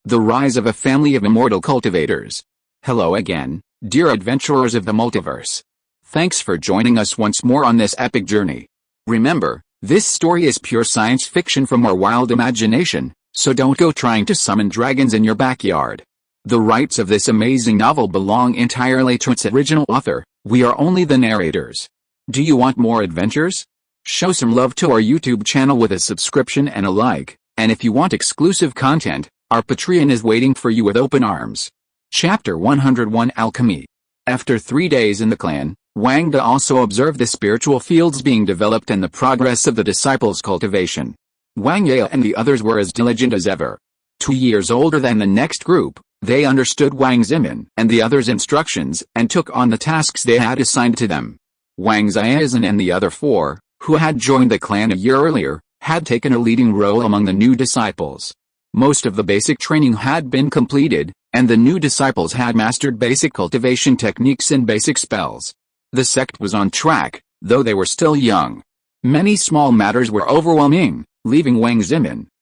The rise of a family of immortal cultivators. Hello again, dear adventurers of the multiverse. Thanks for joining us once more on this epic journey. Remember, this story is pure science fiction from our wild imagination, so don't go trying to summon dragons in your backyard. The rights of this amazing novel belong entirely to its original author. We are only the narrators. Do you want more adventures? Show some love to our YouTube channel with a subscription and a like, and if you want exclusive content, our Patreon is waiting for you with open arms. Chapter 101 Alchemy. After 3 days in the clan, Wang also observed the spiritual fields being developed and the progress of the disciples' cultivation. Wang and the others were as diligent as ever. 2 years older than the next group, they understood Wang's and the others' instructions and took on the tasks they had assigned to them. Wang's and the other 4, who had joined the clan a year earlier, had taken a leading role among the new disciples. Most of the basic training had been completed, and the new disciples had mastered basic cultivation techniques and basic spells. The sect was on track, though they were still young. Many small matters were overwhelming, leaving Wang's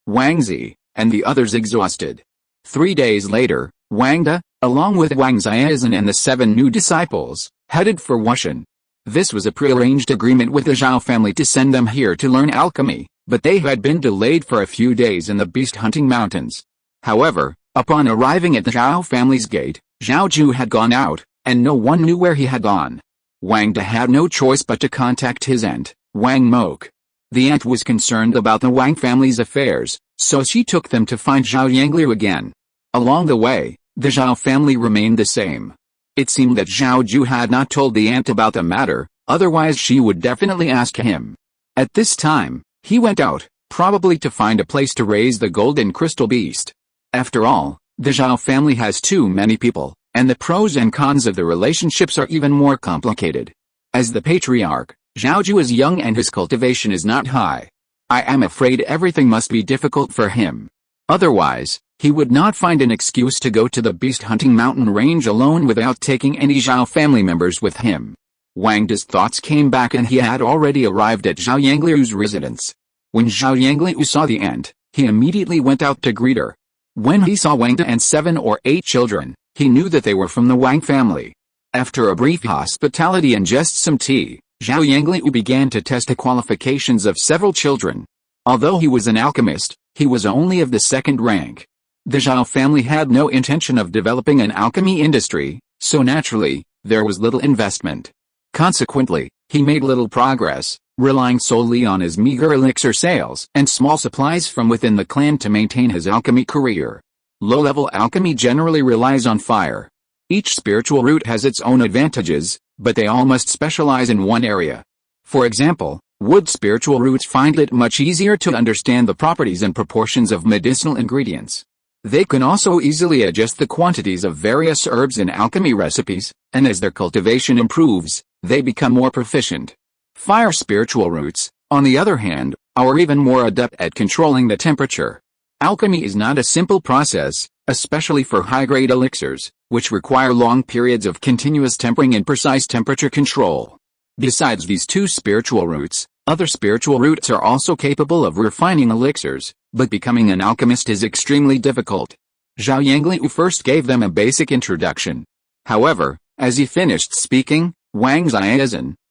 Wangzi, and the others exhausted. 3 days later, Wang, along with Wang's and the 7 new disciples, headed for Wushan. This was a prearranged agreement with the Zhao family to send them here to learn alchemy, but they had been delayed for a few days in the beast-hunting mountains. However, upon arriving at the Zhao family's gate, Zhao Ju had gone out, and no one knew where he had gone. Wang had no choice but to contact his aunt, Wang Mok. The aunt was concerned about the Wang family's affairs, so she took them to find Zhao Yangliu again. Along the way, the Zhao family remained the same. It seemed that Zhao Ju had not told the aunt about the matter, otherwise she would definitely ask him. At this time, he went out, probably to find a place to raise the golden crystal beast. After all, the Zhao family has too many people, and the pros and cons of the relationships are even more complicated. As the patriarch, Zhao Ju is young and his cultivation is not high. I am afraid everything must be difficult for him. Otherwise, he would not find an excuse to go to the beast-hunting mountain range alone without taking any Zhao family members with him. Wang's thoughts came back and he had already arrived at Zhao Yangliu's residence. When Zhao Yangliu saw the aunt, he immediately went out to greet her. When he saw Wang and 7 or 8 children, he knew that they were from the Wang family. After a brief hospitality and just some tea, Zhao Yangliu began to test the qualifications of several children. Although he was an alchemist, he was only of the 2nd rank. The Zhao family had no intention of developing an alchemy industry, so naturally, there was little investment. Consequently, he made little progress, relying solely on his meager elixir sales and small supplies from within the clan to maintain his alchemy career. Low-level alchemy generally relies on fire. Each spiritual root has its own advantages, but they all must specialize in one area. For example, wood spiritual roots find it much easier to understand the properties and proportions of medicinal ingredients. They can also easily adjust the quantities of various herbs in alchemy recipes, and as their cultivation improves, they become more proficient. Fire spiritual roots, on the other hand, are even more adept at controlling the temperature. Alchemy is not a simple process, especially for high-grade elixirs, which require long periods of continuous tempering and precise temperature control. Besides these 2 spiritual roots, other spiritual roots are also capable of refining elixirs, but becoming an alchemist is extremely difficult. Zhao Yangliu first gave them a basic introduction. However, as he finished speaking, Wang's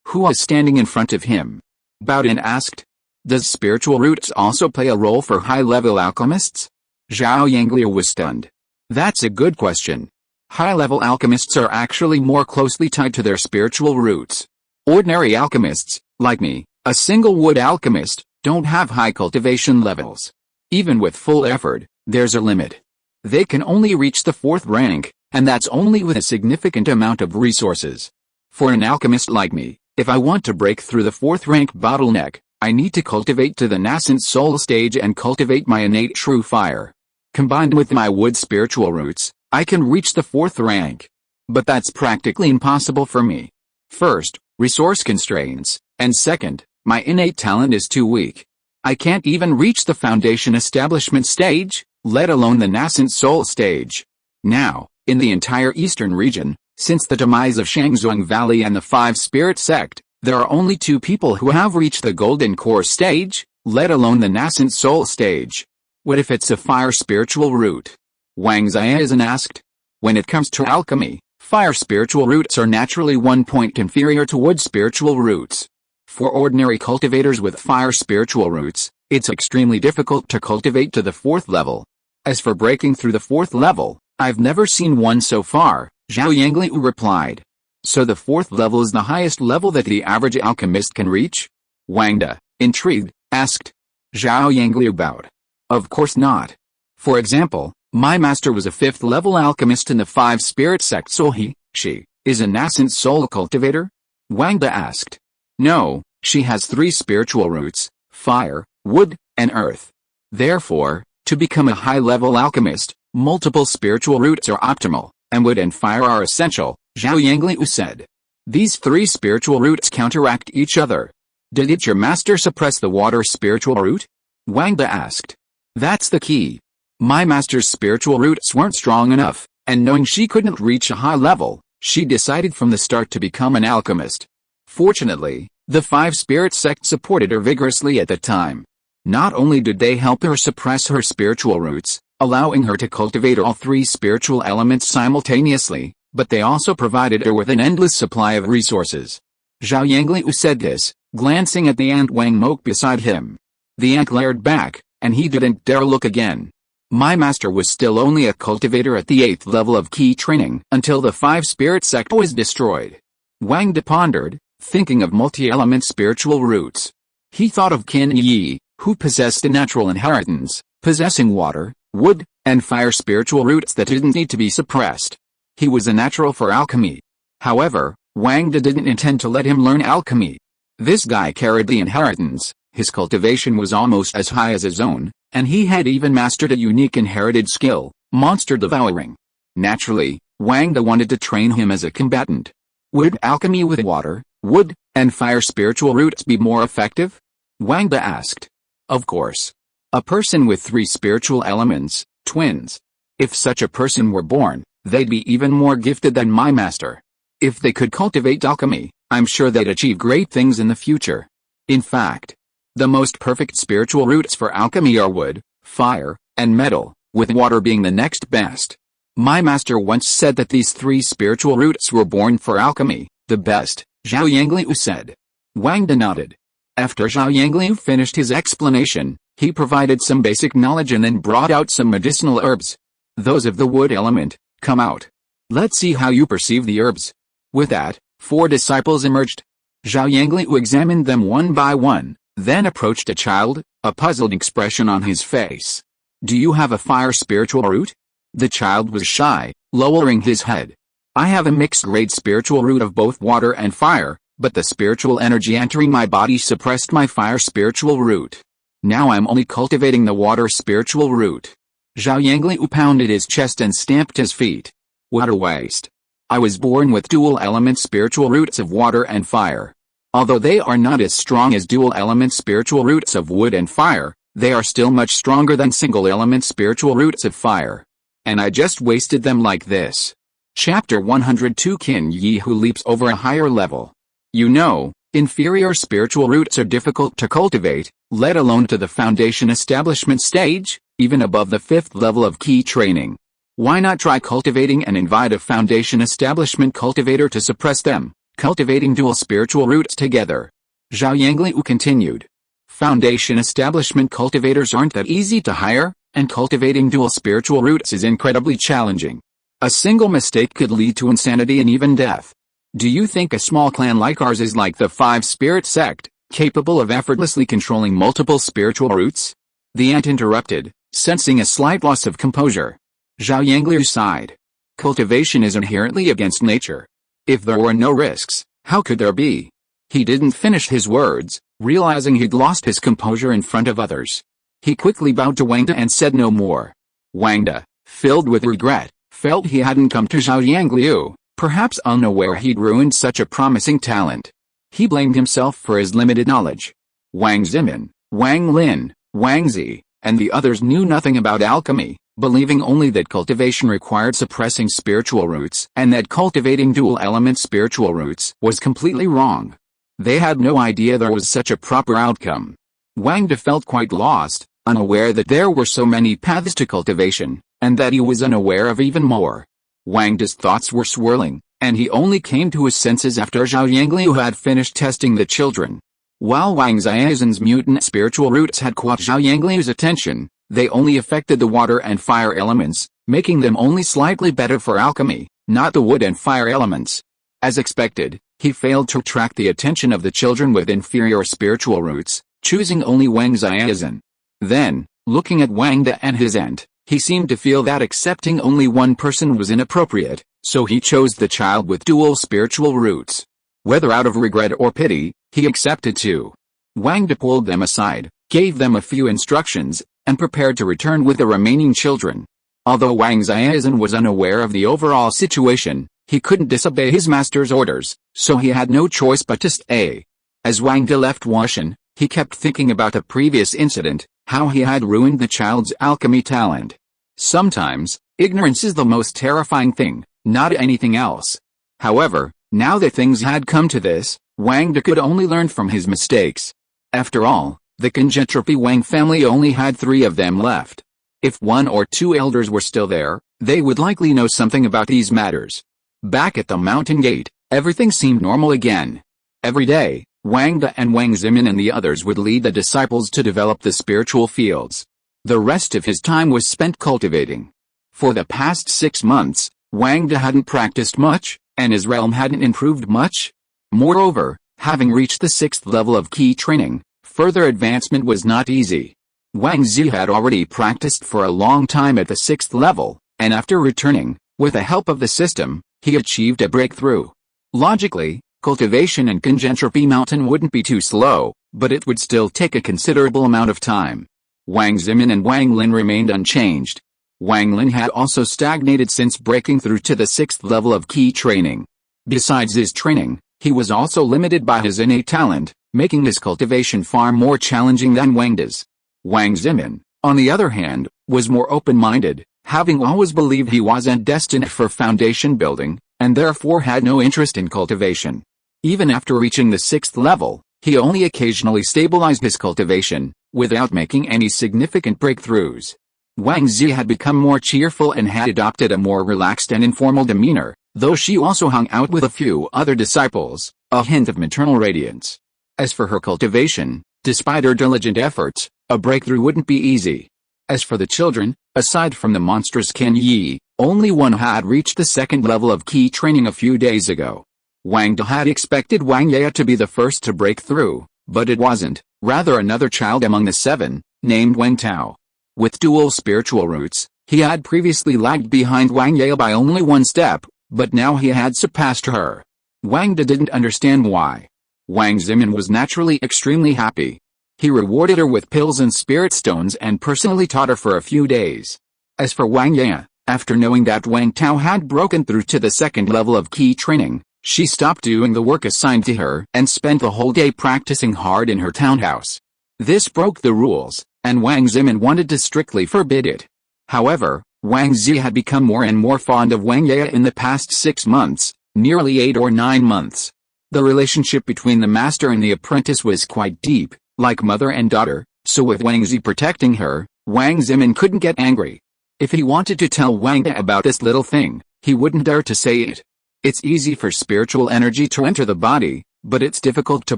who was standing in front of him, bowed and asked, "Does spiritual roots also play a role for high-level alchemists?" Zhao Yangliu was stunned. That's a good question. High-level alchemists are actually more closely tied to their spiritual roots. Ordinary alchemists, like me, a single wood alchemist, don't have high cultivation levels. Even with full effort, there's a limit. They can only reach the 4th rank, and that's only with a significant amount of resources. For an alchemist like me, if I want to break through the 4th rank bottleneck, I need to cultivate to the nascent soul stage and cultivate my innate true fire. Combined with my wood spiritual roots, I can reach the 4th rank. But that's practically impossible for me. First, resource constraints, and second, my innate talent is too weak. I can't even reach the foundation establishment stage, let alone the nascent soul stage. Now, in the entire eastern region, since the demise of Shangzhuang Valley and the 5 Spirit sect, there are only 2 people who have reached the golden core stage, let alone the nascent soul stage. What if it's a fire spiritual root? Wang Zaiyan asked. When it comes to alchemy, fire spiritual roots are naturally 1 point inferior to wood spiritual roots. For ordinary cultivators with fire spiritual roots, it's extremely difficult to cultivate to the 4th level. As for breaking through the 4th level, I've never seen one so far, Zhao Yangliu replied. So the 4th level is the highest level that the average alchemist can reach? Wang De, intrigued, asked. Zhao Yangliu bowed. Of course not. For example, my master was a 5th level alchemist in the 5 spirit sect, so she, is a nascent soul cultivator? Wang De asked. No, she has 3 spiritual roots, fire, wood, and earth. Therefore, to become a high-level alchemist, multiple spiritual roots are optimal, and wood and fire are essential, Zhao Yangliu said. These 3 spiritual roots counteract each other. Did your master suppress the water spiritual root? Wang De asked. That's the key. My master's spiritual roots weren't strong enough, and knowing she couldn't reach a high level, she decided from the start to become an alchemist. Fortunately, the 5 spirit sects supported her vigorously at the time. Not only did they help her suppress her spiritual roots, allowing her to cultivate all 3 spiritual elements simultaneously, but they also provided her with an endless supply of resources. Zhao Yangliu said this, glancing at the ant Wang Mok beside him. The ant glared back, and he didn't dare look again. My master was still only a cultivator at the 8th level of key training until the 5 spirit sect was destroyed. Wang De pondered, thinking of multi-element spiritual roots. He thought of Qin Yi, who possessed a natural inheritance, possessing water, wood, and fire spiritual roots that didn't need to be suppressed. He was a natural for alchemy. However, Wang De didn't intend to let him learn alchemy. This guy carried the inheritance, his cultivation was almost as high as his own, and he had even mastered a unique inherited skill, monster devouring. Naturally, Wang De wanted to train him as a combatant. Would alchemy with water, wood, and fire spiritual roots be more effective? Wang De asked. Of course. A person with 3 spiritual elements, twins. If such a person were born, they'd be even more gifted than my master. If they could cultivate alchemy, I'm sure they'd achieve great things in the future. In fact, the most perfect spiritual roots for alchemy are wood, fire, and metal, with water being the next best. My master once said that these 3 spiritual roots were born for alchemy, the best, Zhao Yangliu said. Wang De nodded. After Zhao Yangliu finished his explanation, he provided some basic knowledge and then brought out some medicinal herbs. Those of the wood element, come out. Let's see how you perceive the herbs. With that, 4 disciples emerged. Zhao Yangliu examined them one by one, then approached a child, a puzzled expression on his face. Do you have a fire spiritual root? The child was shy, lowering his head. I have a mixed grade spiritual root of both water and fire, but the spiritual energy entering my body suppressed my fire spiritual root. Now I'm only cultivating the water spiritual root. Zhao Yangliu pounded his chest and stamped his feet. What a waste. I was born with dual element spiritual roots of water and fire. Although they are not as strong as dual element spiritual roots of wood and fire, they are still much stronger than single element spiritual roots of fire. And I just wasted them like this. Chapter 102 Qin Yi who leaps over a higher level. You know, inferior spiritual roots are difficult to cultivate, let alone to the foundation establishment stage, even above the 5th level of key training. Why not try cultivating and invite a foundation establishment cultivator to suppress them, cultivating dual spiritual roots together? Zhao Yangliu continued. Foundation establishment cultivators aren't that easy to hire, and cultivating dual spiritual roots is incredibly challenging. A single mistake could lead to insanity and even death. Do you think a small clan like ours is like the 5 spirit sect, capable of effortlessly controlling multiple spiritual roots? The ant interrupted, sensing a slight loss of composure. Zhao Yangliu sighed. Cultivation is inherently against nature. If there were no risks, how could there be? He didn't finish his words, realizing he'd lost his composure in front of others. He quickly bowed to Wang De and said no more. Wang De, filled with regret, felt he hadn't come to Zhao Yangliu, perhaps unaware he'd ruined such a promising talent. He blamed himself for his limited knowledge. Wang Zimin, Wang Lin, Wang Zi, and the others knew nothing about alchemy, believing only that cultivation required suppressing spiritual roots and that cultivating dual element spiritual roots was completely wrong. They had no idea there was such a proper outcome. Wang De felt quite lost, unaware that there were so many paths to cultivation, and that he was unaware of even more. Wang's thoughts were swirling, and he only came to his senses after Zhao Yangliu had finished testing the children. While Wang Xiaozin's mutant spiritual roots had caught Zhao Yangliu's attention, they only affected the water and fire elements, making them only slightly better for alchemy, not the wood and fire elements. As expected, he failed to attract the attention of the children with inferior spiritual roots, choosing only Wang Xiaozin. Then, looking at Wang De and his aunt, he seemed to feel that accepting only one person was inappropriate, so he chose the child with dual spiritual roots. Whether out of regret or pity, he accepted two. Wang De pulled them aside, gave them a few instructions, and prepared to return with the remaining children. Although Wang Xiaozin was unaware of the overall situation, he couldn't disobey his master's orders, so he had no choice but to stay. As Wang De left Washan, he kept thinking about the previous incident, how he had ruined the child's alchemy talent. Sometimes, ignorance is the most terrifying thing, not anything else. However, now that things had come to this, Wang De could only learn from his mistakes. After all, the Congentropi Wang family only had 3 of them left. If 1 or 2 elders were still there, they would likely know something about these matters. Back at the mountain gate, everything seemed normal again. Every day, Wang De and Wang Zimin and the others would lead the disciples to develop the spiritual fields. The rest of his time was spent cultivating. For the past 6 months, Wang De hadn't practiced much, and his realm hadn't improved much. Moreover, having reached the 6th level of key training, further advancement was not easy. Wang Zi had already practiced for a long time at the 6th level, and after returning, with the help of the system, he achieved a breakthrough. Logically, cultivation in Congentropi Mountain wouldn't be too slow, but it would still take a considerable amount of time. Wang Zimin and Wang Lin remained unchanged. Wang Lin had also stagnated since breaking through to the 6th level of key training. Besides his training, he was also limited by his innate talent, making his cultivation far more challenging than Wang De's. Wang Zimin, on the other hand, was more open-minded, having always believed he wasn't destined for foundation building, and therefore had no interest in cultivation. Even after reaching the 6th level, he only occasionally stabilized his cultivation, without making any significant breakthroughs. Wang Zi had become more cheerful and had adopted a more relaxed and informal demeanor, though she also hung out with a few other disciples, a hint of maternal radiance. As for her cultivation, despite her diligent efforts, a breakthrough wouldn't be easy. As for the children, aside from the monstrous Ken Yi, only one had reached the 2nd level of key training a few days ago. Wang De had expected Wang Ye to be the first to break through, but it wasn't, rather another child among the 7, named Wang Tao. With dual spiritual roots, he had previously lagged behind Wang Ye by only 1 step, but now he had surpassed her. Wang De didn't understand why. Wang Zimin was naturally extremely happy. He rewarded her with pills and spirit stones and personally taught her for a few days. As for Wang Ye, after knowing that Wang Tao had broken through to the 2nd level of key training, she stopped doing the work assigned to her and spent the whole day practicing hard in her townhouse. This broke the rules, and Wang Zimin wanted to strictly forbid it. However, Wang Zi had become more and more fond of Wang Ye in the past 6 months, nearly 8 or 9 months. The relationship between the master and the apprentice was quite deep, like mother and daughter, so with Wang Zi protecting her, Wang Zimin couldn't get angry. If he wanted to tell Wang Ye about this little thing, he wouldn't dare to say it. It's easy for spiritual energy to enter the body, but it's difficult to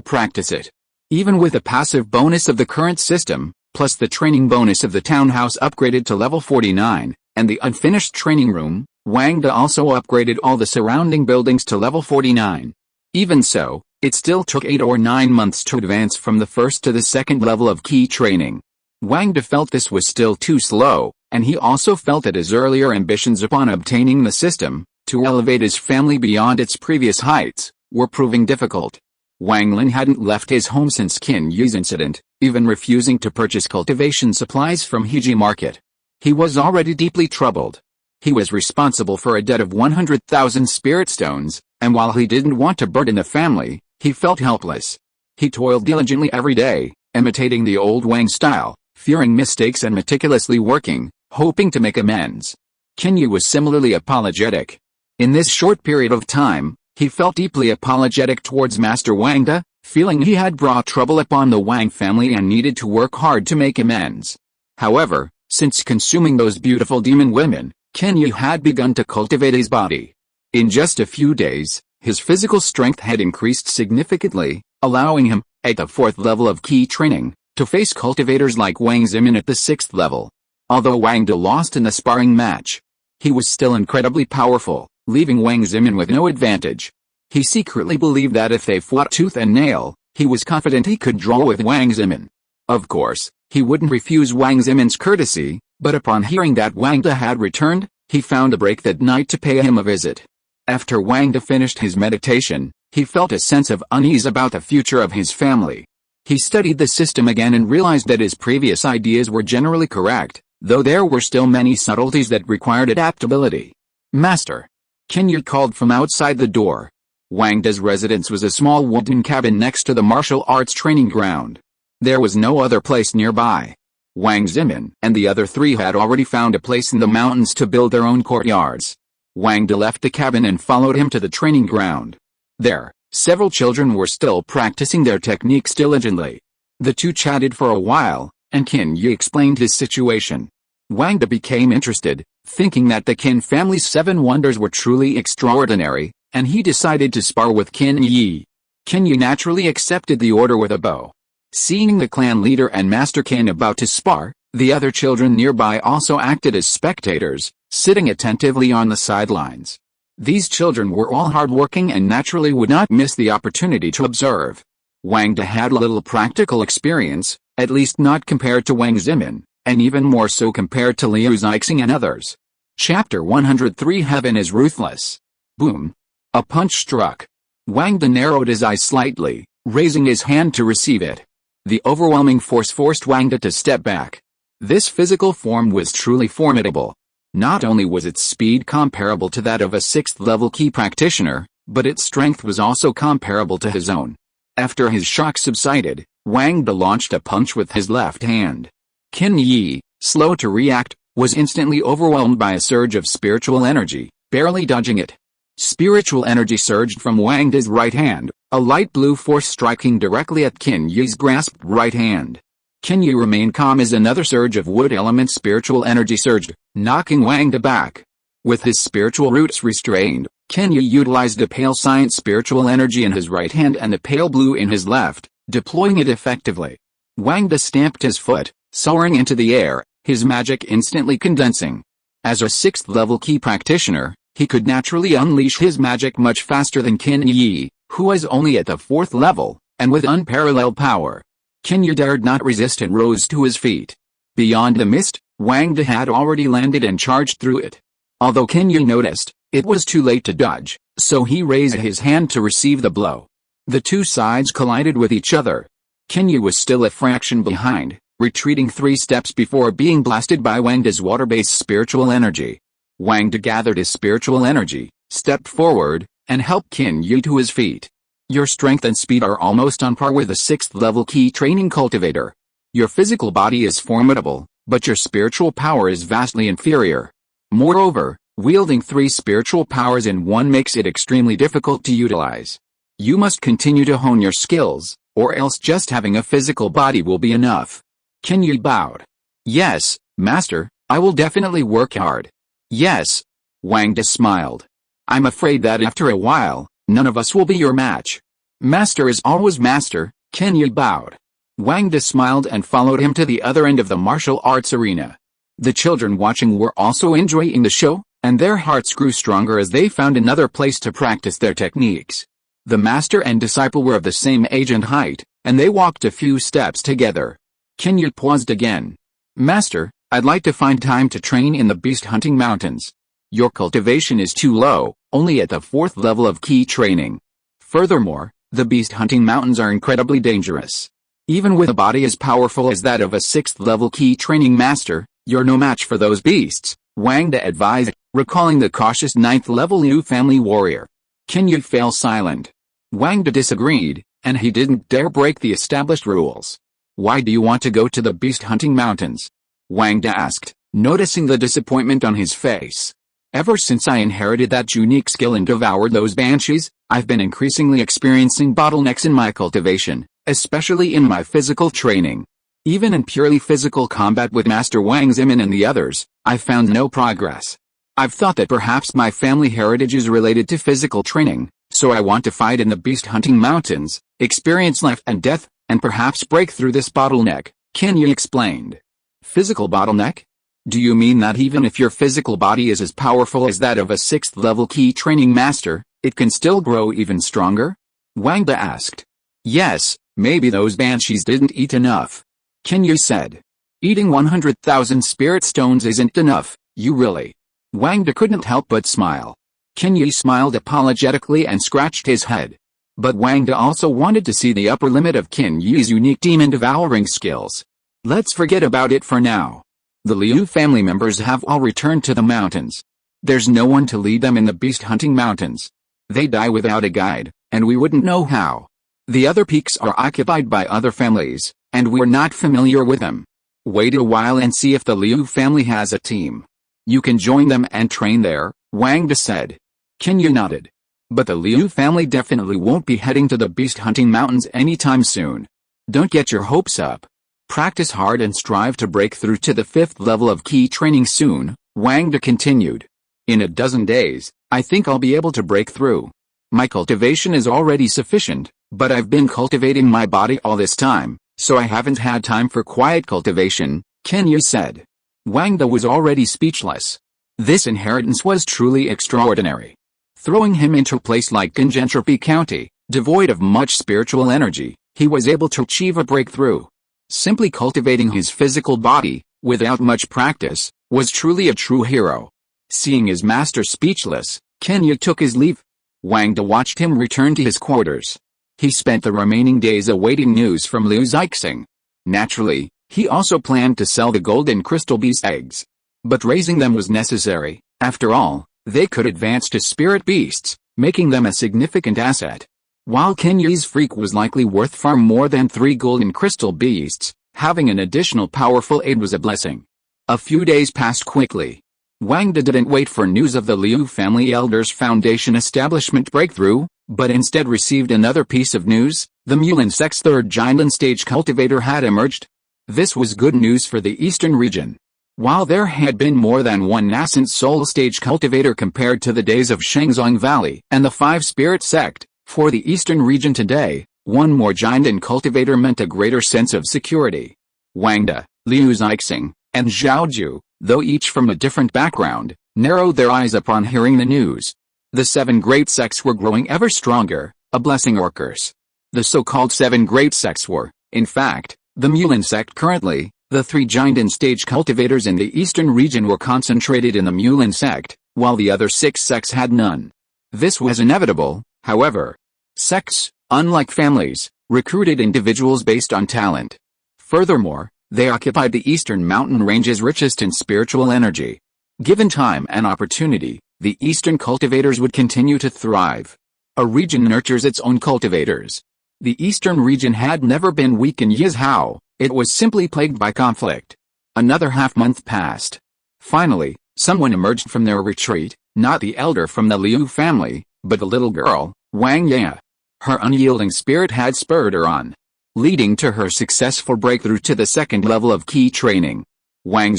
practice it. Even with the passive bonus of the current system, plus the training bonus of the townhouse upgraded to level 49, and the unfinished training room, Wang De also upgraded all the surrounding buildings to level 49. Even so, it still took 8 or 9 months to advance from the 1st to the 2nd level of key training. Wang De felt this was still too slow, and he also felt that his earlier ambitions upon obtaining the system, to elevate his family beyond its previous heights, were proving difficult. Wang Lin hadn't left his home since Qin Yu's incident, even refusing to purchase cultivation supplies from Heiji Market. He was already deeply troubled. He was responsible for a debt of 100,000 spirit stones, and while he didn't want to burden the family, he felt helpless. He toiled diligently every day, imitating the old Wang style, fearing mistakes and meticulously working, hoping to make amends. Qin Yu was similarly apologetic. In this short period of time, he felt deeply apologetic towards Master Wang De, feeling he had brought trouble upon the Wang family and needed to work hard to make amends. However, Since consuming those beautiful demon women, Qin Yi had begun to cultivate his body. In just a few days, his physical strength had increased significantly, allowing him, at the 4th level of key training, to face cultivators like Wang Zimin at the 6th level. Although Wang De lost in the sparring match, he was still incredibly powerful, leaving Wang Zimin with no advantage. He secretly believed that if they fought tooth and nail, he was confident he could draw with Wang Zimin. Of course, he wouldn't refuse Wang Zimin's courtesy, but upon hearing that Wang De had returned, he found a break that night to pay him a visit. After Wang De finished his meditation, he felt a sense of unease about the future of his family. He studied the system again and realized that his previous ideas were generally correct, though there were still many subtleties that required adaptability. Master. Qin Yi called from outside the door. Wang De's residence was a small wooden cabin next to the martial arts training ground. There was no other place nearby. Wang Zimin and the other 3 had already found a place in the mountains to build their own courtyards. Wang De left the cabin and followed him to the training ground. There, several children were still practicing their techniques diligently. The two chatted for a while, and Qin Yi explained his situation. Wang De became interested, thinking that the Qin family's 7 wonders were truly extraordinary, and he decided to spar with Qin Yi. Qin Yi naturally accepted the order with a bow. Seeing the clan leader and Master Qin about to spar, the other children nearby also acted as spectators, sitting attentively on the sidelines. These children were all hardworking and naturally would not miss the opportunity to observe. Wang De had little practical experience, at least not compared to Wang Zimin, and even more so compared to Liu Zixing and others. Chapter 103 Heaven is Ruthless. Boom. A punch struck. Wang De narrowed his eyes slightly, raising his hand to receive it. The overwhelming force forced Wang De to step back. This physical form was truly formidable. Not only was its speed comparable to that of a 6th-level key practitioner, but its strength was also comparable to his own. After his shock subsided, Wang De launched a punch with his left hand. Qin Yi, slow to react, was instantly overwhelmed by a surge of spiritual energy, barely dodging it. Spiritual energy surged from Wang De's right hand, a light blue force striking directly at Qin Yi's grasped right hand. Qin Yi remained calm as another surge of wood element spiritual energy surged, knocking Wang De back. With his spiritual roots restrained, Qin Yi utilized the pale science spiritual energy in his right hand and the pale blue in his left, deploying it effectively. Wang De stamped his foot, soaring into the air, his magic instantly condensing. As a 6th-level key practitioner, he could naturally unleash his magic much faster than Qin Yi, who was only at the 4th level, and with unparalleled power. Qin Yi dared not resist and rose to his feet. Beyond the mist, Wang De had already landed and charged through it. Although Qin Yi noticed, it was too late to dodge, so he raised his hand to receive the blow. The two sides collided with each other. Qin Yi was still a fraction behind, retreating 3 steps before being blasted by Wang De's water-based spiritual energy. Wang De gathered his spiritual energy, stepped forward, and helped Qin Yi to his feet. Your strength and speed are almost on par with a 6th-level key training cultivator. Your physical body is formidable, but your spiritual power is vastly inferior. Moreover, wielding 3 spiritual powers in one makes it extremely difficult to utilize. You must continue to hone your skills, or else just having a physical body will be enough. Qin Yi bowed. Yes, Master, I will definitely work hard. Yes. Wang De smiled. I'm afraid that after a while, none of us will be your match. Master is always master, Qin Yi bowed. Wang De smiled and followed him to the other end of the martial arts arena. The children watching were also enjoying the show, and their hearts grew stronger as they found another place to practice their techniques. The master and disciple were of the same age and height, and they walked a few steps together. Qin Yi paused again. Master, I'd like to find time to train in the beast hunting mountains. Your cultivation is too low, only at the 4th level of key training. Furthermore, the beast hunting mountains are incredibly dangerous. Even with a body as powerful as that of a 6th-level key training master, you're no match for those beasts, Wang De advised, recalling the cautious 9th-level Liu family warrior. Qin Yi fell silent. Wang De disagreed, and he didn't dare break the established rules. Why do you want to go to the beast hunting mountains? Wang De asked, noticing the disappointment on his face. Ever since I inherited that unique skill and devoured those banshees, I've been increasingly experiencing bottlenecks in my cultivation, especially in my physical training. Even in purely physical combat with Master Wang Zimin and the others, I found no progress. I've thought that perhaps my family heritage is related to physical training, so I want to fight in the beast hunting mountains, experience life and death, and perhaps break through this bottleneck, Kenya explained. Physical bottleneck? Do you mean that even if your physical body is as powerful as that of a 6th level key training master, it can still grow even stronger? Wang asked. Yes, maybe those banshees didn't eat enough. Kenya said. Eating 100,000 spirit stones isn't enough, you really? Wang couldn't help but smile. Kenya smiled apologetically and scratched his head. But Wang also wanted to see the upper limit of Kenya's unique demon devouring skills. Let's forget about it for now. The Liu family members have all returned to the mountains. There's no one to lead them in the beast hunting mountains. They die without a guide, and we wouldn't know how. The other peaks are occupied by other families, and we're not familiar with them. Wait a while and see if the Liu family has a team. You can join them and train there, Wang said. Kenya nodded. But the Liu family definitely won't be heading to the beast hunting mountains anytime soon. Don't get your hopes up. Practice hard and strive to break through to the 5th level of key training soon, Wang continued. In a dozen days, I think I'll be able to break through. My cultivation is already sufficient, but I've been cultivating my body all this time, so I haven't had time for quiet cultivation, Kenya said. Wang was already speechless. This inheritance was truly extraordinary. Throwing him into a place like Gentropy County, devoid of much spiritual energy, he was able to achieve a breakthrough. Simply cultivating his physical body, without much practice, was truly a true hero. Seeing his master speechless, Kenya took his leave. Wang watched him return to his quarters. He spent the remaining days awaiting news from Liu Zixing. Naturally, he also planned to sell the golden crystal beast eggs. But raising them was necessary. After all, they could advance to spirit beasts, making them a significant asset. While Kenya's freak was likely worth far more than 3 golden crystal beasts, having an additional powerful aid was a blessing. A few days passed quickly. Wang didn't wait for news of the Liu Family Elders Foundation establishment breakthrough, but instead received another piece of news. The Mulan sect's 3rd giant stage cultivator had emerged. This was good news for the eastern region. While there had been more than one nascent soul stage cultivator compared to the days of Shangzong Valley and the 5 Spirit sect, for the eastern region today, one more giant cultivator meant a greater sense of security. Wang, Liu Zixing, and Zhaoju, though each from a different background, narrowed their eyes upon hearing the news. The 7 great sects were growing ever stronger, a blessing or curse. The so-called 7 great sects were, in fact, the Mulan sect currently. The 3 giant stage cultivators in the eastern region were concentrated in the Mulan sect, while the other 6 sects had none. This was inevitable, however. Sects, unlike families, recruited individuals based on talent. Furthermore, they occupied the eastern mountain range's richest in spiritual energy. Given time and opportunity, the eastern cultivators would continue to thrive. A region nurtures its own cultivators. The eastern region had never been weak in Yizhao. It was simply plagued by conflict. Another half-month passed. Finally, someone emerged from their retreat, not the elder from the Liu family, but the little girl, Wang. Her unyielding spirit had spurred her on, leading to her successful breakthrough to the 2nd level of key training. Wang,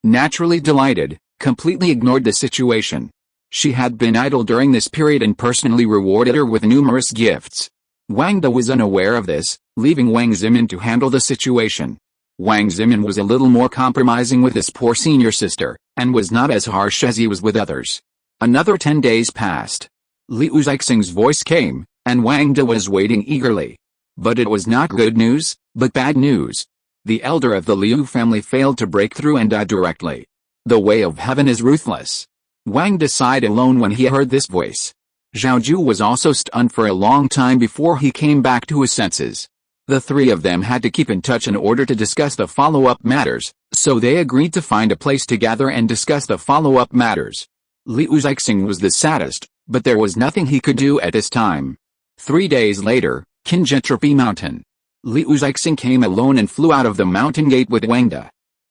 naturally delighted, completely ignored the situation. She had been idle during this period and personally rewarded her with numerous gifts. Wang was unaware of this, leaving Wang Zimin to handle the situation. Wang Zimin was a little more compromising with his poor senior sister, and was not as harsh as he was with others. Another 10 days passed. Liu Zixing's voice came, and Wang was waiting eagerly. But it was not good news, but bad news. The elder of the Liu family failed to break through and died directly. The way of heaven is ruthless. Wang sighed alone when he heard this voice. Zhaoju was also stunned for a long time before he came back to his senses. The 3 of them had to keep in touch in order to discuss the follow-up matters, so they agreed to find a place to gather and discuss the follow-up matters. Liu Zixing was the saddest, but there was nothing he could do at this time. 3 days later, Gentropy Mountain. Liu Zixing came alone and flew out of the mountain gate with Wang.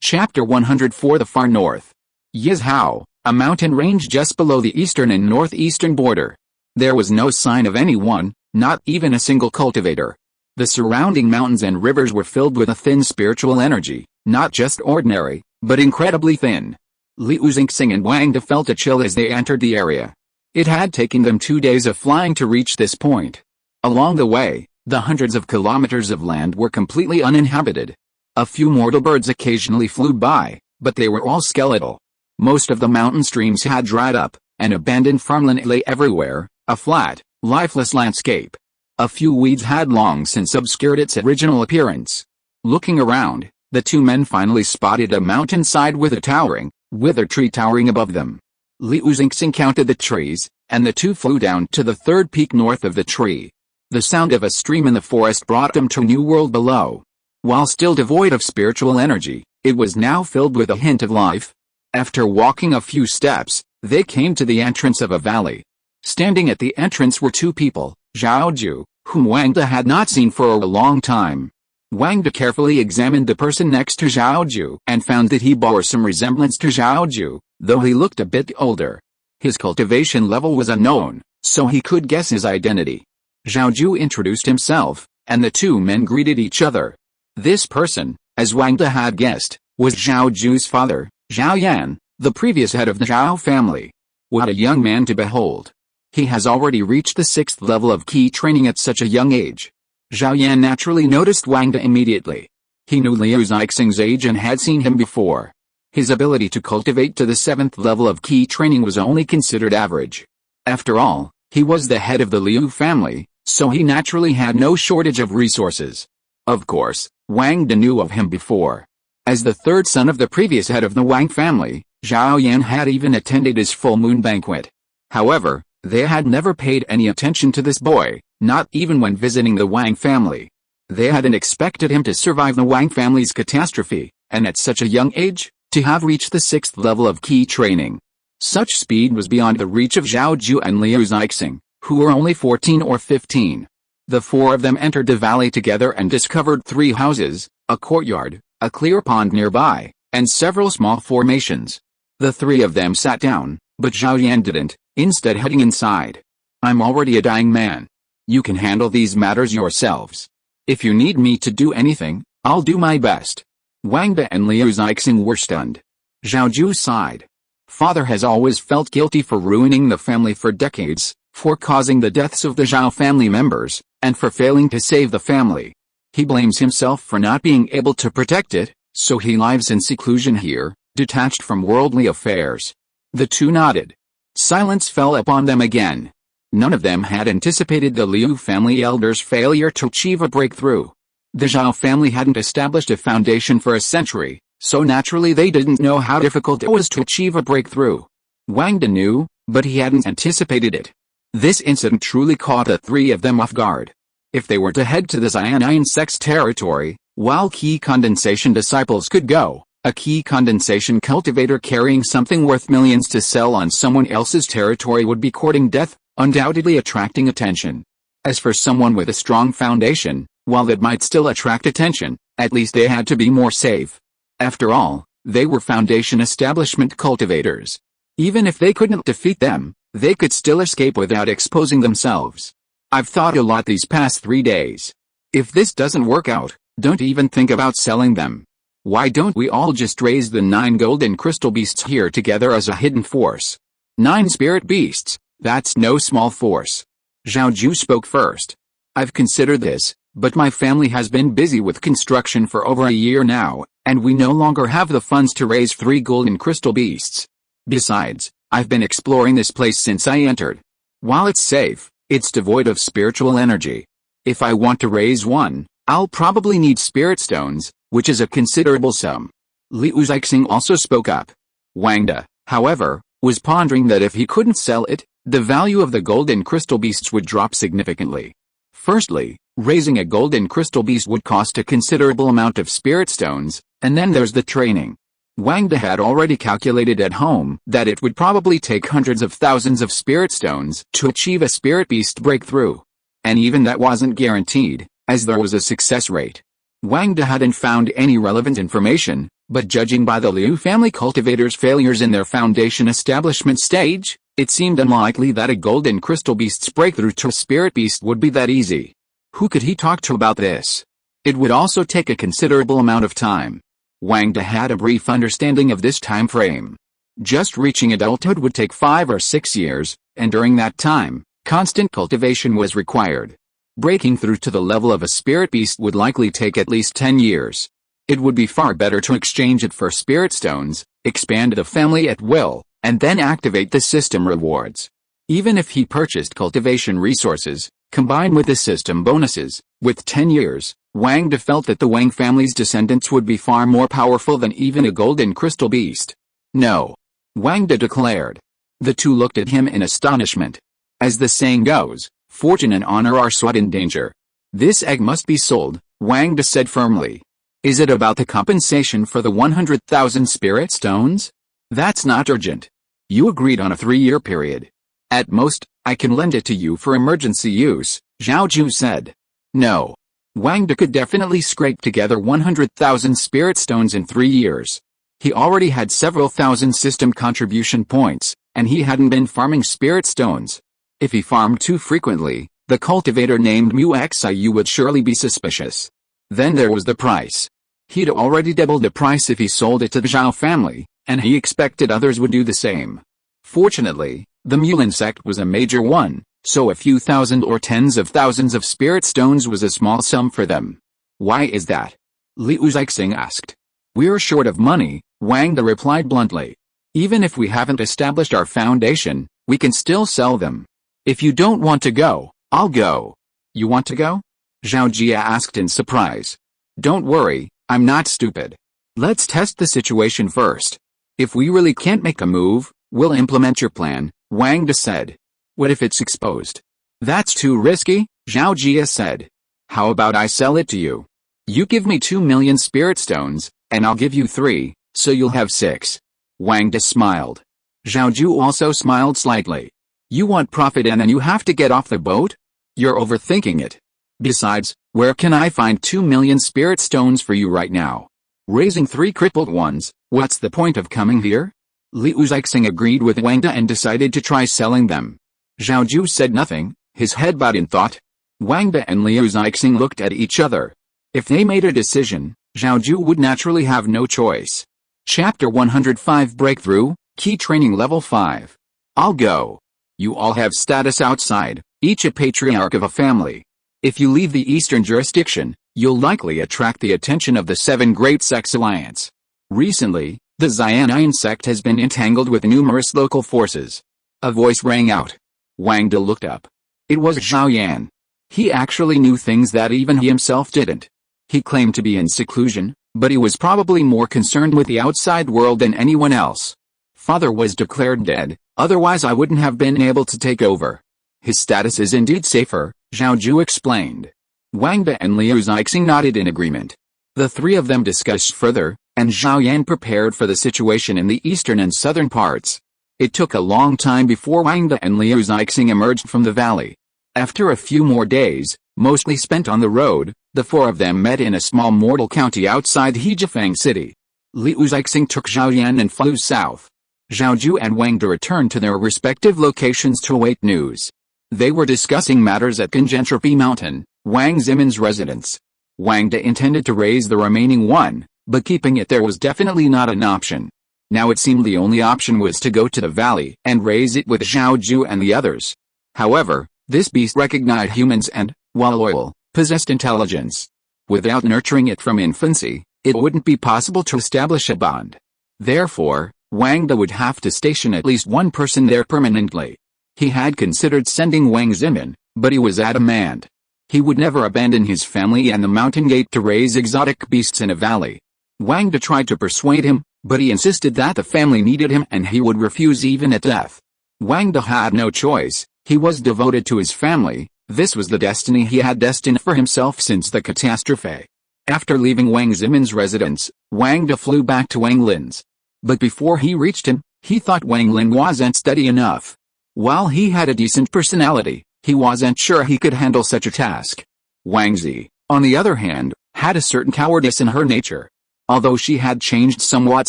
Chapter 104 The Far North. Yizhao, a mountain range just below the eastern and northeastern border. There was no sign of anyone, not even a single cultivator. The surrounding mountains and rivers were filled with a thin spiritual energy, not just ordinary, but incredibly thin. Liu Xingxing and Wang De felt a chill as they entered the area. It had taken them 2 days of flying to reach this point. Along the way, the hundreds of kilometers of land were completely uninhabited. A few mortal birds occasionally flew by, but they were all skeletal. Most of the mountain streams had dried up, and abandoned farmland lay everywhere, a flat, lifeless landscape. A few weeds had long since obscured its original appearance. Looking around, the two men finally spotted a mountainside with a towering, withered tree towering above them. Liu Xingxing counted the trees, and the two flew down to the third peak north of the tree. The sound of a stream in the forest brought them to a new world below. While still devoid of spiritual energy, it was now filled with a hint of life. After walking a few steps, they came to the entrance of a valley. Standing at the entrance were two people, Zhao Ju, whom Wang De had not seen for a long time. Wang De carefully examined the person next to Zhao Ju and found that he bore some resemblance to Zhao Ju, though he looked a bit older. His cultivation level was unknown, so he could guess his identity. Zhao Ju introduced himself, and the two men greeted each other. This person, as Wang De had guessed, was Zhao Ju's father, Zhao Yan, the previous head of the Zhao family. What a young man to behold. He has already reached the 6th level of key training at such a young age. Zhao Yan naturally noticed Wang De immediately. He knew Liu Xingxing's age and had seen him before. His ability to cultivate to the 7th level of key training was only considered average. After all, he was the head of the Liu family, so he naturally had no shortage of resources. Of course, Wang De knew of him before. As the third son of the previous head of the Wang family, Zhao Yan had even attended his full moon banquet. However, they had never paid any attention to this boy, not even when visiting the Wang family. They hadn't expected him to survive the Wang family's catastrophe, and at such a young age, to have reached the 6th level of key training. Such speed was beyond the reach of Zhao Ju and Liu Xingxing, who were only 14 or 15. The four of them entered the valley together and discovered 3 houses, a courtyard, a clear pond nearby, and several small formations. The 3 of them sat down, but Zhao Yan didn't, instead heading inside. I'm already a dying man. You can handle these matters yourselves. If you need me to do anything, I'll do my best. Wang De and Liu Xingxing were stunned. Zhao Ju sighed. Father has always felt guilty for ruining the family for decades, for causing the deaths of the Zhao family members, and for failing to save the family. He blames himself for not being able to protect it, so he lives in seclusion here, detached from worldly affairs. The two nodded. Silence fell upon them again. None of them had anticipated the Liu family elders' failure to achieve a breakthrough. The Zhao family hadn't established a foundation for a century, so naturally they didn't know how difficult it was to achieve a breakthrough. Wang De knew, but he hadn't anticipated it. This incident truly caught the 3 of them off guard. If they were to head to the Xianyan sect's territory, while key condensation disciples could go, a key condensation cultivator carrying something worth millions to sell on someone else's territory would be courting death, undoubtedly attracting attention. As for someone with a strong foundation, while that might still attract attention, at least they had to be more safe. After all, they were foundation establishment cultivators. Even if they couldn't defeat them, they could still escape without exposing themselves. I've thought a lot these past 3 days. If this doesn't work out, don't even think about selling them. Why don't we all just raise the 9 golden crystal beasts here together as a hidden force? 9 spirit beasts, that's no small force. Zhao Ju spoke first. I've considered this, but my family has been busy with construction for over a year now, and we no longer have the funds to raise 3 golden crystal beasts. Besides, I've been exploring this place since I entered. While it's safe, it's devoid of spiritual energy. If I want to raise one, I'll probably need spirit stones, which is a considerable sum. Liu Xingxing also spoke up. Wang De, however, was pondering that if he couldn't sell it, the value of the golden crystal beasts would drop significantly. Firstly, raising a golden crystal beast would cost a considerable amount of spirit stones, and then there's the training. Wang De had already calculated at home that it would probably take hundreds of thousands of spirit stones to achieve a spirit beast breakthrough. And even that wasn't guaranteed, as there was a success rate. Wang De hadn't found any relevant information, but judging by the Liu family cultivators' failures in their foundation establishment stage, it seemed unlikely that a golden crystal beast's breakthrough to a spirit beast would be that easy. Who could he talk to about this? It would also take a considerable amount of time. Wang De had a brief understanding of this time frame. Just reaching adulthood would take 5 or 6 years, and during that time, constant cultivation was required. Breaking through to the level of a spirit beast would likely take at least 10 years. It would be far better to exchange it for spirit stones, expand the family at will, and then activate the system rewards. Even if he purchased cultivation resources, combined with the system bonuses, with 10 years, Wang De felt that the Wang family's descendants would be far more powerful than even a golden crystal beast. No. Wang De declared. The two looked at him in astonishment. As the saying goes, fortune and honor are sought in danger. This egg must be sold, Wang De said firmly. Is it about the compensation for the 100,000 spirit stones? That's not urgent. You agreed on a 3-year period. At most, I can lend it to you for emergency use, Zhao Ju said. No. Wang De could definitely scrape together 100,000 spirit stones in 3 years. He already had several thousand system contribution points, and he hadn't been farming spirit stones. If he farmed too frequently, the cultivator named Mu Xiu would surely be suspicious. Then there was the price. He'd already doubled the price if he sold it to the Zhao family, and he expected others would do the same. Fortunately, the Mulan sect was a major one, so a few thousand or tens of thousands of spirit stones was a small sum for them. Why is that? Liu Zixing asked. We're short of money, Wang De replied bluntly. Even if we haven't established our foundation, we can still sell them. If you don't want to go, I'll go. You want to go? Zhao Jia asked in surprise. Don't worry, I'm not stupid. Let's test the situation first. If we really can't make a move, we'll implement your plan, Wang De said. What if it's exposed? That's too risky, Zhao Jia said. How about I sell it to you? You give me 2 million spirit stones, and I'll give you 3, so you'll have 6. Wang De smiled. Zhao Ju also smiled slightly. You want profit and then you have to get off the boat? You're overthinking it. Besides, where can I find 2 million spirit stones for you right now? Raising 3 crippled ones, what's the point of coming here? Liu Zixing agreed with Wang De and decided to try selling them. Zhao Ju said nothing, his head bowed in thought. Wang De and Liu Zixing looked at each other. If they made a decision, Zhao Ju would naturally have no choice. Chapter 105 Breakthrough, Key Training Level 5. I'll go. You all have status outside, each a patriarch of a family. If you leave the Eastern jurisdiction, you'll likely attract the attention of the 7 Great Sects Alliance. Recently, the Xian'an sect has been entangled with numerous local forces. A voice rang out. Wang De looked up. It was Zhao Yan. He actually knew things that even he himself didn't. He claimed to be in seclusion, but he was probably more concerned with the outside world than anyone else. Father was declared dead, otherwise I wouldn't have been able to take over. His status is indeed safer, Zhao Ju explained. Wang De and Liu Zixing nodded in agreement. The 3 of them discussed further, and Zhao Yan prepared for the situation in the eastern and southern parts. It took a long time before Wang De and Liu Zixing emerged from the valley. After a few more days, mostly spent on the road, the 4 of them met in a small mortal county outside Hejifang City. Liu Zixing took Zhao Yan and flew south. Zhao Ju and Wang De returned to their respective locations to await news. They were discussing matters at Gengentropy Mountain, Wang Zimin's residence. Wang De intended to raise the remaining 1, but keeping it there was definitely not an option. Now it seemed the only option was to go to the valley and raise it with Zhao Ju and the others. However, this beast recognized humans and, while loyal, possessed intelligence. Without nurturing it from infancy, it wouldn't be possible to establish a bond. Therefore, Wang De would have to station at least 1 person there permanently. He had considered sending Wang Zimin, but he was adamant. He would never abandon his family and the mountain gate to raise exotic beasts in a valley. Wang De tried to persuade him, but he insisted that the family needed him and he would refuse even at death. Wang De had no choice, he was devoted to his family, this was the destiny he had destined for himself since the catastrophe. After leaving Wang Zimin's residence, Wang De flew back to Wang Lin's. But before he reached him, he thought Wang Lin wasn't steady enough. While he had a decent personality, he wasn't sure he could handle such a task. Wang Zi, on the other hand, had a certain cowardice in her nature. Although she had changed somewhat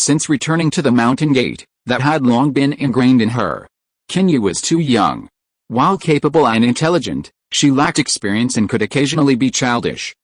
since returning to the mountain gate, that had long been ingrained in her. Qinyu was too young. While capable and intelligent, She lacked experience and could occasionally be childish.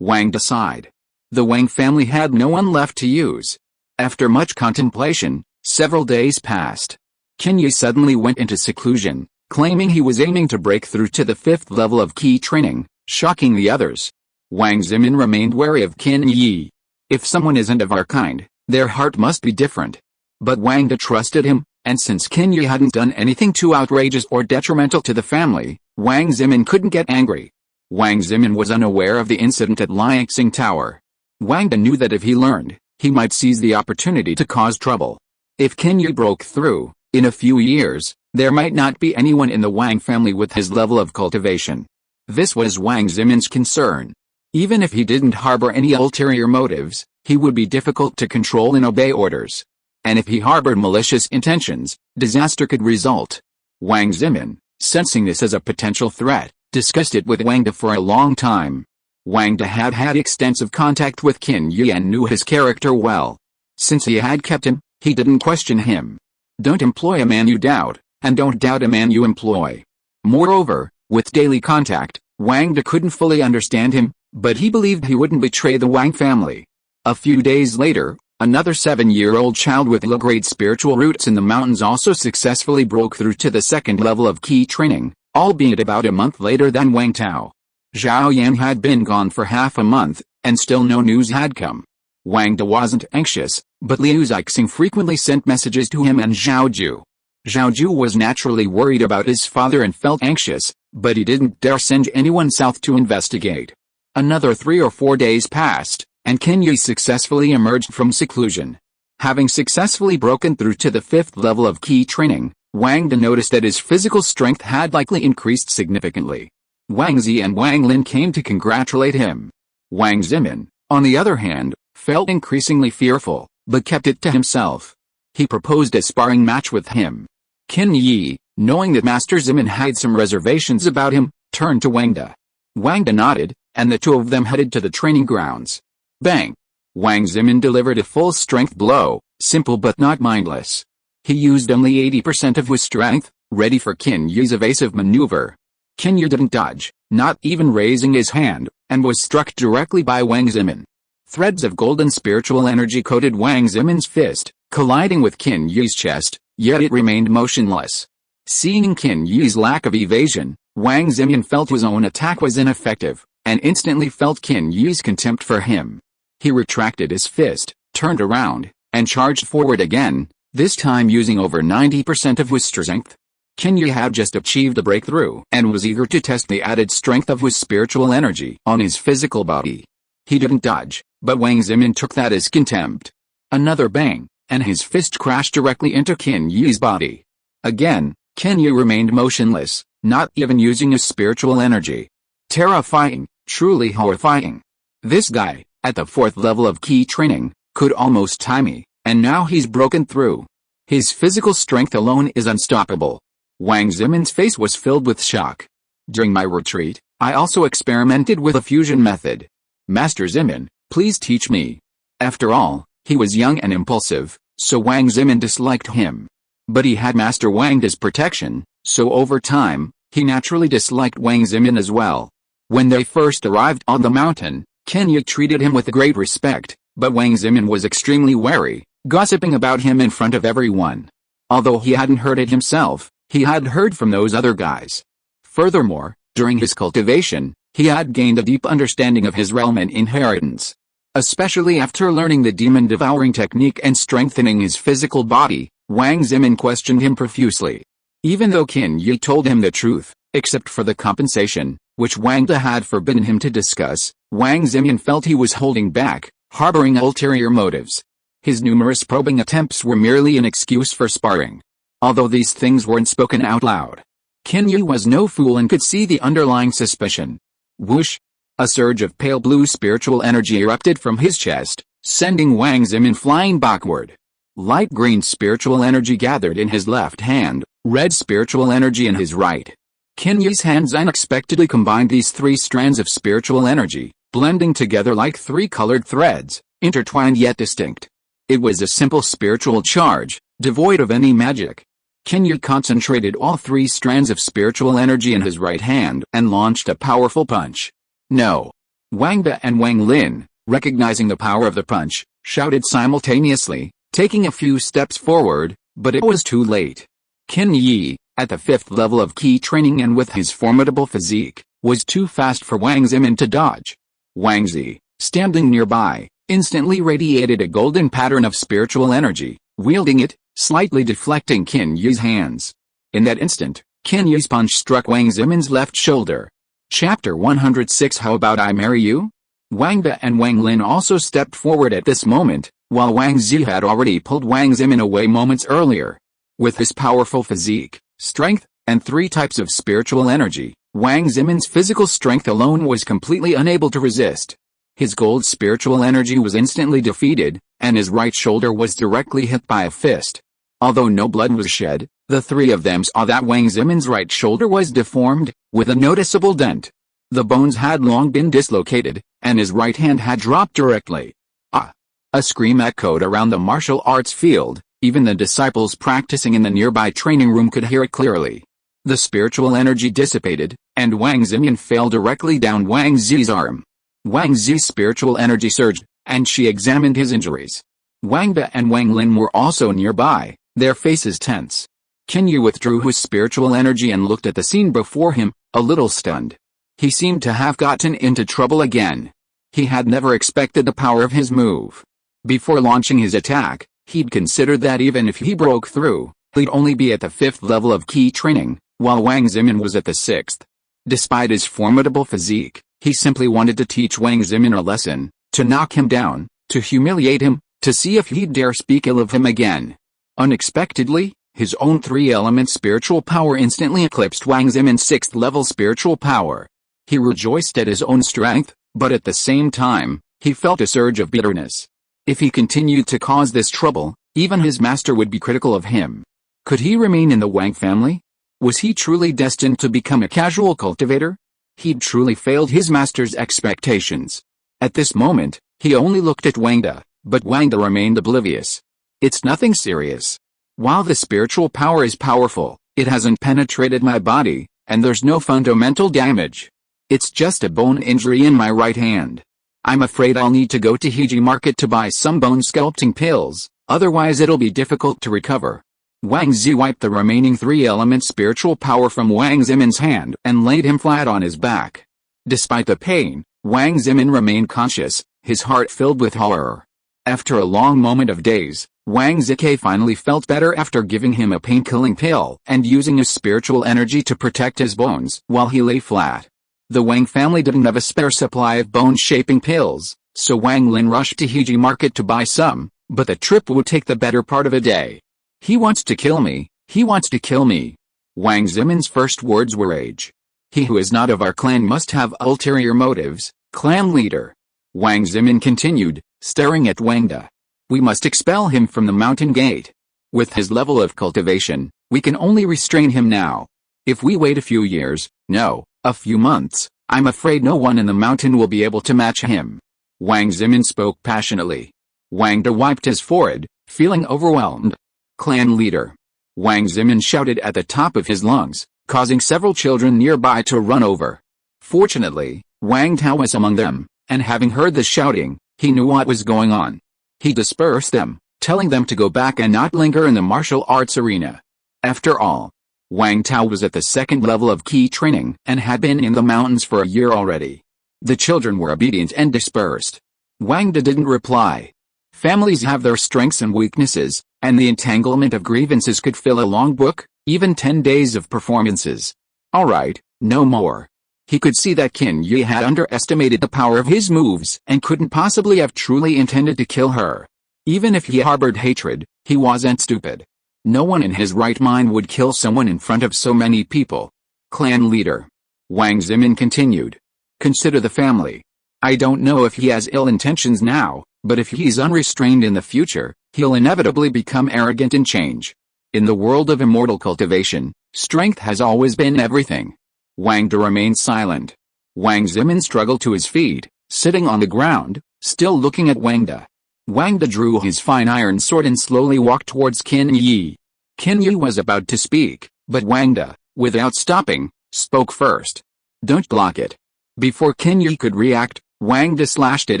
Wang decided. The Wang family had no one left to use. After much contemplation, several days passed. Qin Yi suddenly went into seclusion, claiming he was aiming to break through to the 5th level of key training, shocking the others. Wang Zimin remained wary of Qin Yi. If someone isn't of our kind, their heart must be different. But Wang Da trusted him, and since Qin Yi hadn't done anything too outrageous or detrimental to the family, Wang Zimin couldn't get angry. Wang Zimin was unaware of the incident at Liangsing Tower. Wang Da knew that if he learned, he might seize the opportunity to cause trouble. If Qin Yi broke through, in a few years, there might not be anyone in the Wang family with his level of cultivation. This was Wang Zimin's concern. Even if he didn't harbor any ulterior motives, he would be difficult to control and obey orders. And if he harbored malicious intentions, disaster could result. Wang Zimin, sensing this as a potential threat, discussed it with Wang Da for a long time. Wang Da had had extensive contact with Qin Yi and knew his character well. Since he had kept him, he didn't question him. Don't employ a man you doubt, and don't doubt a man you employ. Moreover, with daily contact, Wang Da couldn't fully understand him, but he believed he wouldn't betray the Wang family. A few days later, another 7-year-old child with low-grade spiritual roots in the mountains also successfully broke through to the 2nd level of key training, albeit about a month later than Wang Tao. Zhao Yan had been gone for half a month, and still no news had come. Wang Da wasn't anxious, but Liu Zixing frequently sent messages to him and Zhao Ju. Zhao Ju was naturally worried about his father and felt anxious, but he didn't dare send anyone south to investigate. Another 3 or 4 days passed, and Qin Yi successfully emerged from seclusion. Having successfully broken through to the 5th level of key training, Wang Da noticed that his physical strength had likely increased significantly. Wang Zi and Wang Lin came to congratulate him. Wang Zimin, on the other hand, felt increasingly fearful, but kept it to himself. He proposed a sparring match with him. Qin Yi, knowing that Master Zimin had some reservations about him, turned to Wang Da. Wang Da nodded, and the two of them headed to the training grounds. Bang! Wang Zimin delivered a full-strength blow, simple but not mindless. He used only 80% of his strength, ready for Qin Yi's evasive maneuver. Qin Yi didn't dodge, not even raising his hand, and was struck directly by Wang Zimin. Threads of golden spiritual energy coated Wang Zimin's fist, colliding with Qin Yi's chest, yet it remained motionless. Seeing Qin Yi's lack of evasion, Wang Zimin felt his own attack was ineffective, and instantly felt Qin Yi's contempt for him. He retracted his fist, turned around, and charged forward again, this time using over 90% of his strength. Qin Yi had just achieved a breakthrough and was eager to test the added strength of his spiritual energy on his physical body. He didn't dodge, but Wang Zimin took that as contempt. Another bang, and his fist crashed directly into Qin Yi's body. Again, Qin Yi remained motionless, not even using his spiritual energy. Terrifying, truly horrifying. This guy, at the 4th level of key training, could almost tie me, and now he's broken through. His physical strength alone is unstoppable. Wang Zimin's face was filled with shock. During my retreat, I also experimented with a fusion method. Master Zimin, please teach me. After all, he was young and impulsive, so Wang Zimin disliked him. But he had Master Wang Da's protection, so over time, he naturally disliked Wang Zimin as well. When they first arrived on the mountain, Qin Yi treated him with great respect, but Wang Zimin was extremely wary, gossiping about him in front of everyone. Although he hadn't heard it himself, he had heard from those other guys. Furthermore, during his cultivation, he had gained a deep understanding of his realm and inheritance. Especially after learning the demon-devouring technique and strengthening his physical body, Wang Zimin questioned him profusely. Even though Qin Yi told him the truth, except for the compensation, which Wang Da had forbidden him to discuss, Wang Zimin felt he was holding back, harboring ulterior motives. His numerous probing attempts were merely an excuse for sparring. Although these things weren't spoken out loud. Qin Yi was no fool and could see the underlying suspicion. Whoosh! A surge of pale blue spiritual energy erupted from his chest, sending Wang Zimin flying backward. Light green spiritual energy gathered in his left hand, red spiritual energy in his right. Qin Yi's hands unexpectedly combined these 3 strands of spiritual energy, blending together like 3 colored threads, intertwined yet distinct. It was a simple spiritual charge, devoid of any magic. Qin Yi concentrated all 3 strands of spiritual energy in his right hand and launched a powerful punch. No! Wang De and Wang Lin, recognizing the power of the punch, shouted simultaneously, taking a few steps forward, but it was too late. Qin Yi, at the 5th level of key training and with his formidable physique, was too fast for Wang Zimin to dodge. Wang Zi, standing nearby, instantly radiated a golden pattern of spiritual energy, wielding it, slightly deflecting Qin Yi's hands. In that instant, Qin Yi's punch struck Wang Zimin's left shoulder. Chapter 106 How About I Marry You? Wang De and Wang Lin also stepped forward at this moment, while Wang Zi had already pulled Wang Zimin away moments earlier. With his powerful physique, strength, and 3 types of spiritual energy, Wang Zimin's physical strength alone was completely unable to resist. His gold spiritual energy was instantly defeated, and his right shoulder was directly hit by a fist. Although no blood was shed, the 3 of them saw that Wang Zimin's right shoulder was deformed, with a noticeable dent. The bones had long been dislocated, and his right hand had dropped directly. Ah! A scream echoed around the martial arts field. Even the disciples practicing in the nearby training room could hear it clearly. The spiritual energy dissipated, and Wang Zimin fell directly down Wang Zi's arm. Wang Zi's spiritual energy surged, and she examined his injuries. Wang De and Wang Lin were also nearby, their faces tense. Qin Yi withdrew his spiritual energy and looked at the scene before him, a little stunned. He seemed to have gotten into trouble again. He had never expected the power of his move. Before launching his attack, he'd considered that even if he broke through, he'd only be at the 5th level of key training, while Wang Zimin was at the 6th. Despite his formidable physique, he simply wanted to teach Wang Zimin a lesson, to knock him down, to humiliate him, to see if he'd dare speak ill of him again. Unexpectedly, his own 3-element spiritual power instantly eclipsed Wang Zimin's 6th level spiritual power. He rejoiced at his own strength, but at the same time, he felt a surge of bitterness. If he continued to cause this trouble, even his master would be critical of him. Could he remain in the Wang family? Was he truly destined to become a casual cultivator? He'd truly failed his master's expectations. At this moment, he only looked at Wang De, but Wang De remained oblivious. It's nothing serious. While the spiritual power is powerful, it hasn't penetrated my body, and there's no fundamental damage. It's just a bone injury in my right hand. I'm afraid I'll need to go to Heiji Market to buy some bone sculpting pills, otherwise it'll be difficult to recover. Wang Zi wiped the remaining 3-element spiritual power from Wang Zimin's hand and laid him flat on his back. Despite the pain, Wang Zimin remained conscious, his heart filled with horror. After a long moment of daze, Wang Zike finally felt better after giving him a pain-killing pill and using his spiritual energy to protect his bones while he lay flat. The Wang family didn't have a spare supply of bone-shaping pills, so Wang Lin rushed to Heiji Market to buy some, but the trip would take the better part of a day. He wants to kill me, he wants to kill me. Wang Zimin's first words were rage. He who is not of our clan must have ulterior motives, clan leader. Wang Zimin continued, staring at Wang De. We must expel him from the mountain gate. With his level of cultivation, we can only restrain him now. If we wait a few years, no, a few months, I'm afraid no one in the mountain will be able to match him. Wang Zimin spoke passionately. Wang De wiped his forehead, feeling overwhelmed. Clan leader. Wang Zimin shouted at the top of his lungs, causing several children nearby to run over. Fortunately, Wang Tao was among them, and having heard the shouting, he knew what was going on. He dispersed them, telling them to go back and not linger in the martial arts arena. After all, Wang Tao was at the 2nd level of key training and had been in the mountains for a year already. The children were obedient and dispersed. Wang De didn't reply. Families have their strengths and weaknesses, and the entanglement of grievances could fill a long book, even 10 days of performances. Alright, no more. He could see that Qin Yi had underestimated the power of his moves and couldn't possibly have truly intended to kill her. Even if he harbored hatred, he wasn't stupid. No one in his right mind would kill someone in front of so many people. Clan leader. Wang Zimin continued. Consider the family. I don't know if he has ill intentions now, but if he's unrestrained in the future, he'll inevitably become arrogant and change. In the world of immortal cultivation, strength has always been everything. Wang De remained silent. Wang Zimin struggled to his feet, sitting on the ground, still looking at Wang De. Wang De drew his fine iron sword and slowly walked towards Qin Yi. Qin Yu was about to speak, but Wang De, without stopping, spoke first. Don't block it. Before Qin Yu could react, Wang De slashed at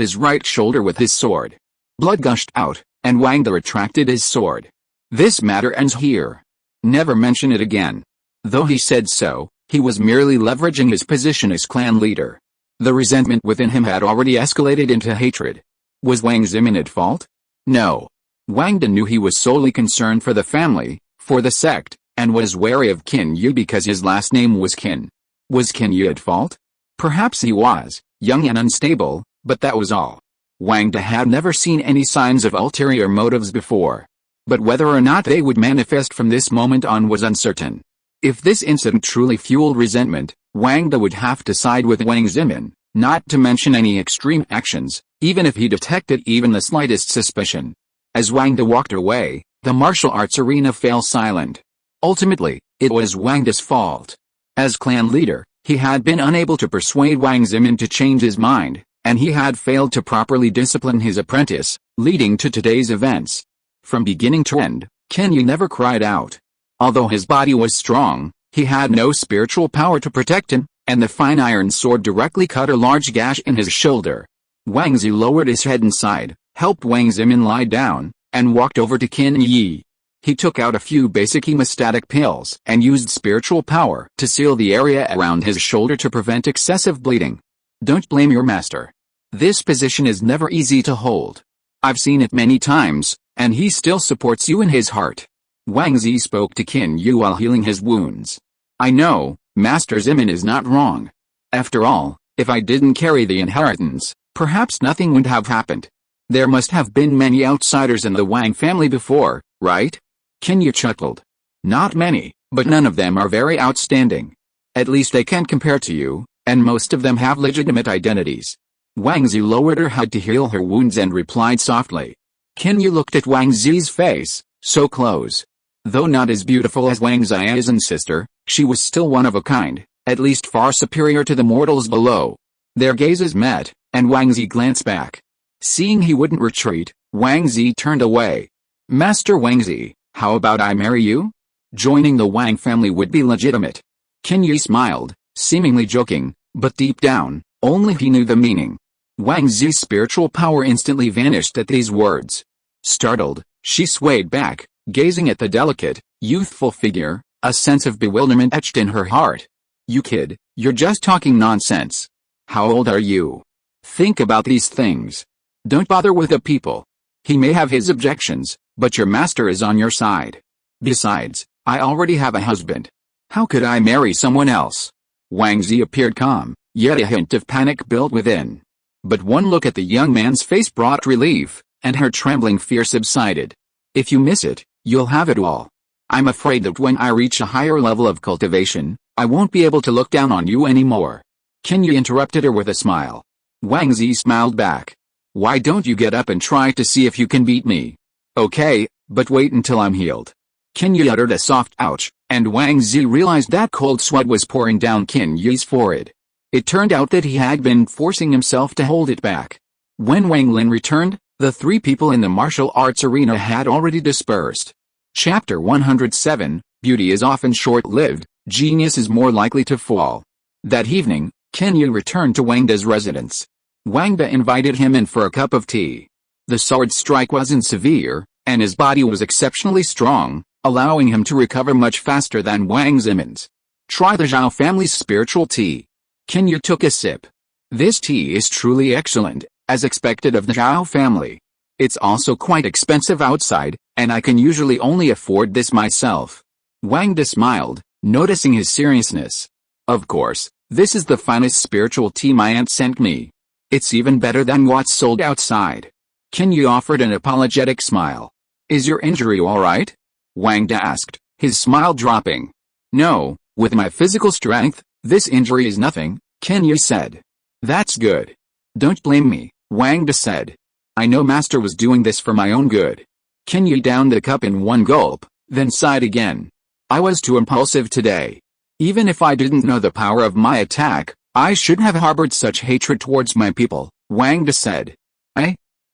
his right shoulder with his sword. Blood gushed out, and Wang De retracted his sword. This matter ends here. Never mention it again. Though he said so, he was merely leveraging his position as clan leader. The resentment within him had already escalated into hatred. Was Wang Zimin at fault? No. Wang De knew he was solely concerned for the family, for the sect, and was wary of Qin Yu because his last name was Qin. Was Qin Yu at fault? Perhaps he was, young and unstable, but that was all. Wang De had never seen any signs of ulterior motives before. But whether or not they would manifest from this moment on was uncertain. If this incident truly fueled resentment, Wang De would have to side with Wang Zimin, not to mention any extreme actions, even if he detected even the slightest suspicion. As Wang De walked away, the martial arts arena fell silent. Ultimately, it was Wang De's fault. As clan leader, he had been unable to persuade Wang Zimin to change his mind, and he had failed to properly discipline his apprentice, leading to today's events. From beginning to end, Qin Yu never cried out. Although his body was strong, he had no spiritual power to protect him, and the fine iron sword directly cut a large gash in his shoulder. Wang Zi lowered his head and sighed, helped Wang Zimin lie down, and walked over to Qin Yi. He took out a few basic hemostatic pills and used spiritual power to seal the area around his shoulder to prevent excessive bleeding. Don't blame your master. This position is never easy to hold. I've seen it many times, and he still supports you in his heart. Wang Zi spoke to Qin Yu while healing his wounds. I know, Master Zimin is not wrong. After all, if I didn't carry the inheritance, perhaps nothing would have happened. There must have been many outsiders in the Wang family before, right? Qin Yu chuckled. Not many, but none of them are very outstanding. At least they can compare to you, and most of them have legitimate identities. Wang Zi lowered her head to heal her wounds and replied softly. Qin Yu looked at Wang Zi's face, so close. Though not as beautiful as Wang Zi's sister, she was still one of a kind, at least far superior to the mortals below. Their gazes met, and Wang Zi glanced back. Seeing he wouldn't retreat, Wang Zi turned away. Master Wang Zi, how about I marry you? Joining the Wang family would be legitimate. Qin Yu smiled, seemingly joking, but deep down, only he knew the meaning. Wang Zi's spiritual power instantly vanished at these words. Startled, she swayed back, gazing at the delicate, youthful figure, a sense of bewilderment etched in her heart. You kid, you're just talking nonsense. How old are you? Think about these things. Don't bother with the people. He may have his objections, but your master is on your side. Besides, I already have a husband. How could I marry someone else? Wang Zi appeared calm, yet a hint of panic built within. But one look at the young man's face brought relief, and her trembling fear subsided. If you miss it, you'll have it all. I'm afraid that when I reach a higher level of cultivation, I won't be able to look down on you anymore. Qin Yu interrupted her with a smile. Wang Zi smiled back. Why don't you get up and try to see if you can beat me? Okay, but wait until I'm healed. Qin Yu uttered a soft ouch, and Wang Zi realized that cold sweat was pouring down Qin Yu's forehead. It turned out that he had been forcing himself to hold it back. When Wang Lin returned, the three people in the martial arts arena had already dispersed. Chapter 107, Beauty is often short-lived, genius is more likely to fall. That evening, Qin Yu returned to Wang De's residence. Wang De invited him in for a cup of tea. The sword strike wasn't severe, and his body was exceptionally strong, allowing him to recover much faster than Wang Zimin's. Try the Zhao family's spiritual tea. Qin Yu took a sip. This tea is truly excellent, as expected of the Zhao family. It's also quite expensive outside, and I can usually only afford this myself. Wang De smiled, noticing his seriousness. Of course, this is the finest spiritual tea my aunt sent me. It's even better than what's sold outside. Qin Yu offered an apologetic smile. Is your injury alright? Wang De asked, his smile dropping. No, with my physical strength, this injury is nothing, Qin Yu said. That's good. Don't blame me, Wang De said. I know Master was doing this for my own good. Qin Yu downed the cup in one gulp, then sighed again. I was too impulsive today. Even if I didn't know the power of my attack, I should have harbored such hatred towards my people, Wang De said.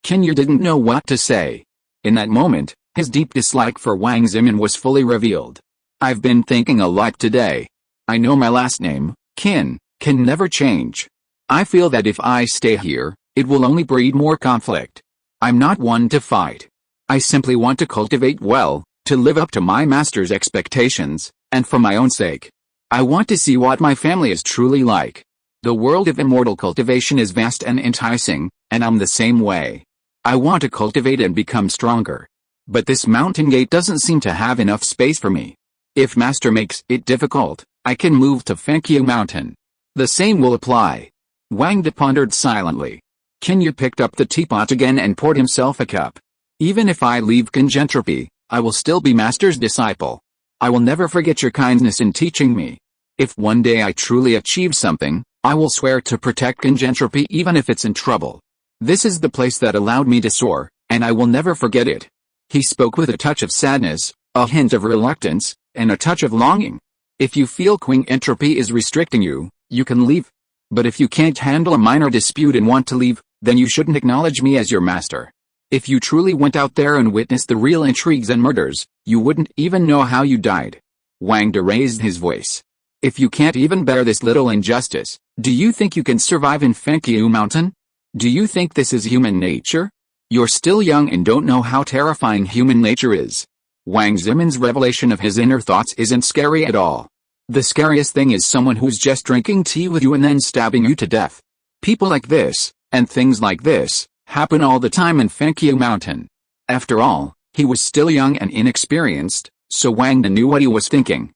Qin Yu didn't know what to say. In that moment, His deep dislike for Wang Zimin was fully revealed. "I've been thinking a lot today. I know my last name, Qin, can never change. I feel that if I stay here, it will only breed more conflict. I'm not one to fight. I simply want to cultivate well, to live up to my master's expectations, and for my own sake. I want to see what my family is truly like. The world of immortal cultivation is vast and enticing, and I'm the same way. I want to cultivate and become stronger. But this mountain gate doesn't seem to have enough space for me. If Master makes it difficult, I can move to Fanfic Mountain. The same will apply." Wang De pondered silently. Kinyu picked up the teapot again and poured himself a cup. "Even if I leave Conjentropy, I will still be Master's disciple. I will never forget your kindness in teaching me. If one day I truly achieve something, I will swear to protect Conjentropy even if it's in trouble. This is the place that allowed me to soar, and I will never forget it." He spoke with a touch of sadness, a hint of reluctance, and a touch of longing. "If you feel Qing entropy is restricting you, you can leave. But if you can't handle a minor dispute and want to leave, then you shouldn't acknowledge me as your master. If you truly went out there and witnessed the real intrigues and murders, you wouldn't even know how you died." Wang De raised his voice. "If you can't even bear this little injustice, do you think you can survive in Fanfic Mountain? Do you think this is human nature? You're still young and don't know how terrifying human nature is." Wang Zimin's revelation of his inner thoughts isn't scary at all. The scariest thing is someone who's just drinking tea with you and then stabbing you to death. People like this, and things like this, happen all the time in Fanfic Mountain. After all, he was still young and inexperienced, so Wang knew what he was thinking.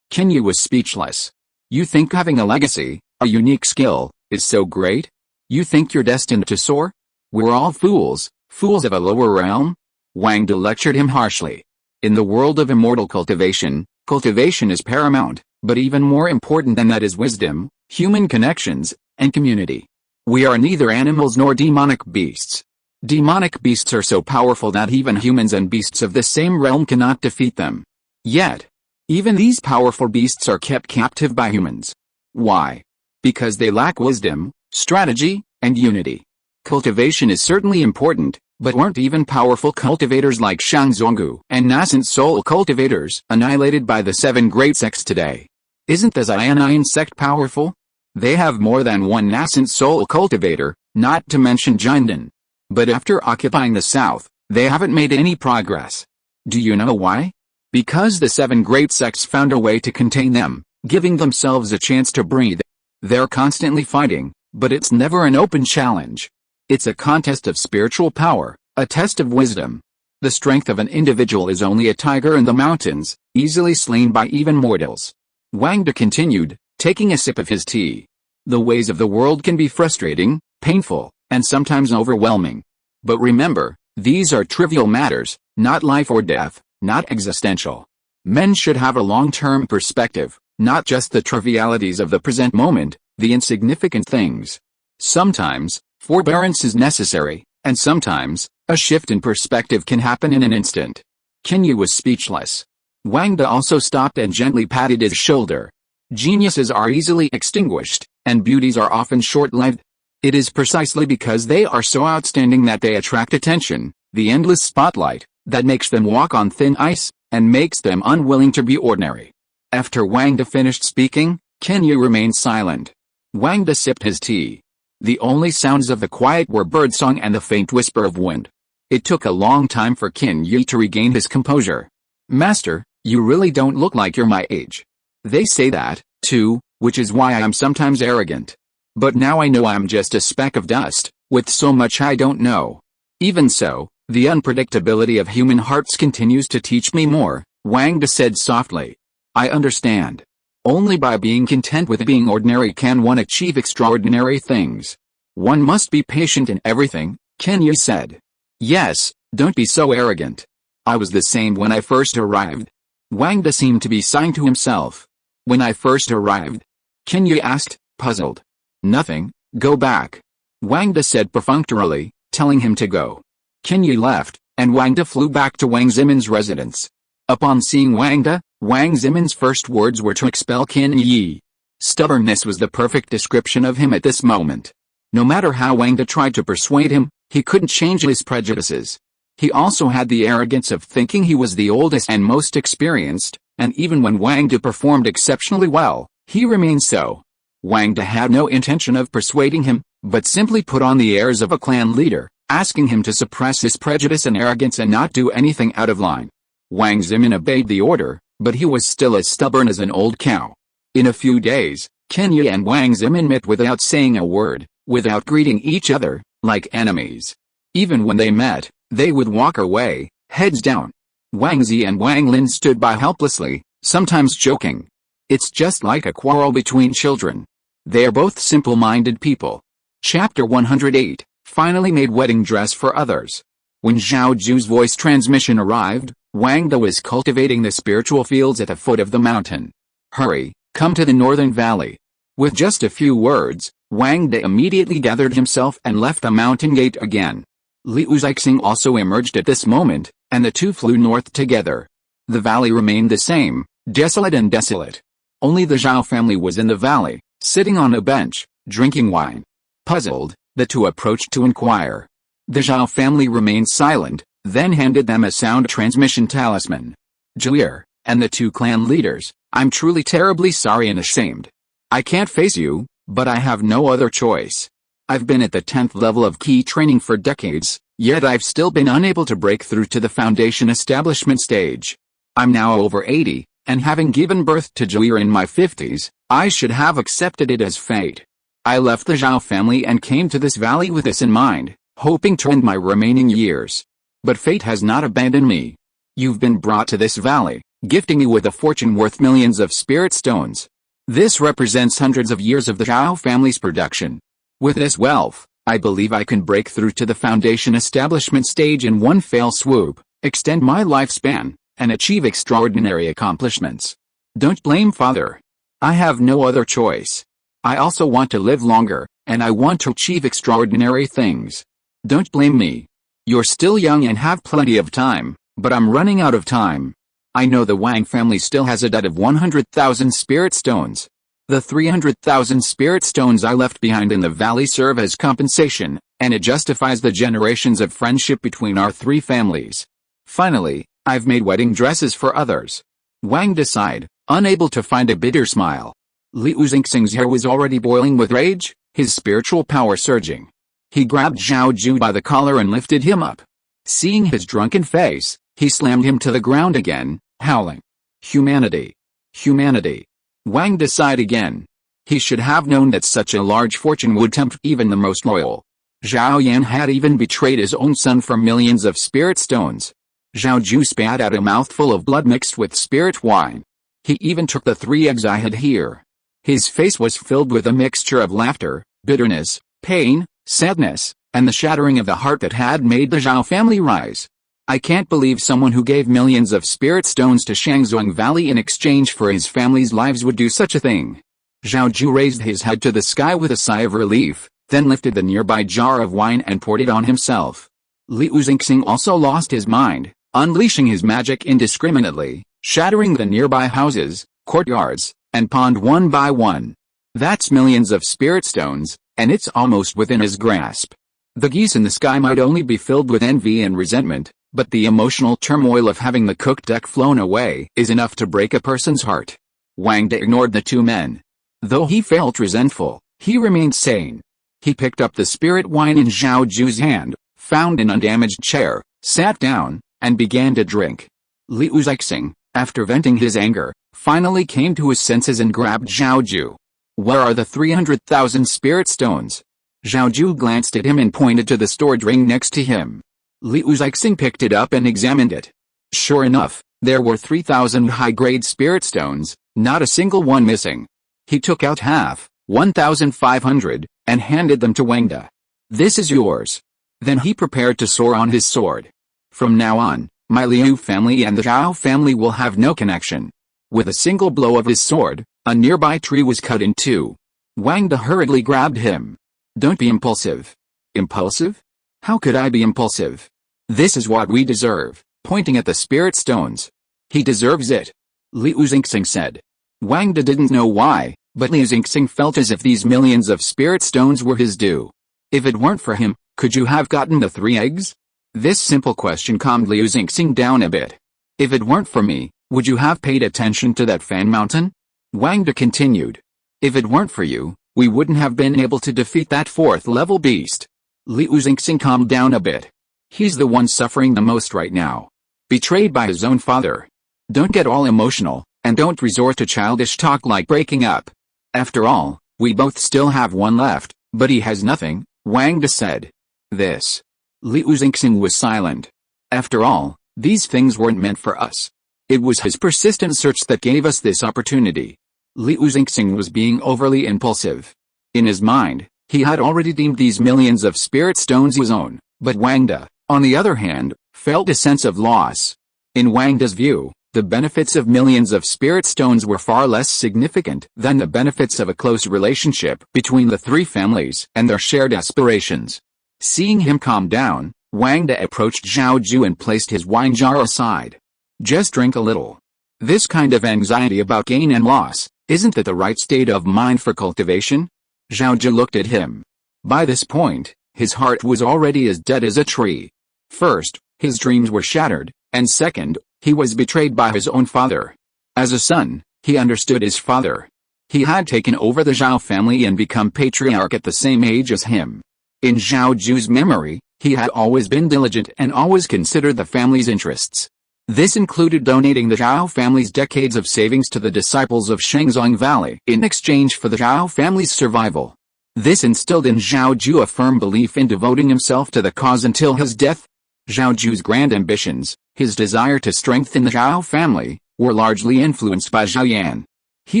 Kinyu was speechless. "You think having a legacy, a unique skill, is so great? You think you're destined to soar? We're all fools, fools of a lower realm?" Wang De lectured him harshly. "In the world of immortal cultivation, cultivation is paramount, but even more important than that is wisdom, human connections, and community. We are neither animals nor demonic beasts. Demonic beasts are so powerful that even humans and beasts of the same realm cannot defeat them. Yet, even these powerful beasts are kept captive by humans. Why? Because they lack wisdom, strategy, and unity. Cultivation is certainly important, but weren't even powerful cultivators like Shangzongu and nascent soul cultivators annihilated by the 7 great sects today? Isn't the Xiannian sect powerful? They have more than one nascent soul cultivator, not to mention Jinden. But after occupying the south, they haven't made any progress. Do you know why? Because the 7 great sects found a way to contain them, giving themselves a chance to breathe. They're constantly fighting, but it's never an open challenge. It's a contest of spiritual power, a test of wisdom. The strength of an individual is only a tiger in the mountains, easily slain by even mortals." Wang De continued, taking a sip of his tea. "The ways of the world can be frustrating, painful, and sometimes overwhelming. But remember, these are trivial matters, not life or death, not existential. Men should have a long-term perspective, not just the trivialities of the present moment, the insignificant things. Sometimes, forbearance is necessary, and sometimes, a shift in perspective can happen in an instant." Kinyu was speechless. Wang De also stopped and gently patted his shoulder. "Geniuses are easily extinguished, and beauties are often short-lived. It is precisely because they are so outstanding that they attract attention, the endless spotlight, that makes them walk on thin ice, and makes them unwilling to be ordinary." After Wang De finished speaking, Kinyu remained silent. Wang De sipped his tea. The only sounds of the quiet were birdsong and the faint whisper of wind. It took a long time for Kinyu to regain his composure. "Master, you really don't look like you're my age. They say that, too, which is why I'm sometimes arrogant. But now I know I'm just a speck of dust, with so much I don't know. Even so, the unpredictability of human hearts continues to teach me more," Wang De said softly. "I understand. Only by being content with being ordinary can one achieve extraordinary things. One must be patient in everything," Kinyu said. "Yes, don't be so arrogant. I was the same when I first arrived." Wang De seemed to be sighing to himself. "When I first arrived?" Kinyu asked, puzzled. "Nothing, go back," Wang De said perfunctorily, telling him to go. Kinyu left, and Wang De flew back to Wang Zimin's residence. Upon seeing Wang De, Wang Zimin's first words were to expel Kinyu. Stubbornness was the perfect description of him at this moment. No matter how Wang De tried to persuade him, he couldn't change his prejudices. He also had the arrogance of thinking he was the oldest and most experienced, and even when Wang De performed exceptionally well, he remained so. Wang De had no intention of persuading him, but simply put on the airs of a clan leader, asking him to suppress his prejudice and arrogance and not do anything out of line. Wang Zimin obeyed the order, but he was still as stubborn as an old cow. In a few days, Kenya and Wang Zimin met without saying a word, without greeting each other, like enemies. Even when they met, they would walk away, heads down. Wang Zi and Wang Lin stood by helplessly, sometimes joking. It's just like a quarrel between children. They are both simple-minded people. Chapter 108, finally made wedding dress for others. When Zhao Ju's voice transmission arrived, Wang De was cultivating the spiritual fields at the foot of the mountain. Hurry, come to the northern valley. With just a few words, Wang De immediately gathered himself and left the mountain gate again. Liu Zixing also emerged at this moment, and the two flew north together. The valley remained the same, desolate and desolate. Only the Zhao family was in the valley, sitting on a bench, drinking wine. Puzzled, the two approached to inquire. The Zhao family remained silent, then handed them a sound transmission talisman. Julier, and the two clan leaders, I'm truly terribly sorry and ashamed. I can't face you, but I have no other choice. I've been at the 10th level of key training for decades, yet I've still been unable to break through to the foundation establishment stage. I'm now over 80, and having given birth to Julier in my 50s, I should have accepted it as fate. I left the Zhao family and came to this valley with this in mind, hoping to end my remaining years. But fate has not abandoned me. You've been brought to this valley, gifting me with a fortune worth millions of spirit stones. This represents hundreds of years of the Zhao family's production. With this wealth, I believe I can break through to the foundation establishment stage in one fell swoop, extend my lifespan, and achieve extraordinary accomplishments. Don't blame Father. I have no other choice. I also want to live longer, and I want to achieve extraordinary things. Don't blame me. You're still young and have plenty of time, but I'm running out of time. I know the Wang family still has a debt of 100,000 spirit stones. The 300,000 spirit stones I left behind in the valley serve as compensation, and it justifies the generations of friendship between our three families. Finally, I've made wedding dresses for others. Wang De sighed, unable to find a bitter smile. Liu Zixing's hair was already boiling with rage, his spiritual power surging. He grabbed Zhao Ju by the collar and lifted him up. Seeing his drunken face, he slammed him to the ground again, howling. Humanity! Humanity! Wang De sighed again. He should have known that such a large fortune would tempt even the most loyal. Zhao Yan had even betrayed his own son for millions of spirit stones. Zhao Ju spat out a mouthful of blood mixed with spirit wine. He even took the 3 eggs I had here. His face was filled with a mixture of laughter, bitterness, pain, sadness, and the shattering of the heart that had made the Zhao family rise. I can't believe someone who gave millions of spirit stones to Shangzhuang Valley in exchange for his family's lives would do such a thing. Zhao Ju raised his head to the sky with a sigh of relief, then lifted the nearby jar of wine and poured it on himself. Liu Zixing also lost his mind, unleashing his magic indiscriminately, shattering the nearby houses, courtyards, and pond one by one. That's millions of spirit stones, and it's almost within his grasp. The geese in the sky might only be filled with envy and resentment, but the emotional turmoil of having the cooked duck flown away is enough to break a person's heart. Wang De ignored the two men. Though he felt resentful, he remained sane. He picked up the spirit wine in Zhao Ju's hand, found an undamaged chair, sat down, and began to drink. Liu Zixing, after venting his anger, finally came to his senses and grabbed Zhao Ju. Where are the 300,000 spirit stones? Zhao Ju glanced at him and pointed to the stored ring next to him. Liu Zixing picked it up and examined it. Sure enough, there were 3,000 high-grade spirit stones, not a single one missing. He took out half, 1,500, and handed them to Wang De. This is yours. Then he prepared to soar on his sword. From now on, my Liu family and the Zhao family will have no connection. With a single blow of his sword, a nearby tree was cut in two. Wang De hurriedly grabbed him. Don't be impulsive. Impulsive? How could I be impulsive? This is what we deserve, pointing at the spirit stones. He deserves it. Liu Zixing said. Wang De didn't know why, but Liu Zixing felt as if these millions of spirit stones were his due. If it weren't for him, could you have gotten the 3 eggs? This simple question calmed Liu Xingxing down a bit. If it weren't for me, would you have paid attention to that fan mountain? Wang De continued. If it weren't for you, we wouldn't have been able to defeat that 4th level beast. Liu Xingxing calmed down a bit. He's the one suffering the most right now. Betrayed by his own father. Don't get all emotional, and don't resort to childish talk like breaking up. After all, we both still have one left, but he has nothing, Wang De said. This. Liu Xingxing was silent. After all, these things weren't meant for us. It was his persistent search that gave us this opportunity. Liu Xingxing was being overly impulsive. In his mind, he had already deemed these millions of spirit stones his own, but Wang De, on the other hand, felt a sense of loss. In Wang De's view, the benefits of millions of spirit stones were far less significant than the benefits of a close relationship between the 3 families and their shared aspirations. Seeing him calm down, Wang De approached Zhao Ju and placed his wine jar aside. Just drink a little. This kind of anxiety about gain and loss, isn't that the right state of mind for cultivation? Zhao Ju looked at him. By this point, his heart was already as dead as a tree. First, his dreams were shattered, and second, he was betrayed by his own father. As a son, he understood his father. He had taken over the Zhao family and become patriarch at the same age as him. In Zhao Ju's memory, he had always been diligent and always considered the family's interests. This included donating the Zhao family's decades of savings to the disciples of Shangzong Valley in exchange for the Zhao family's survival. This instilled in Zhao Ju a firm belief in devoting himself to the cause until his death. Zhao Ju's grand ambitions, his desire to strengthen the Zhao family, were largely influenced by Zhao Yan. He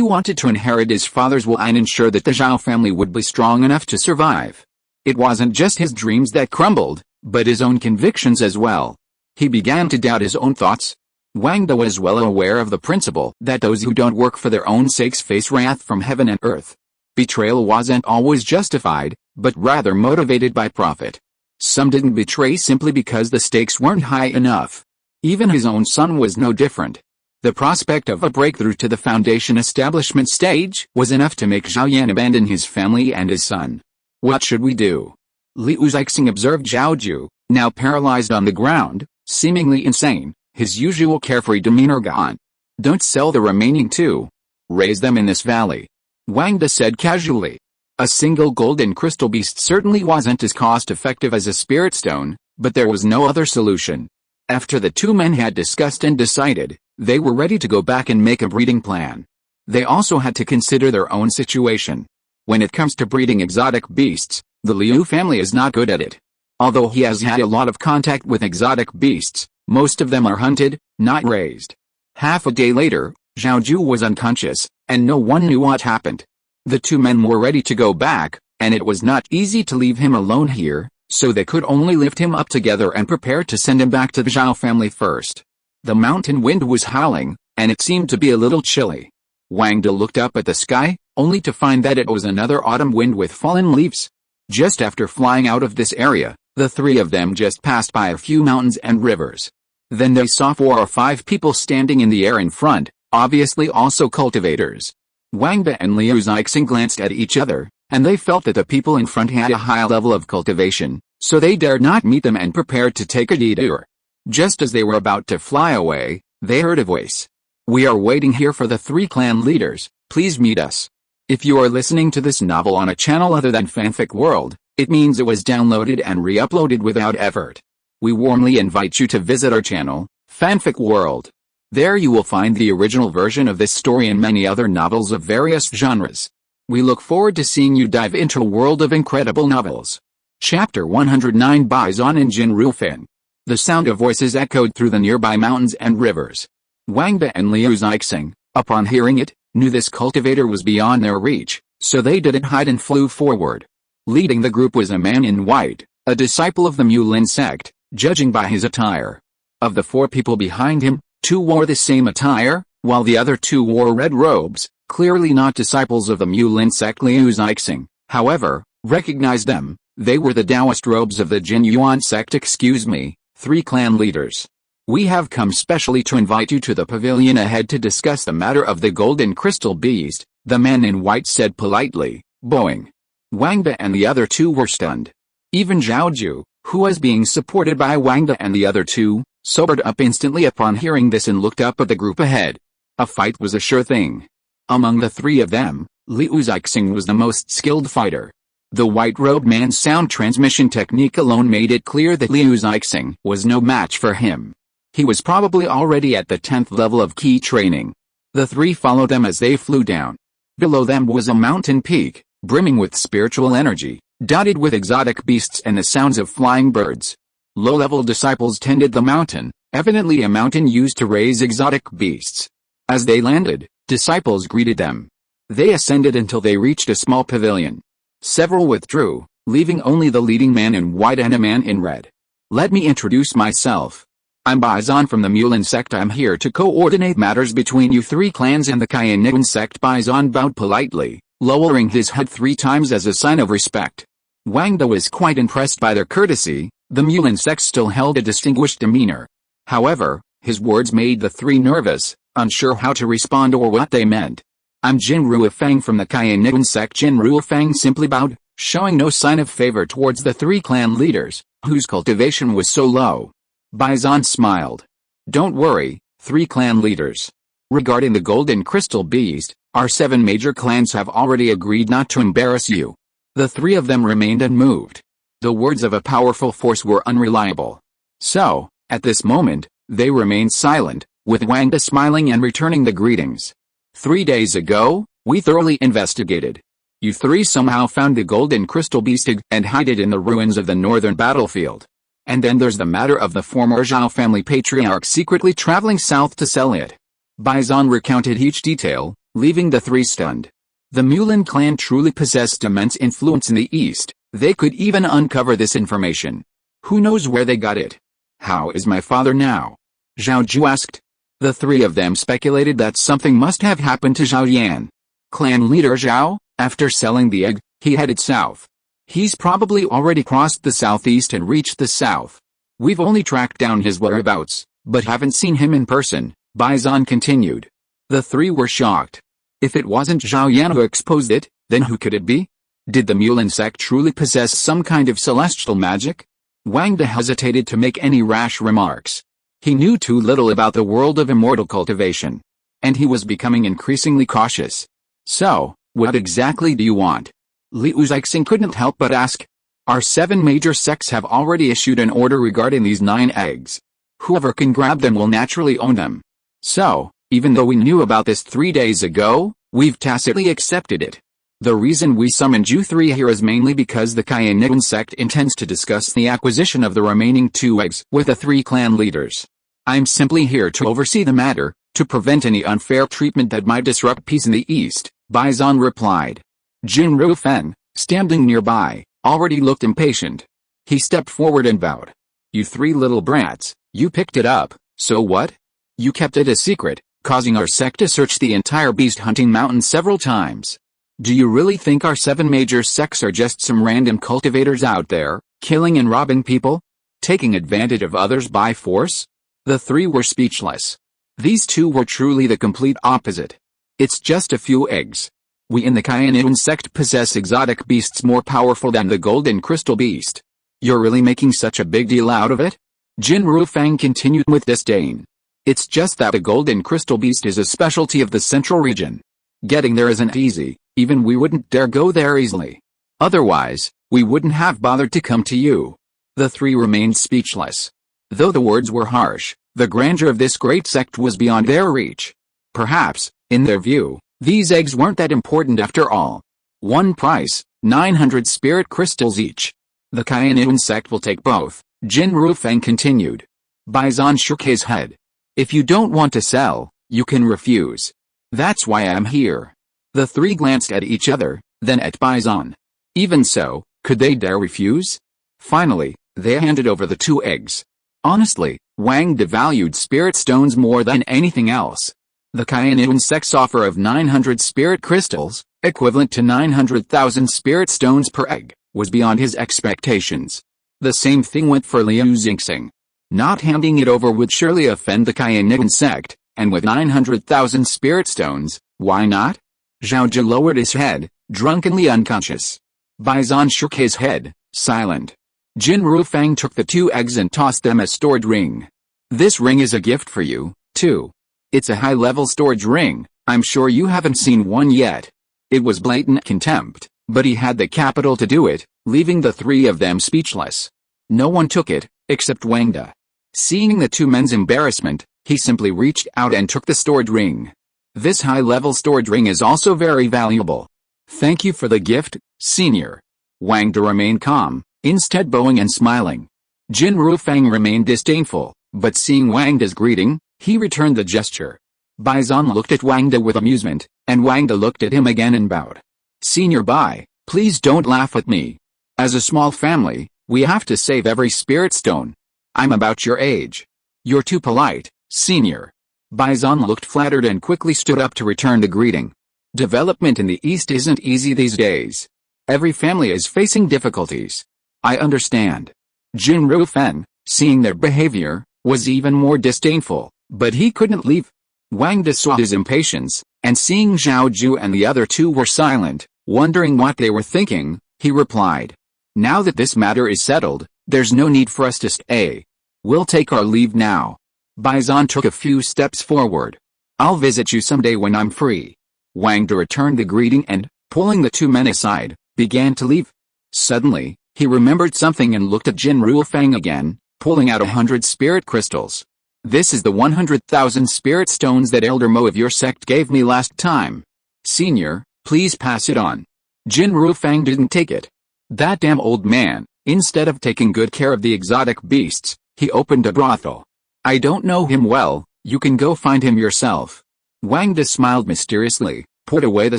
wanted to inherit his father's will and ensure that the Zhao family would be strong enough to survive. It wasn't just his dreams that crumbled, but his own convictions as well. He began to doubt his own thoughts. Wang De was well aware of the principle that those who don't work for their own sakes face wrath from heaven and earth. Betrayal wasn't always justified, but rather motivated by profit. Some didn't betray simply because the stakes weren't high enough. Even his own son was no different. The prospect of a breakthrough to the foundation establishment stage was enough to make Zhao Yan abandon his family and his son. What should we do? Liu Xingxing observed Zhao Ju, now paralyzed on the ground, seemingly insane, his usual carefree demeanor gone. Don't sell the remaining 2. Raise them in this valley. Wang De said casually. A single golden crystal beast certainly wasn't as cost-effective as a spirit stone, but there was no other solution. After the 2 men had discussed and decided, they were ready to go back and make a breeding plan. They also had to consider their own situation. When it comes to breeding exotic beasts, the Liu family is not good at it. Although he has had a lot of contact with exotic beasts, most of them are hunted, not raised. Half a day later, Zhao Ju was unconscious, and no one knew what happened. The 2 men were ready to go back, and it was not easy to leave him alone here, so they could only lift him up together and prepare to send him back to the Zhao family first. The mountain wind was howling, and it seemed to be a little chilly. Wang De looked up at the sky, only to find that it was another autumn wind with fallen leaves. Just after flying out of this area, the 3 of them just passed by a few mountains and rivers. Then they saw 4 or 5 people standing in the air in front, obviously also cultivators. Wang De and Liu Xingxing glanced at each other, and they felt that the people in front had a high level of cultivation, so they dared not meet them and prepared to take a detour. Just as they were about to fly away, they heard a voice. We are waiting here for the 3 clan leaders, please meet us. If you are listening to this novel on a channel other than Fanfic World, it means it was downloaded and re-uploaded without effort. We warmly invite you to visit our channel, Fanfic World. There you will find the original version of this story and many other novels of various genres. We look forward to seeing you dive into a world of incredible novels. Chapter 109 by Zon and Jin Rufin. The sound of voices echoed through the nearby mountains and rivers. Wang De and Liu Xingxing, upon hearing it, knew this cultivator was beyond their reach, so they didn't hide and flew forward. Leading the group was a man in white, a disciple of the Mulin sect, judging by his attire. Of the 4 people behind him, 2 wore the same attire, while the other 2 wore red robes, clearly not disciples of the Mulin sect. Liu Xingxing, however, recognized them. They were the Taoist robes of the Jin Yuan sect. Excuse me, 3 clan leaders. We have come specially to invite you to the pavilion ahead to discuss the matter of the golden crystal beast, the man in white said politely, bowing. Wang De and the other 2 were stunned. Even Zhao Ju, who was being supported by Wang and the other two, sobered up instantly upon hearing this and looked up at the group ahead. A fight was a sure thing. Among the three of them, Liu Zixing was the most skilled fighter. The white-robed man's sound transmission technique alone made it clear that Liu Zixing was no match for him. He was probably already at the 10th level of key training. The three followed them as they flew down. Below them was a mountain peak, brimming with spiritual energy, dotted with exotic beasts and the sounds of flying birds. Low-level disciples tended the mountain, evidently a mountain used to raise exotic beasts. As they landed, disciples greeted them. They ascended until they reached a small pavilion. Several withdrew, leaving only the leading man in white and a man in red. Let me introduce myself. I'm Bison from the Mulan sect. I'm here to coordinate matters between you three clans and the Kayaniwan sect. Bison bowed politely, lowering his head 3 times as a sign of respect. Wang was quite impressed by their courtesy. The Mulan sect still held a distinguished demeanor. However, his words made the three nervous, unsure how to respond or what they meant. I'm Jin Ruofang from the Kayaniwan sect. Jin Ruofang simply bowed, showing no sign of favor towards the three clan leaders, whose cultivation was so low. Bison smiled. Don't worry, three clan leaders. Regarding the golden crystal beast, our 7 major clans have already agreed not to embarrass you. The three of them remained unmoved. The words of a powerful force were unreliable. So, at this moment, they remained silent, with Wang smiling and returning the greetings. 3 days ago, we thoroughly investigated. You three somehow found the golden crystal beast and hid it in the ruins of the northern battlefield. And then there's the matter of the former Zhao family patriarch secretly traveling south to sell it. Bison recounted each detail, leaving the three stunned. The Mulan clan truly possessed immense influence in the east. They could even uncover this information. Who knows where they got it? How is my father now? Zhao Ju asked. The three of them speculated that something must have happened to Zhao Yan. Clan leader Zhao, after selling the egg, he headed south. He's probably already crossed the southeast and reached the south. We've only tracked down his whereabouts, but haven't seen him in person, Bison continued. The three were shocked. If it wasn't Zhao Yan who exposed it, then who could it be? Did the Mulan sect truly possess some kind of celestial magic? Wang hesitated to make any rash remarks. He knew too little about the world of immortal cultivation. And he was becoming increasingly cautious. So, what exactly do you want? Liu Zixing couldn't help but ask. Our 7 major sects have already issued an order regarding these 9 eggs. Whoever can grab them will naturally own them. So, even though we knew about this 3 days ago, we've tacitly accepted it. The reason we summoned you three here is mainly because the Kayaniwan sect intends to discuss the acquisition of the remaining 2 eggs with the 3 clan leaders. I'm simply here to oversee the matter, to prevent any unfair treatment that might disrupt peace in the east, Bison replied. Jin Ruofang, standing nearby, already looked impatient. He stepped forward and bowed. You 3 little brats, you picked it up, so what? You kept it a secret, causing our sect to search the entire beast hunting mountain several times. Do you really think our 7 major sects are just some random cultivators out there, killing and robbing people? Taking advantage of others by force? The 3 were speechless. These 2 were truly the complete opposite. It's just a few eggs. We in the Kayaniwan sect possess exotic beasts more powerful than the golden crystal beast. You're really making such a big deal out of it? Jin Ruofang continued with disdain. It's just that the golden crystal beast is a specialty of the central region. Getting there isn't easy, even we wouldn't dare go there easily. Otherwise, we wouldn't have bothered to come to you. The 3 remained speechless. Though the words were harsh, the grandeur of this great sect was beyond their reach. Perhaps, in their view, these eggs weren't that important after all. One price, 900 spirit crystals each. The Kayaniwan sect will take both, Jin Ruofang continued. Bison shook his head. If you don't want to sell, you can refuse. That's why I'm here. The 3 glanced at each other, then at Bison. Even so, could they dare refuse? Finally, they handed over the 2 eggs. Honestly, Wang devalued spirit stones more than anything else. The Kayaniwan sect's offer of 900 spirit crystals, equivalent to 900,000 spirit stones per egg, was beyond his expectations. The same thing went for Liu Zixing. Not handing it over would surely offend the Kayaniwan sect, and with 900,000 spirit stones, why not? Zhao Ji lowered his head, drunkenly unconscious. Bison shook his head, silent. Jin Rufang took the 2 eggs and tossed them as stored ring. This ring is a gift for you, too. It's a high-level storage ring, I'm sure you haven't seen one yet. It was blatant contempt, but he had the capital to do it, leaving the 3 of them speechless. No one took it, except Wang De. Seeing the 2 men's embarrassment, he simply reached out and took the storage ring. This high-level storage ring is also very valuable. Thank you for the gift, senior. Wang De remained calm, instead bowing and smiling. Jin Rufang remained disdainful, but seeing Wang De's greeting, he returned the gesture. Baizan looked at Wang De with amusement, and Wang De looked at him again and bowed. Senior Bai, please don't laugh at me. As a small family, we have to save every spirit stone. I'm about your age. You're too polite, senior. Baizan looked flattered and quickly stood up to return the greeting. Development in the East isn't easy these days. Every family is facing difficulties. I understand. Jin Rufang, seeing their behavior, was even more disdainful, but he couldn't leave. Wang De saw his impatience, and seeing Zhao Ju and the other 2 were silent, wondering what they were thinking, he replied. Now that this matter is settled, there's no need for us to stay. We'll take our leave now. Baizan took a few steps forward. I'll visit you someday when I'm free. Wang De returned the greeting and, pulling the 2 men aside, began to leave. Suddenly, he remembered something and looked at Jin Rufang again, pulling out 100 spirit crystals. This is the 100,000 spirit stones that Elder Mo of your sect gave me last time. Senior, please pass it on. Jin Rufang didn't take it. That damn old man, instead of taking good care of the exotic beasts, he opened a brothel. I don't know him well, you can go find him yourself. Wang De smiled mysteriously, put away the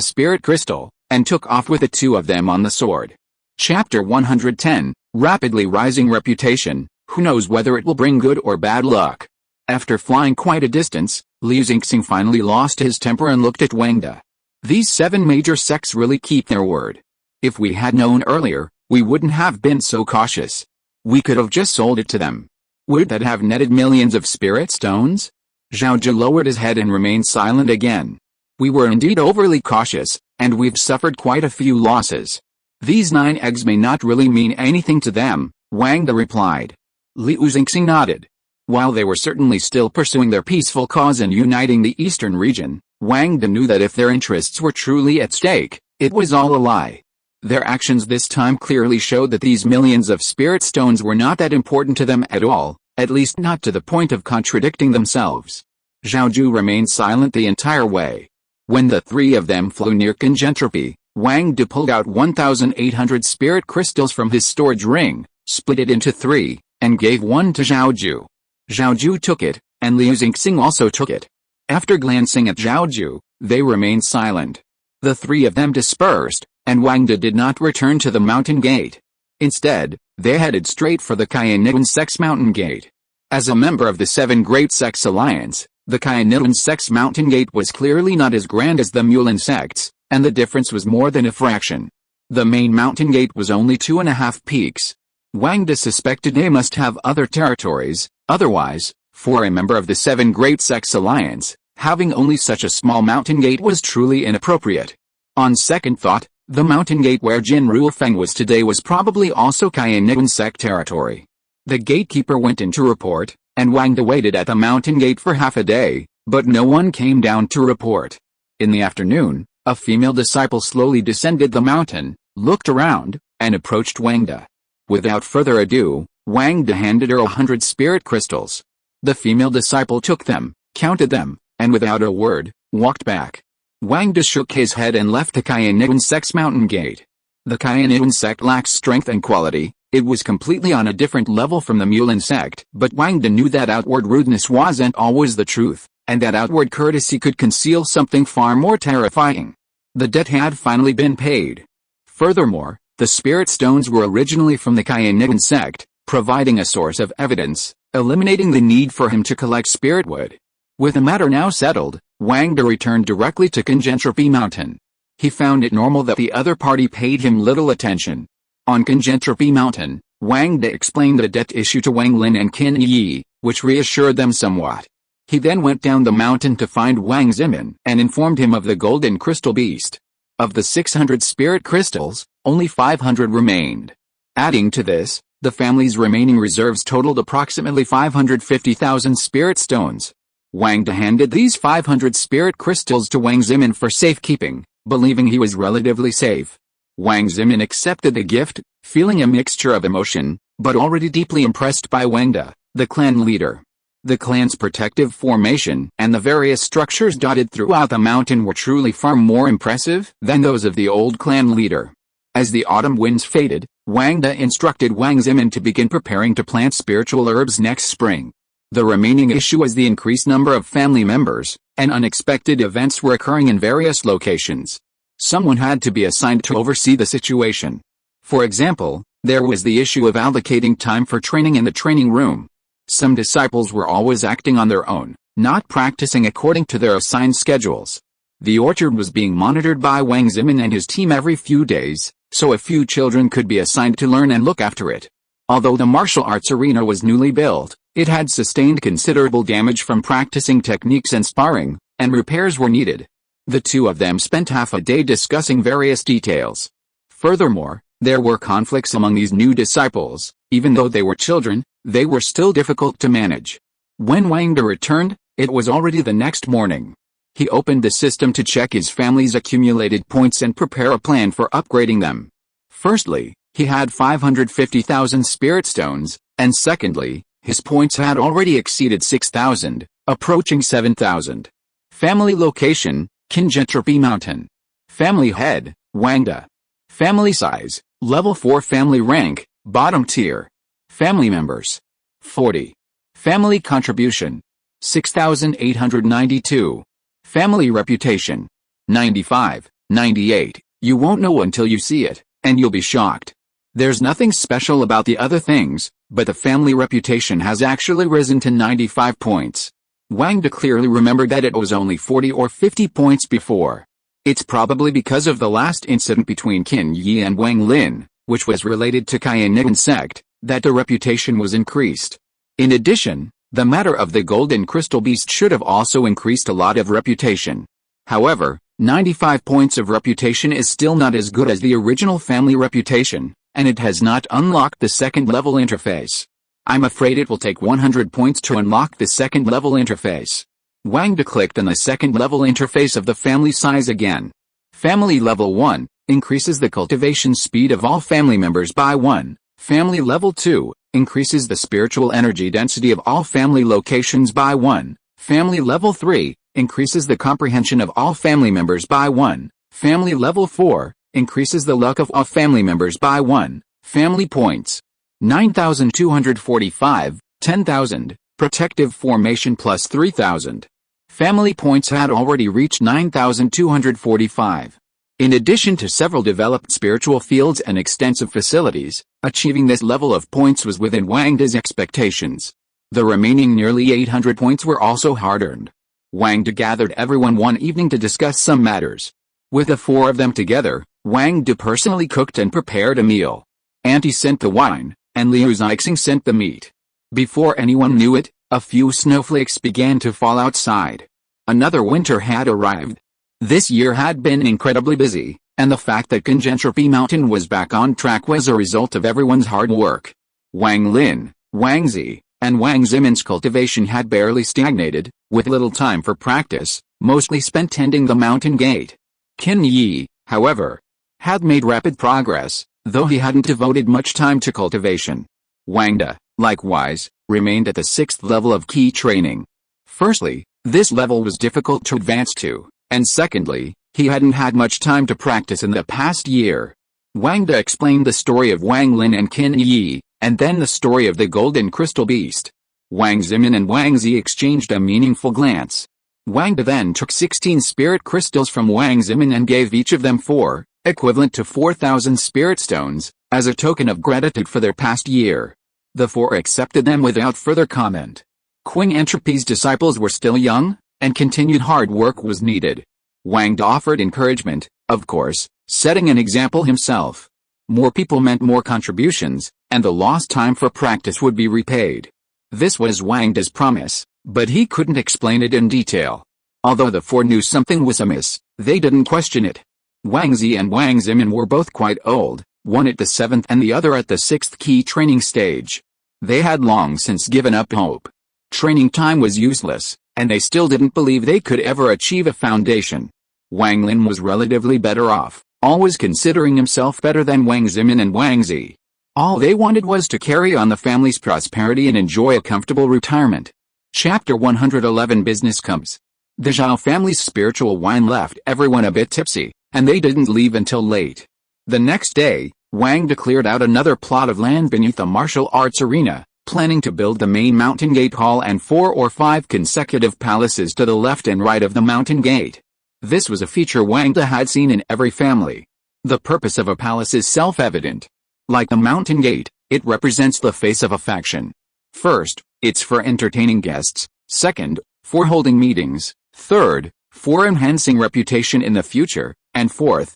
spirit crystal, and took off with the 2 of them on the sword. Chapter 110, Rapidly Rising Reputation, who knows whether it will bring good or bad luck. After flying quite a distance, Liu Xingxing finally lost his temper and looked at Wang De. These 7 major sects really keep their word. If we had known earlier, we wouldn't have been so cautious. We could have just sold it to them. Would that have netted millions of spirit stones? Zhao Ju lowered his head and remained silent again. We were indeed overly cautious, and we've suffered quite a few losses. These 9 eggs may not really mean anything to them, Wang De replied. Liu Xingxing nodded. While they were certainly still pursuing their peaceful cause and uniting the eastern region, Wang De knew that if their interests were truly at stake, it was all a lie. Their actions this time clearly showed that these millions of spirit stones were not that important to them at all, at least not to the point of contradicting themselves. Zhao Ju remained silent the entire way. When the 3 of them flew near Conjentropy, Wang De pulled out 1,800 spirit crystals from his storage ring, split it into 3, and gave one to Zhao Ju. Zhao Ju took it, and Liu Xingxing also took it. After glancing at Zhao Ju, they remained silent. The 3 of them dispersed, and Wang De did not return to the mountain gate. Instead, they headed straight for the Kainitun Sect's mountain gate. As a member of the 7 Great Sects Alliance, the Kainitun Sect's mountain gate was clearly not as grand as the Mulan sects, and the difference was more than a fraction. The main mountain gate was only 2.5 peaks. Wang De suspected they must have other territories, otherwise, for a member of the 7 Great Sects Alliance, having only such a small mountain gate was truly inappropriate. On second thought, the mountain gate where Jin Rufang was today was probably also Kainitun sect territory. The gatekeeper went in to report, and Wang De waited at the mountain gate for half a day, but no one came down to report. In the afternoon, a female disciple slowly descended the mountain, looked around, and approached Wang De. Without further ado, Wang De handed her 100 spirit crystals. The female disciple took them, counted them, and without a word, walked back. Wang De shook his head and left the Kainitun sect's mountain gate. The Kainitun sect lacks strength and quality, it was completely on a different level from the Mulan sect, but Wang De knew that outward rudeness wasn't always the truth, and that outward courtesy could conceal something far more terrifying. The debt had finally been paid. Furthermore, the spirit stones were originally from the Kainitun sect, providing a source of evidence, eliminating the need for him to collect spirit wood. With the matter now settled, Wang De returned directly to Conjentropy Mountain. He found it normal that the other party paid him little attention. On Conjentropy Mountain, Wang De explained the debt issue to Wang Lin and Qin Yi, which reassured them somewhat. He then went down the mountain to find Wang Zimin and informed him of the golden crystal beast. Of the 600 spirit crystals, only 500 remained. Adding to this, The family's remaining reserves totaled approximately 550,000 spirit stones. Wang De handed these 500 spirit crystals to Wang Zimin for safekeeping, believing he was relatively safe. Wang Zimin accepted the gift, feeling a mixture of emotion, but already deeply impressed by Wang De, the clan leader. The clan's protective formation and the various structures dotted throughout the mountain were truly far more impressive than those of the old clan leader. As the autumn winds faded, Wang De instructed Wang Zimin to begin preparing to plant spiritual herbs next spring. The remaining issue was the increased number of family members, and unexpected events were occurring in various locations. Someone had to be assigned to oversee the situation. For example, there was the issue of allocating time for training in the training room. Some disciples were always acting on their own, not practicing according to their assigned schedules. The orchard was being monitored by Wang Zimin and his team every few days, so a few children could be assigned to learn and look after it. Although the martial arts arena was newly built, it had sustained considerable damage from practicing techniques and sparring, and repairs were needed. The two of them spent half a day discussing various details. Furthermore, there were conflicts among these new disciples. Even though they were children, they were still difficult to manage. When Wang De returned, it was already the next morning. He opened the system to check his family's accumulated points and prepare a plan for upgrading them. Firstly, he had 550,000 spirit stones, and secondly, his points had already exceeded 6,000, approaching 7,000. Family location, Kinjentropy Mountain. Family head, Wang De. Family size, level 4. Family rank, bottom tier. Family members, 40. Family contribution, 6,892. Family reputation, 95, 98. You won't know until you see it, and you'll be shocked. There's nothing special about the other things, but the family reputation has actually risen to 95 points. Wang De clearly remembered that it was only 40 or 50 points before. It's probably because of the last incident between Qin Yi and Wang Lin, which was related to Kainigan sect, that the reputation was increased. In addition, the matter of the golden crystal beast should have also increased a lot of reputation. However, 95 points of reputation is still not as good as the original family reputation, and it has not unlocked the second level interface. I'm afraid it will take 100 points to unlock the second level interface. Wang De clicked on the second level interface of the family size again. Family level 1 increases the cultivation speed of all family members by 1. Family level 2 increases the spiritual energy density of all family locations by 1. Family level 3 increases the comprehension of all family members by 1. Family level 4 increases the luck of all family members by 1. Family points, 9,245, 10,000. Protective formation plus 3,000. Family points had already reached 9,245. In addition to several developed spiritual fields and extensive facilities, achieving this level of points was within Wang De's expectations. The remaining nearly 800 points were also hard-earned. Wang De gathered everyone one evening to discuss some matters. With the four of them together, Wang De personally cooked and prepared a meal. Auntie sent the wine, and Liu Zixing sent the meat. Before anyone knew it, a few snowflakes began to fall outside. Another winter had arrived. This year had been incredibly busy, and the fact that Kinjentropy Mountain was back on track was a result of everyone's hard work. Wang Lin, Wang Zi, and Wang Zimin's cultivation had barely stagnated, with little time for practice, mostly spent tending the mountain gate. Qin Yi, however, had made rapid progress, though he hadn't devoted much time to cultivation. Wang De, likewise, remained at the 6th level of key training. Firstly, this level was difficult to advance to, and secondly, he hadn't had much time to practice in the past year. Wang De explained the story of Wang Lin and Qin Yi, and then the story of the golden crystal beast. Wang Zimin and Wang Zi exchanged a meaningful glance. Wang De then took 16 spirit crystals from Wang Zimin and gave each of them 4, equivalent to 4,000 spirit stones, as a token of gratitude for their past year. The 4 accepted them without further comment. Qing Entropy's disciples were still young, and continued hard work was needed. Wang De offered encouragement, of course, setting an example himself. More people meant more contributions, and the lost time for practice would be repaid. This was Wang De's promise, but he couldn't explain it in detail. Although the 4 knew something was amiss, they didn't question it. Wang Zi and Wang Zimin were both quite old, one at the 7th and the other at the 6th key training stage. They had long since given up hope. Training time was useless, and they still didn't believe they could ever achieve a foundation. Wang Lin was relatively better off, always considering himself better than Wang Zimin and Wang Zi. All they wanted was to carry on the family's prosperity and enjoy a comfortable retirement. Chapter 111 Business Comes. The Zhao family's spiritual wine left everyone a bit tipsy, and they didn't leave until late. The next day, Wang declared out another plot of land beneath the martial arts arena, planning to build the main mountain gate hall and 4 or 5 consecutive palaces to the left and right of the mountain gate. This was a feature Wang De had seen in every family. The purpose of a palace is self-evident. Like the mountain gate, it represents the face of a faction. First, it's for entertaining guests. Second, for holding meetings. Third, for enhancing reputation in the future. And fourth,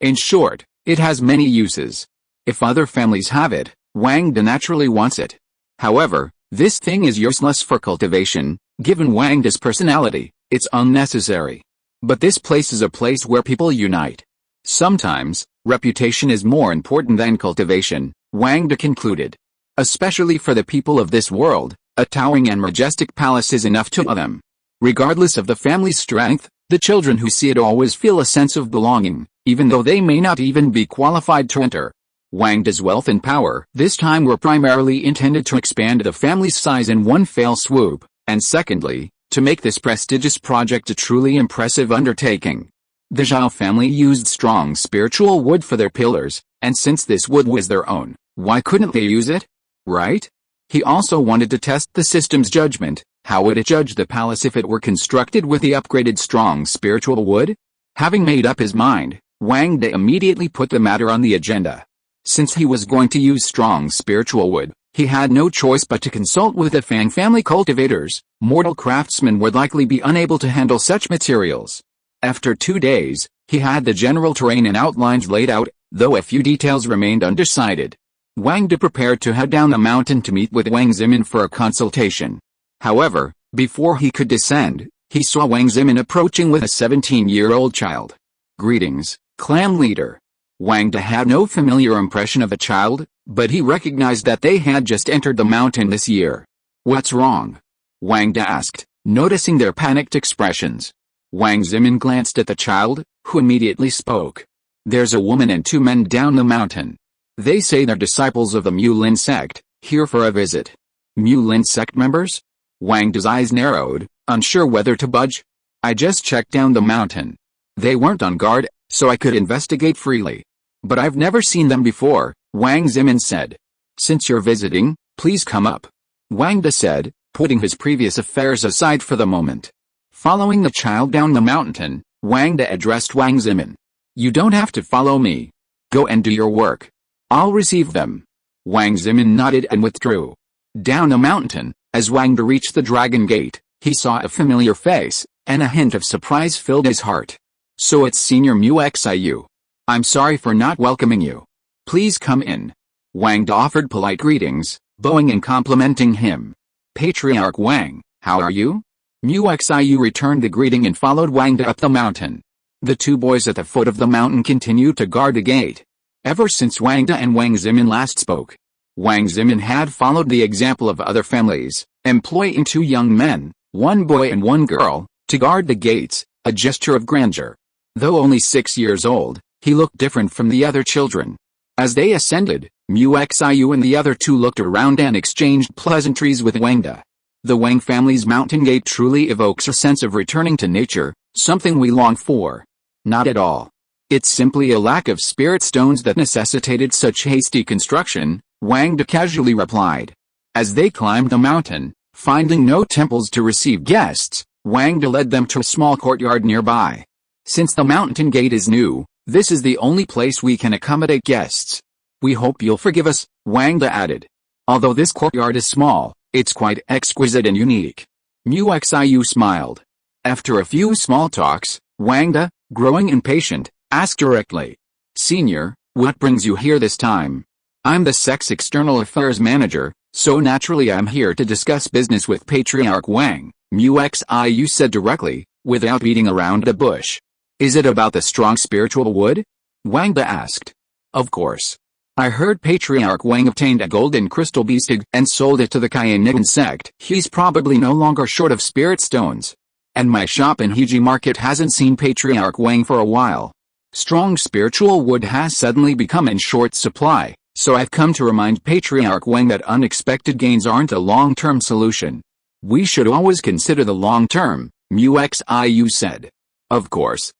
in short, it has many uses. If other families have it, Wang De naturally wants it. However, this thing is useless for cultivation. Given Wang De's personality, it's unnecessary. But this place is a place where people unite. Sometimes, reputation is more important than cultivation, Wang De concluded. Especially for the people of this world, a towering and majestic palace is enough to them. Regardless of the family's strength, the children who see it always feel a sense of belonging, even though they may not even be qualified to enter. Wang De's wealth and power this time were primarily intended to expand the family's size in one fell swoop, and secondly, to make this prestigious project a truly impressive undertaking. The Zhao family used strong spiritual wood for their pillars, and since this wood was their own, why couldn't they use it? Right? He also wanted to test the system's judgment. How would it judge the palace if it were constructed with the upgraded strong spiritual wood? Having made up his mind, Wang De immediately put the matter on the agenda. Since he was going to use strong spiritual wood, he had no choice but to consult with the Fang family cultivators. Mortal craftsmen would likely be unable to handle such materials. After 2 days, he had the general terrain and outlines laid out, though a few details remained undecided. Wang De prepared to head down the mountain to meet with Wang Zimin for a consultation. However, before he could descend, he saw Wang Zimin approaching with a 17-year-old child. Greetings, clan leader. Wang De had no familiar impression of the child, but he recognized that they had just entered the mountain this year. What's wrong? Wang De asked, noticing their panicked expressions. Wang Zimin glanced at the child, who immediately spoke. There's a woman and 2 men down the mountain. They say they're disciples of the Mulin sect, here for a visit. Mulin sect members? Wang De's eyes narrowed, unsure whether to budge. I just checked down the mountain. They weren't on guard, so I could investigate freely. But I've never seen them before, Wang Zimin said. Since you're visiting, please come up. Wang De said, putting his previous affairs aside for the moment. Following the child down the mountain, Wang De addressed Wang Zimin. You don't have to follow me. Go and do your work. I'll receive them. Wang Zimin nodded and withdrew. Down the mountain, as Wang De reached the Dragon Gate, he saw a familiar face, and a hint of surprise filled his heart. So it's Senior Mu Xiu. I'm sorry for not welcoming you. Please come in. Wang De offered polite greetings, bowing and complimenting him. Patriarch Wang, how are you? Mu Xiu returned the greeting and followed Wang De up the mountain. The 2 boys at the foot of the mountain continued to guard the gate. Ever since Wang De and Wang Zimin last spoke, Wang Zimin had followed the example of other families, employing 2 young men, 1 boy and 1 girl, to guard the gates, a gesture of grandeur. Though only 6 years old, he looked different from the other children. As they ascended, Mu Xiu and the other 2 looked around and exchanged pleasantries with Wang De. The Wang family's mountain gate truly evokes a sense of returning to nature, something we long for. Not at all. It's simply a lack of spirit stones that necessitated such hasty construction, Wang De casually replied. As they climbed the mountain, finding no temples to receive guests, Wang De led them to a small courtyard nearby. Since the mountain gate is new, this is the only place we can accommodate guests. We hope you'll forgive us, Wang De added. Although this courtyard is small, it's quite exquisite and unique. Mu Xiu smiled. After a few small talks, Wang De, growing impatient, asked directly. Senior, what brings you here this time? I'm the sect's external affairs manager, so naturally I'm here to discuss business with Patriarch Wang, Mu Xiu said directly, without beating around the bush. Is it about the strong spiritual wood? Wang De asked. Of course. I heard Patriarch Wang obtained a golden crystal beast egg and sold it to the Kyanighan sect. He's probably no longer short of spirit stones. And my shop in Hiji Market hasn't seen Patriarch Wang for a while. Strong spiritual wood has suddenly become in short supply, so I've come to remind Patriarch Wang that unexpected gains aren't a long-term solution. We should always consider the long term, Mu-Xiu said. Of course,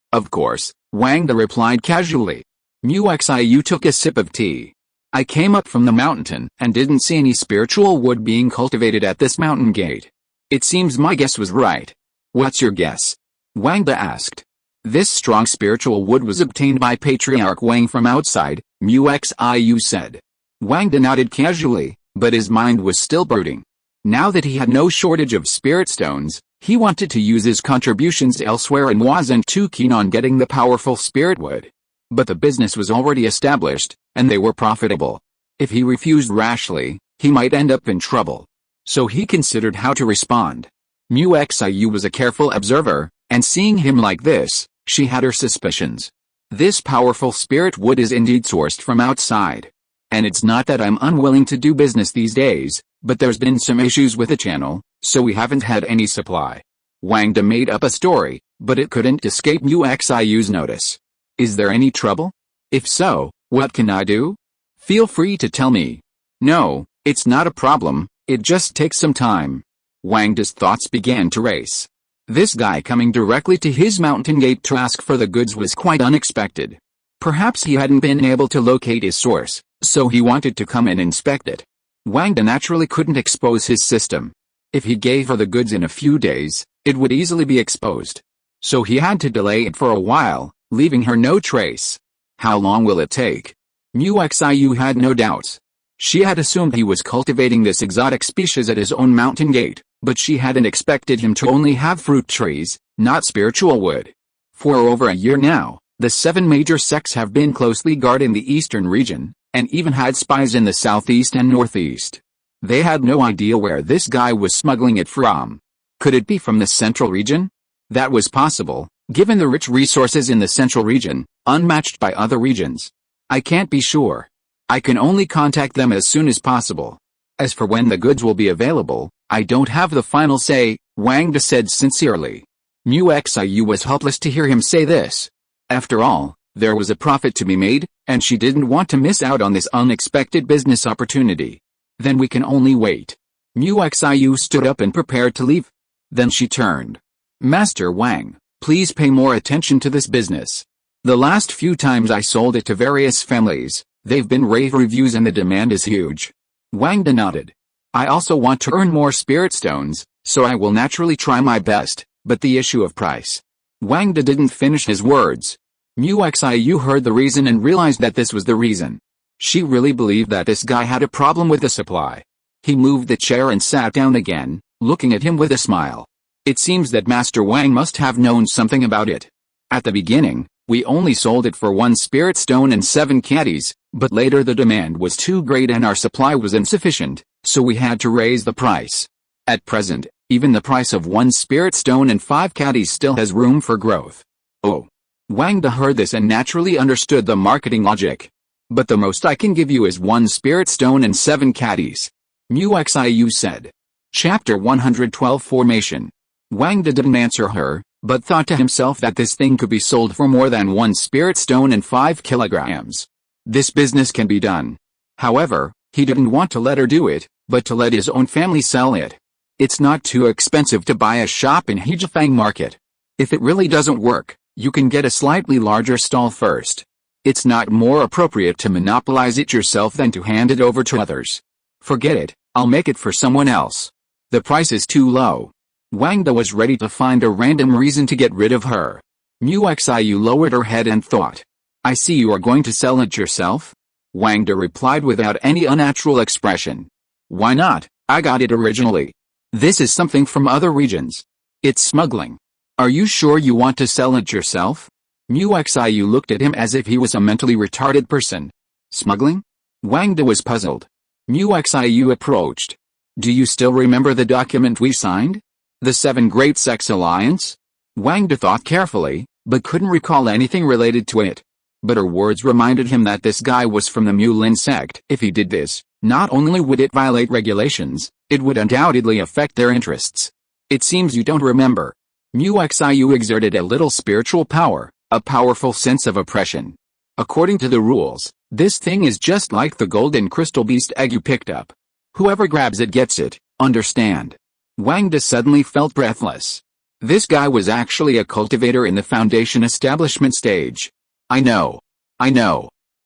Wang replied casually. Mu-Xiu took a sip of tea. I came up from the mountain and didn't see any spiritual wood being cultivated at this mountain gate. It seems my guess was right. What's your guess? Wang asked. This strong spiritual wood was obtained by Patriarch Wang from outside, Mu-Xiu said. Wang nodded casually, but his mind was still brooding. Now that he had no shortage of spirit stones, he wanted to use his contributions elsewhere and wasn't too keen on getting the powerful spirit wood. But the business was already established, and they were profitable. If he refused rashly, he might end up in trouble. So he considered how to respond. Mu-Xiu was a careful observer, and seeing him like this, she had her suspicions. This powerful spirit wood is indeed sourced from outside. And it's not that I'm unwilling to do business these days, but there's been some issues with the channel, so we haven't had any supply. Wang made up a story, but it couldn't escape Mu-Xiu's notice. Is there any trouble? If so, what can I do? Feel free to tell me. No, it's not a problem, it just takes some time. Wang's thoughts began to race. This guy coming directly to his mountain gate to ask for the goods was quite unexpected. Perhaps he hadn't been able to locate his source, so he wanted to come and inspect it. Wang naturally couldn't expose his system. If he gave her the goods in a few days, it would easily be exposed. So he had to delay it for a while, leaving her no trace. How long will it take? Mu-Xiu had no doubts. She had assumed he was cultivating this exotic species at his own mountain gate, but she hadn't expected him to only have fruit trees, not spiritual wood. For over a year now, the 7 major sects have been closely guarding the eastern region, and even had spies in the southeast and northeast. They had no idea where this guy was smuggling it from. Could it be from the central region? That was possible, given the rich resources in the central region, unmatched by other regions. I can't be sure. I can only contact them as soon as possible. As for when the goods will be available, I don't have the final say, Wang said sincerely. Mu-Xiu was helpless to hear him say this. After all, there was a profit to be made, and she didn't want to miss out on this unexpected business opportunity. Then we can only wait. Mu-Xiu stood up and prepared to leave. Then she turned. Master Wang, please pay more attention to this business. The last few times I sold it to various families, they've been rave reviews and the demand is huge. Wang nodded. I also want to earn more spirit stones, so I will naturally try my best, but the issue of price. Wang didn't finish his words. Mu-Xiu heard the reason and realized that this was the reason. She really believed that this guy had a problem with the supply. He moved the chair and sat down again, looking at him with a smile. It seems that Master Wang must have known something about it. At the beginning, we only sold it for 1 spirit stone and 7 caddies, but later the demand was too great and our supply was insufficient, so we had to raise the price. At present, even the price of 1 spirit stone and 5 caddies still has room for growth. Oh. Wang heard this and naturally understood the marketing logic. But the most I can give you is 1 spirit stone and 7 caddies. Mu-Xiu said. Chapter 112 Formation. Wang didn't answer her, but thought to himself that this thing could be sold for more than 1 spirit stone and 5 kilograms. This business can be done. However, he didn't want to let her do it, but to let his own family sell it. It's not too expensive to buy a shop in Heijifang Market. If it really doesn't work, you can get a slightly larger stall first. It's not more appropriate to monopolize it yourself than to hand it over to others. Forget it, I'll make it for someone else. The price is too low. Wang was ready to find a random reason to get rid of her. Mu-Xiu lowered her head and thought. I see you are going to sell it yourself? Wang replied without any unnatural expression. Why not? I got it originally. This is something from other regions. It's smuggling. Are you sure you want to sell it yourself? Mu-Xiu looked at him as if he was a mentally retarded person. Smuggling? Wang was puzzled. Mu-Xiu approached. Do you still remember the document we signed? The 7 Great Sects Alliance? Wang thought carefully, but couldn't recall anything related to it. But her words reminded him that this guy was from the Mulin sect. If he did this, not only would it violate regulations, it would undoubtedly affect their interests. It seems you don't remember. Muxiu exerted a little spiritual power, a powerful sense of oppression. According to the rules, this thing is just like the golden crystal beast egg you picked up. Whoever grabs it gets it, understand? Wang De suddenly felt breathless. This guy was actually a cultivator in the Foundation establishment stage. I know.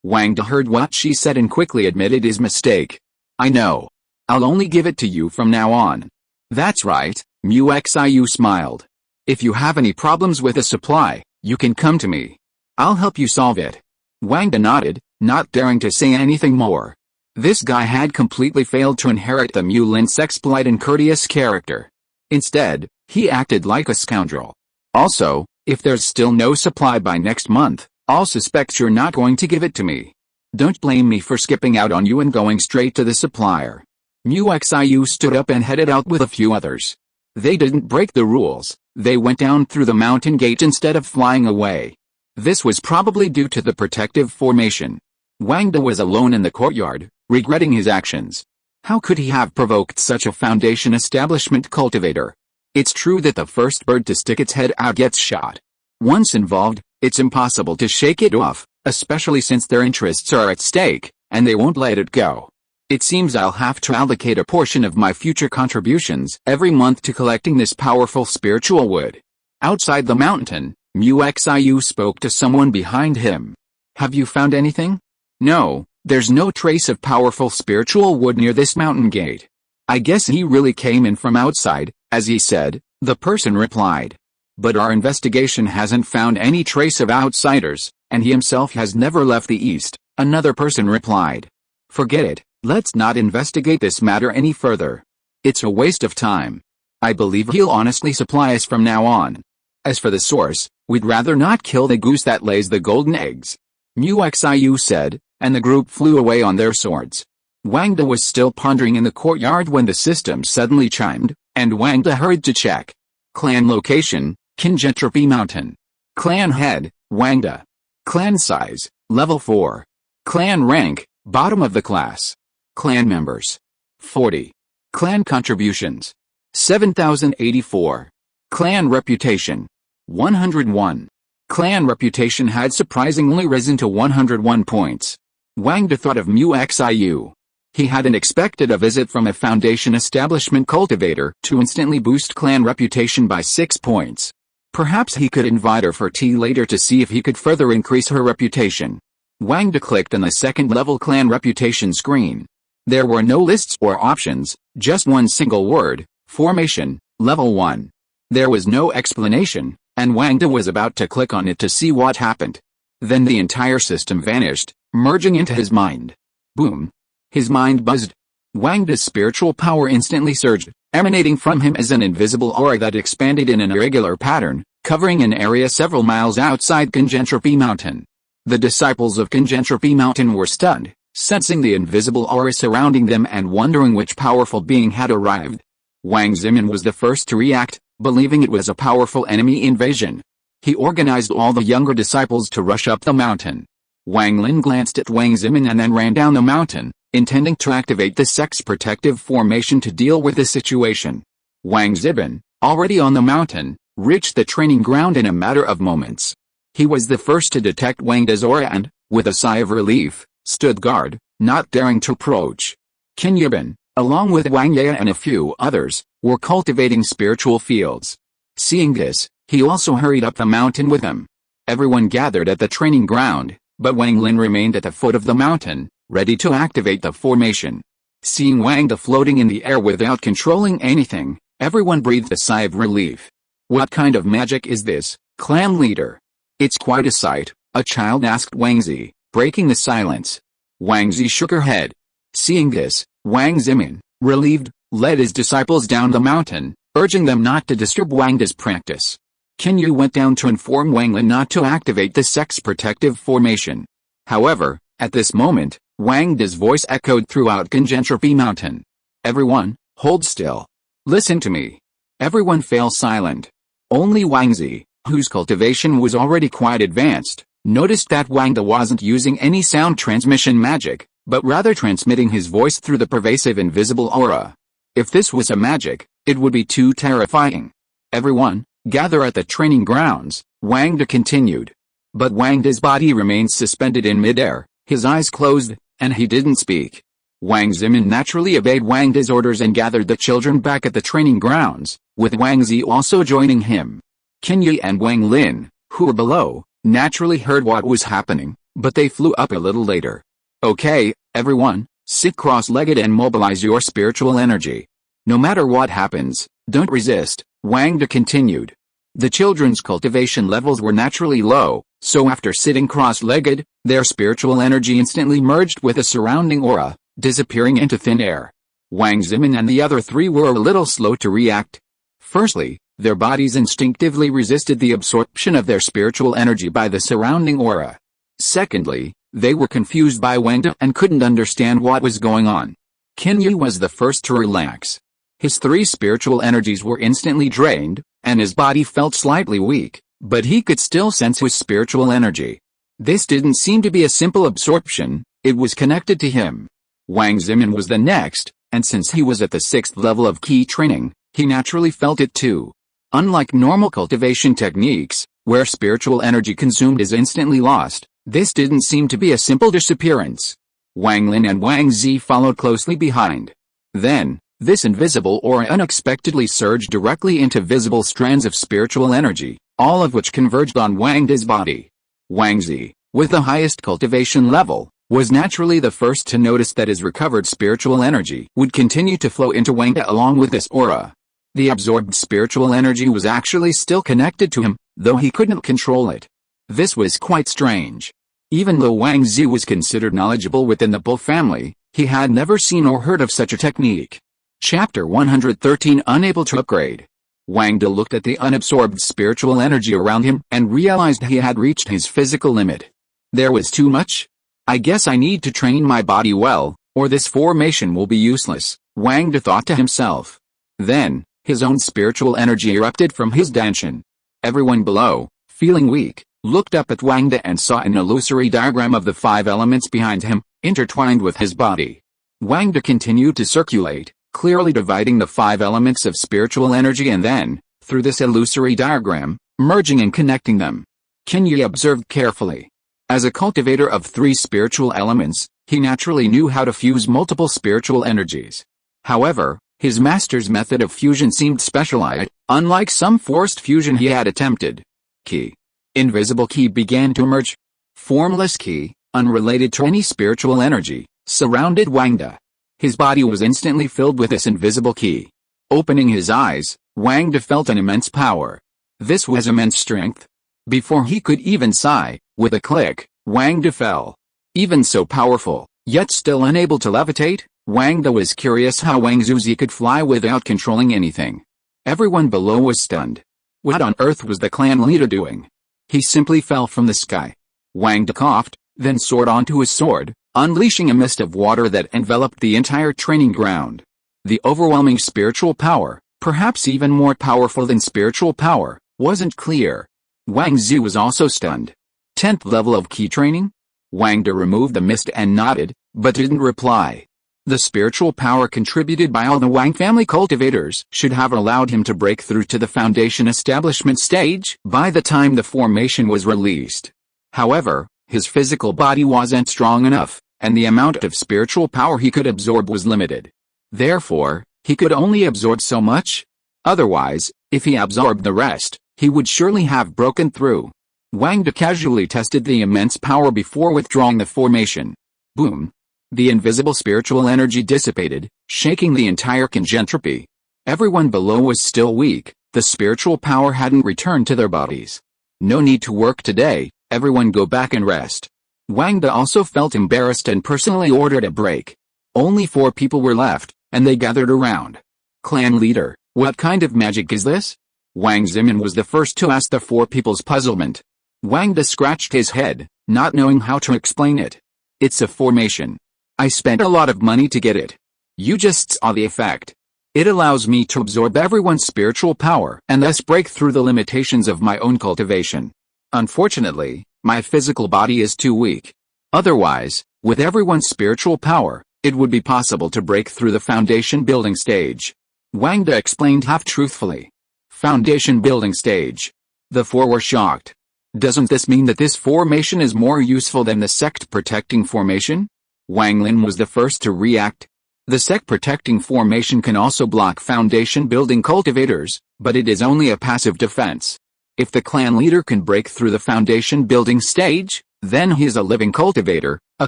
Wang De heard what she said and quickly admitted his mistake. I know. I'll only give it to you from now on. That's right, Muxiu smiled. If you have any problems with the supply, you can come to me. I'll help you solve it. Wang De nodded, not daring to say anything more. This guy had completely failed to inherit the Mulin sect's polite and courteous character. Instead, he acted like a scoundrel. Also, if there's still no supply by next month, I'll suspect you're not going to give it to me. Don't blame me for skipping out on you and going straight to the supplier. Muxiu stood up and headed out with a few others. They didn't break the rules, they went down through the mountain gate instead of flying away. This was probably due to the protective formation. Wang De was alone in the courtyard, regretting his actions. How could he have provoked such a Foundation establishment cultivator? It's true that the first bird to stick its head out gets shot. Once involved, it's impossible to shake it off, especially since their interests are at stake, and they won't let it go. It seems I'll have to allocate a portion of my future contributions every month to collecting this powerful spiritual wood. Outside the mountain, Muxiu spoke to someone behind him. Have you found anything? No, there's no trace of powerful spiritual wood near this mountain gate. I guess he really came in from outside, as he said, the person replied. But our investigation hasn't found any trace of outsiders, and he himself has never left the east, another person replied. Forget it, let's not investigate this matter any further. It's a waste of time. I believe he'll honestly supply us from now on. As for the source, we'd rather not kill the goose that lays the golden eggs. Muxiu said, and the group flew away on their swords. Wang De was still pondering in the courtyard when the system suddenly chimed, and Wang De hurried to check. Clan location, Kinjentropy Mountain. Clan head, Wang De. Clan size, level 4. Clan rank, bottom of the class. Clan members, 40. Clan contributions, 7,084. Clan reputation, 101. Clan reputation had surprisingly risen to 101 points. Wang De thought of Muxiu. He hadn't expected a visit from a Foundation establishment cultivator to instantly boost clan reputation by 6 points. Perhaps he could invite her for tea later to see if he could further increase her reputation. Wang De clicked on the second-level clan reputation screen. There were no lists or options, just one single word, formation, level 1. There was no explanation, and Wang De was about to click on it to see what happened. Then the entire system vanished, merging into his mind. Boom. His mind buzzed. Wang De's spiritual power instantly surged, emanating from him as an invisible aura that expanded in an irregular pattern, covering an area several miles outside Kinjentropy Mountain. The disciples of Kinjentropy Mountain were stunned, sensing the invisible aura surrounding them and wondering which powerful being had arrived. Wang Zimin was the first to react, believing it was a powerful enemy invasion. He organized all the younger disciples to rush up the mountain. Wang Lin glanced at Wang Zimin and then ran down the mountain, intending to activate the sect's protective formation to deal with the situation. Wang Zimin, already on the mountain, reached the training ground in a matter of moments. He was the first to detect Wang De's aura and, with a sigh of relief, stood guard, not daring to approach. Qin Yibin, along with Wang Ye and a few others, were cultivating spiritual fields. Seeing this, he also hurried up the mountain with him. Everyone gathered at the training ground, but Wang Lin remained at the foot of the mountain, ready to activate the formation. Seeing Wang De floating in the air without controlling anything, everyone breathed a sigh of relief. What kind of magic is this, clan leader? It's quite a sight, a child asked Wang Zi, breaking the silence. Wang Zi shook her head. Seeing this, Wang Zimin, relieved, led his disciples down the mountain, urging them not to disturb Wang De's practice. Qin Yu went down to inform Wang Lin not to activate the sect's protective formation. However, at this moment, Wang De's voice echoed throughout Kinjentropy Mountain. Everyone, hold still. Listen to me. Everyone fell silent. Only Wang Zi, whose cultivation was already quite advanced, noticed that Wang Da wasn't using any sound transmission magic, but rather transmitting his voice through the pervasive invisible aura. If this was a magic, it would be too terrifying. "Everyone, gather at the training grounds," Wang Da continued. But Wang Da's body remained suspended in midair, his eyes closed, and he didn't speak. Wang Zimin naturally obeyed Wang Da's orders and gathered the children back at the training grounds, with Wang Zi also joining him. Qin Yi and Wang Lin, who were below, naturally heard what was happening, but they flew up a little later. "Okay, everyone, sit cross-legged and mobilize your spiritual energy. No matter what happens, don't resist," Wang Da continued. The children's cultivation levels were naturally low, so after sitting cross-legged, their spiritual energy instantly merged with the surrounding aura, disappearing into thin air. Wang Zimin and the other three were a little slow to react. Firstly, their bodies instinctively resisted the absorption of their spiritual energy by the surrounding aura. Secondly, they were confused by Wang Da and couldn't understand what was going on. Qin Yi was the first to relax. His three spiritual energies were instantly drained, and his body felt slightly weak, but he could still sense his spiritual energy. This didn't seem to be a simple absorption, it was connected to him. Wang Zimin was the next, and since he was at the 6th level of key training, he naturally felt it too. Unlike normal cultivation techniques, where spiritual energy consumed is instantly lost, this didn't seem to be a simple disappearance. Wang Lin and Wang Zi followed closely behind. Then, this invisible aura unexpectedly surged directly into visible strands of spiritual energy, all of which converged on Wang Da's body. Wang Zi, with the highest cultivation level, was naturally the first to notice that his recovered spiritual energy would continue to flow into Wang Da along with this aura. The absorbed spiritual energy was actually still connected to him, though he couldn't control it. This was quite strange. Even though Wang Zi was considered knowledgeable within the Bull family, he had never seen or heard of such a technique. Chapter 113 Unable to upgrade. Wang Da looked at the unabsorbed spiritual energy around him and realized he had reached his physical limit. There was too much? "I guess I need to train my body well, or this formation will be useless," Wang Da thought to himself. Then, his own spiritual energy erupted from his danshan. Everyone below, feeling weak, looked up at Wang Da and saw an illusory diagram of the 5 elements behind him, intertwined with his body. Wang Da continued to circulate, clearly dividing the 5 elements of spiritual energy and then, through this illusory diagram, merging and connecting them. Qin Yi observed carefully. As a cultivator of 3 spiritual elements, he naturally knew how to fuse multiple spiritual energies. However, his master's method of fusion seemed specialized, unlike some forced fusion he had attempted. Ki. Invisible ki began to emerge. Formless ki, unrelated to any spiritual energy, surrounded Wang Da. His body was instantly filled with this invisible ki. Opening his eyes, Wang Da felt an immense power. This was immense strength. Before he could even sigh, with a click, Wang Da fell. Even so powerful, yet still unable to levitate, Wang Da was curious how Wang Zuzi could fly without controlling anything. Everyone below was stunned. What on earth was the clan leader doing? He simply fell from the sky. Wang Da coughed, then soared onto his sword, unleashing a mist of water that enveloped the entire training ground. The overwhelming spiritual power, perhaps even more powerful than spiritual power, wasn't clear. Wang Zi was also stunned. 10th level of key training? Wang Da removed the mist and nodded, but didn't reply. The spiritual power contributed by all the Wang family cultivators should have allowed him to break through to the foundation establishment stage by the time the formation was released. However, his physical body wasn't strong enough, and the amount of spiritual power he could absorb was limited. Therefore, he could only absorb so much. Otherwise, if he absorbed the rest, he would surely have broken through. Wang Da casually tested the immense power before withdrawing the formation. Boom! The invisible spiritual energy dissipated, shaking the entire conjentropy. Everyone below was still weak, the spiritual power hadn't returned to their bodies. No need to work today, everyone go back and rest. Wang Da also felt embarrassed and personally ordered a break. Only 4 people were left, and they gathered around. Clan leader, what kind of magic is this? Wang Zimin was the first to ask the 4 people's puzzlement. Wang Da scratched his head, not knowing how to explain it. It's a formation. I spent a lot of money to get it. You just saw the effect. It allows me to absorb everyone's spiritual power and thus break through the limitations of my own cultivation. Unfortunately, My physical body is too weak. Otherwise, with everyone's spiritual power, it would be possible to break through the foundation building stage. Wang De explained half-truthfully. Foundation building stage. The four were shocked. Doesn't this mean that this formation is more useful than the sect protecting formation? Wang Lin was the first to react. The sect protecting formation can also block foundation building cultivators, but it is only a passive defense. If the clan leader can break through the foundation building stage, then he is a living cultivator, a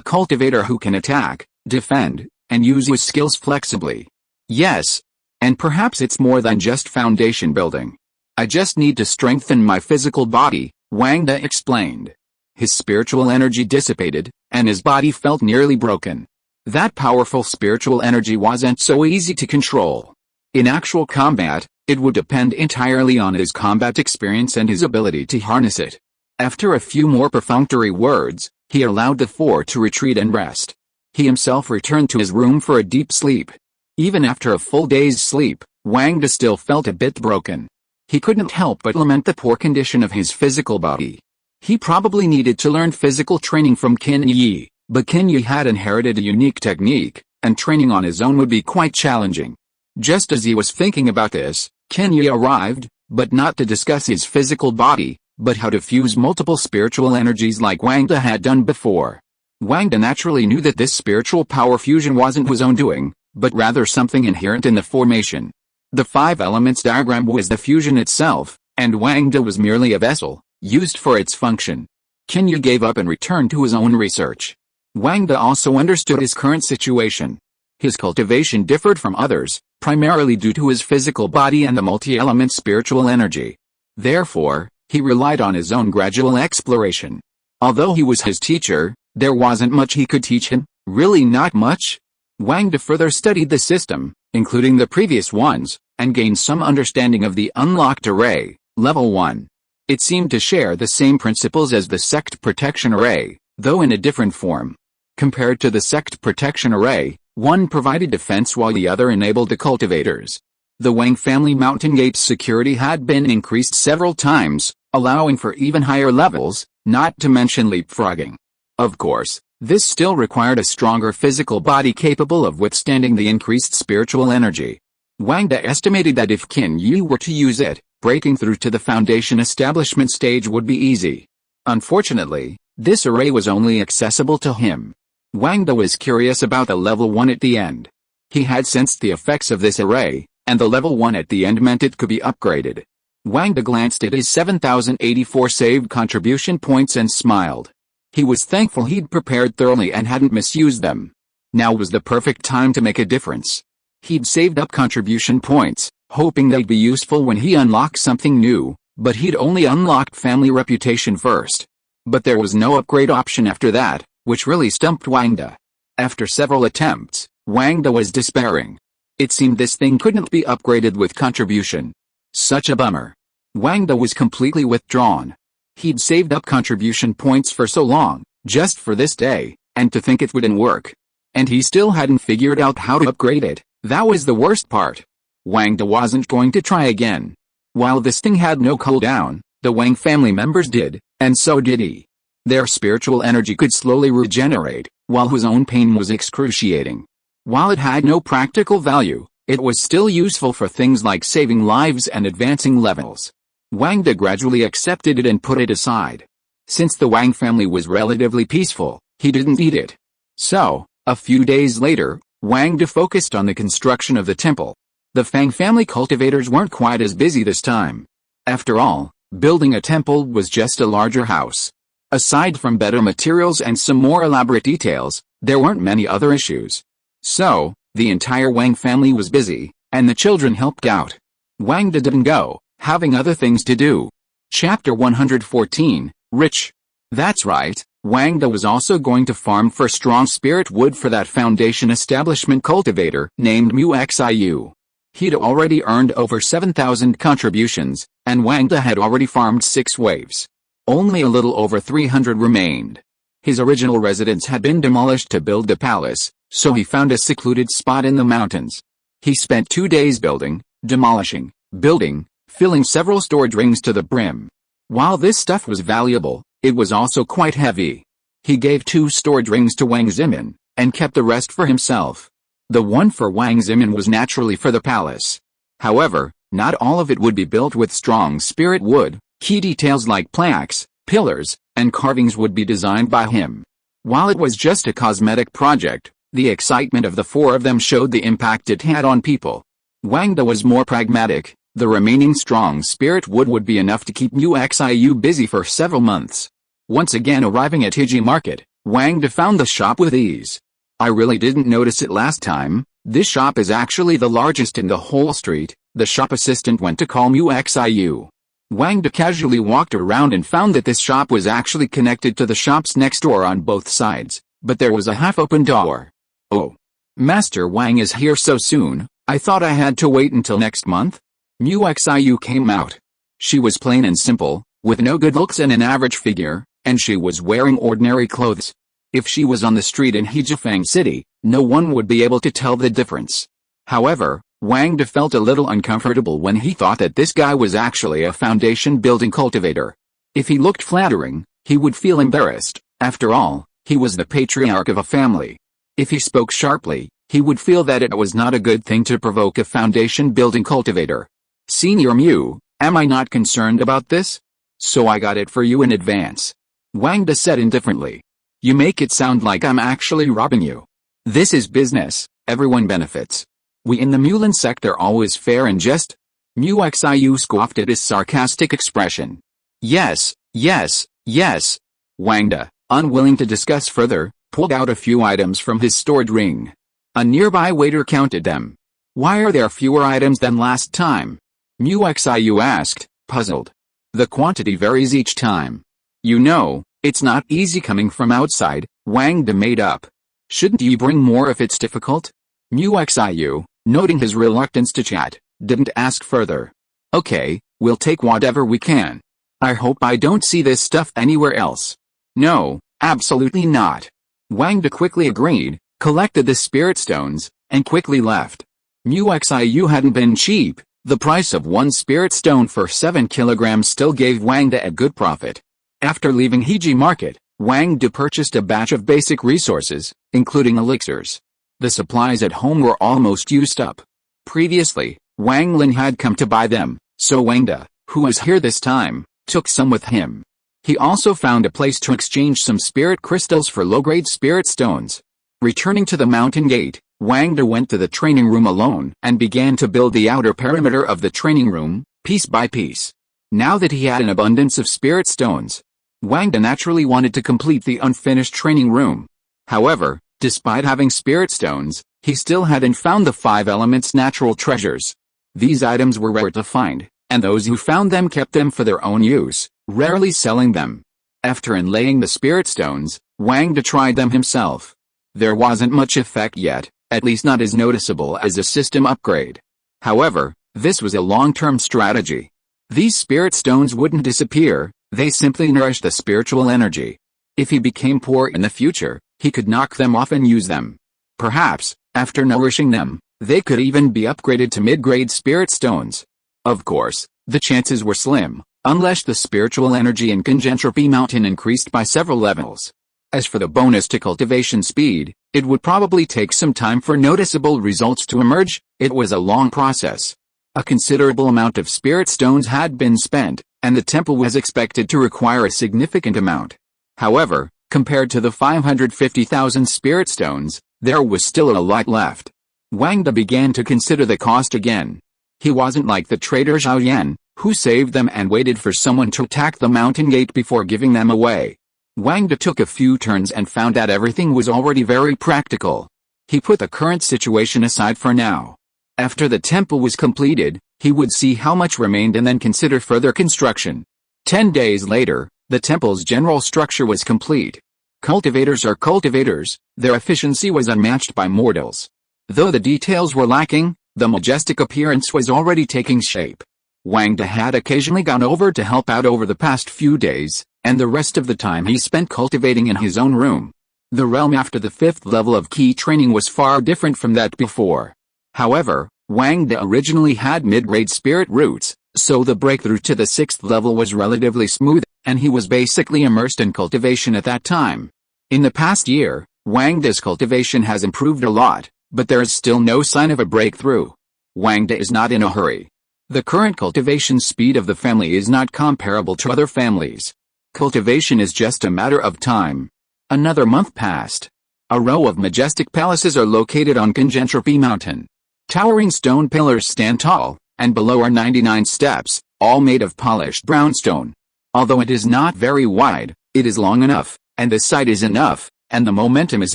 cultivator who can attack, defend, and use his skills flexibly. Yes. And perhaps it's more than just foundation building. I just need to strengthen my physical body, Wang De explained. His spiritual energy dissipated, and his body felt nearly broken. That powerful spiritual energy wasn't so easy to control. In actual combat, it would depend entirely on his combat experience and his ability to harness it. After a few more perfunctory words, he allowed the four to retreat and rest. He himself returned to his room for a deep sleep. Even after a full day's sleep, Wang De still felt a bit broken. He couldn't help but lament the poor condition of his physical body. He probably needed to learn physical training from Qin Yi, but Qin Yi had inherited a unique technique, and training on his own would be quite challenging. Just as he was thinking about this, Qin Yi arrived, but not to discuss his physical body, but how to fuse multiple spiritual energies like Wang De had done before. Wang De naturally knew that this spiritual power fusion wasn't his own doing, but rather something inherent in the formation. The five elements diagram was the fusion itself, and Wang De was merely a vessel, used for its function. Qin Yi gave up and returned to his own research. Wang De also understood his current situation. His cultivation differed from others, primarily due to his physical body and the multi-element spiritual energy. Therefore, he relied on his own gradual exploration. Although he was his teacher, there wasn't much he could teach him, really not much. Wang De further studied the system, including the previous ones, and gained some understanding of the unlocked array, level 1. It seemed to share the same principles as the sect protection array, though in a different form. Compared to the sect protection array, one provided defense while the other enabled the cultivators. The Wang family mountain gate's security had been increased several times, allowing for even higher levels, not to mention leapfrogging. Of course, this still required a stronger physical body capable of withstanding the increased spiritual energy. Wang De estimated that if Qin Yi were to use it, breaking through to the foundation establishment stage would be easy. Unfortunately, this array was only accessible to him. Wang De was curious about the level 1 at the end. He had sensed the effects of this array, and the level 1 at the end meant it could be upgraded. Wang De glanced at his 7,084 saved contribution points and smiled. He was thankful he'd prepared thoroughly and hadn't misused them. Now was the perfect time to make a difference. He'd saved up contribution points, hoping they'd be useful when he unlocked something new, but he'd only unlocked family reputation first. But there was no upgrade option after that, which really stumped Wang De. After several attempts, Wang De was despairing. It seemed this thing couldn't be upgraded with contribution. Such a bummer. Wang De was completely withdrawn. He'd saved up contribution points for so long, just for this day, and to think it wouldn't work. And he still hadn't figured out how to upgrade it. That was the worst part. Wang De wasn't going to try again. While this thing had no cooldown, the Wang family members did, and so did he. Their spiritual energy could slowly regenerate, while his own pain was excruciating. While it had no practical value, it was still useful for things like saving lives and advancing levels. Wang De gradually accepted it and put it aside. Since the Wang family was relatively peaceful, he didn't need it. So, a few days later, Wang De focused on the construction of the temple. The Fang family cultivators weren't quite as busy this time. After all, building a temple was just a larger house. Aside from better materials and some more elaborate details, there weren't many other issues. So, the entire Wang family was busy, and the children helped out. Wang De didn't go, having other things to do. Chapter 114, Rich. That's right, Wang De was also going to farm for strong spirit wood for that foundation establishment cultivator named Mu-Xiu. He'd already earned over 7,000 contributions, and Wang De had already farmed 6 waves. Only a little over 300 remained. His original residence had been demolished to build the palace, so he found a secluded spot in the mountains. He spent 2 days building, demolishing, building, filling several storage rings to the brim. While this stuff was valuable, It was also quite heavy. He gave 2 storage rings to Wang Zimin, and kept the rest for himself. The one for Wang Zimin was naturally for the palace. However, not all of it would be built with strong spirit wood. Key details like plaques, pillars, and carvings would be designed by him. While it was just a cosmetic project, the excitement of the 4 of them showed the impact it had on people. Wang Da was more pragmatic. The remaining strong spirit wood would be enough to keep Muxiu busy for several months. Once again arriving at Hiji Market, Wang Da found the shop with ease. I really didn't notice it last time. This shop is actually the largest in the whole street, the shop assistant went to call Muxiu. Wang Da casually walked around and found that this shop was actually connected to the shops next door on both sides, but there was a half-open door. Oh. Master Wang is here so soon, I thought I had to wait until next month? Muxiu came out. She was plain and simple, with no good looks and an average figure, and she was wearing ordinary clothes. If she was on the street in Hejifang City, no one would be able to tell the difference. However, Wang Da felt a little uncomfortable when he thought that this guy was actually a foundation-building cultivator. If he looked flattering, he would feel embarrassed. After all, he was the patriarch of a family. If he spoke sharply, he would feel that it was not a good thing to provoke a foundation-building cultivator. Senior Mu, am I not concerned about this? So I got it for you in advance. Wang Da said indifferently. You make it sound like I'm actually robbing you. This is business, everyone benefits. We in the Mulan sect are always fair and just. Muxiu scoffed at his sarcastic expression. Yes, yes, yes. Wang Da, unwilling to discuss further, pulled out a few items from his stored ring. A nearby waiter counted them. Why are there fewer items than last time? Muxiu asked, puzzled. The quantity varies each time. You know, it's not easy coming from outside, Wang Da made up. Shouldn't you bring more if it's difficult? Muxiu, noting his reluctance to chat, didn't ask further. Okay, we'll take whatever we can. I hope I don't see this stuff anywhere else. No, absolutely not. Wang Da quickly agreed, collected the spirit stones, and quickly left. Muxiu hadn't been cheap. The price of 1 spirit stone for 7 kilograms still gave Wang Da a good profit. After leaving Hiji Market, Wang Da purchased a batch of basic resources, including elixirs. The supplies at home were almost used up. Previously, Wang Lin had come to buy them, so Wang Da, who was here this time, took some with him. He also found a place to exchange some spirit crystals for low-grade spirit stones. Returning to the mountain gate, Wang Da went to the training room alone and began to build the outer perimeter of the training room, piece by piece. Now that he had an abundance of spirit stones, Wang Da naturally wanted to complete the unfinished training room. However, despite having spirit stones, he still hadn't found the 5 elements natural treasures. These items were rare to find, and those who found them kept them for their own use, rarely selling them. After inlaying the spirit stones, Wang Da tried them himself. There wasn't much effect yet, at least not as noticeable as a system upgrade. However, this was a long-term strategy. These spirit stones wouldn't disappear, they simply nourished the spiritual energy. If he became poor in the future, he could knock them off and use them. Perhaps, after nourishing them, they could even be upgraded to mid-grade spirit stones. Of course, the chances were slim, unless the spiritual energy in Conjentropy Mountain increased by several levels. As for the bonus to cultivation speed, it would probably take some time for noticeable results to emerge. It was a long process. A considerable amount of spirit stones had been spent, and the temple was expected to require a significant amount. However, compared to the 550,000 spirit stones, there was still a lot left. Wang Da began to consider the cost again. He wasn't like the trader Zhao Yan, who saved them and waited for someone to attack the mountain gate before giving them away. Wang Da took a few turns and found that everything was already very practical. He put the current situation aside for now. After the temple was completed, he would see how much remained and then consider further construction. 10 days later, the temple's general structure was complete. Cultivators are cultivators, their efficiency was unmatched by mortals. Though the details were lacking, the majestic appearance was already taking shape. Wang Da had occasionally gone over to help out over the past few days, and the rest of the time he spent cultivating in his own room. The realm after the 5th level of key training was far different from that before. However, Wang Da originally had mid-grade spirit roots, so the breakthrough to the 6th level was relatively smooth. and he was basically immersed in cultivation at that time. In the past year, Wang's cultivation has improved a lot, but there is still no sign of a breakthrough. Wang is not in a hurry. The current cultivation speed of the family is not comparable to other families. Cultivation is just a matter of time. Another month passed. A row of majestic palaces are located on Congentropi Mountain. Towering stone pillars stand tall, and below are 99 steps, all made of polished brownstone. Although it is not very wide, it is long enough, and the sight is enough, and the momentum is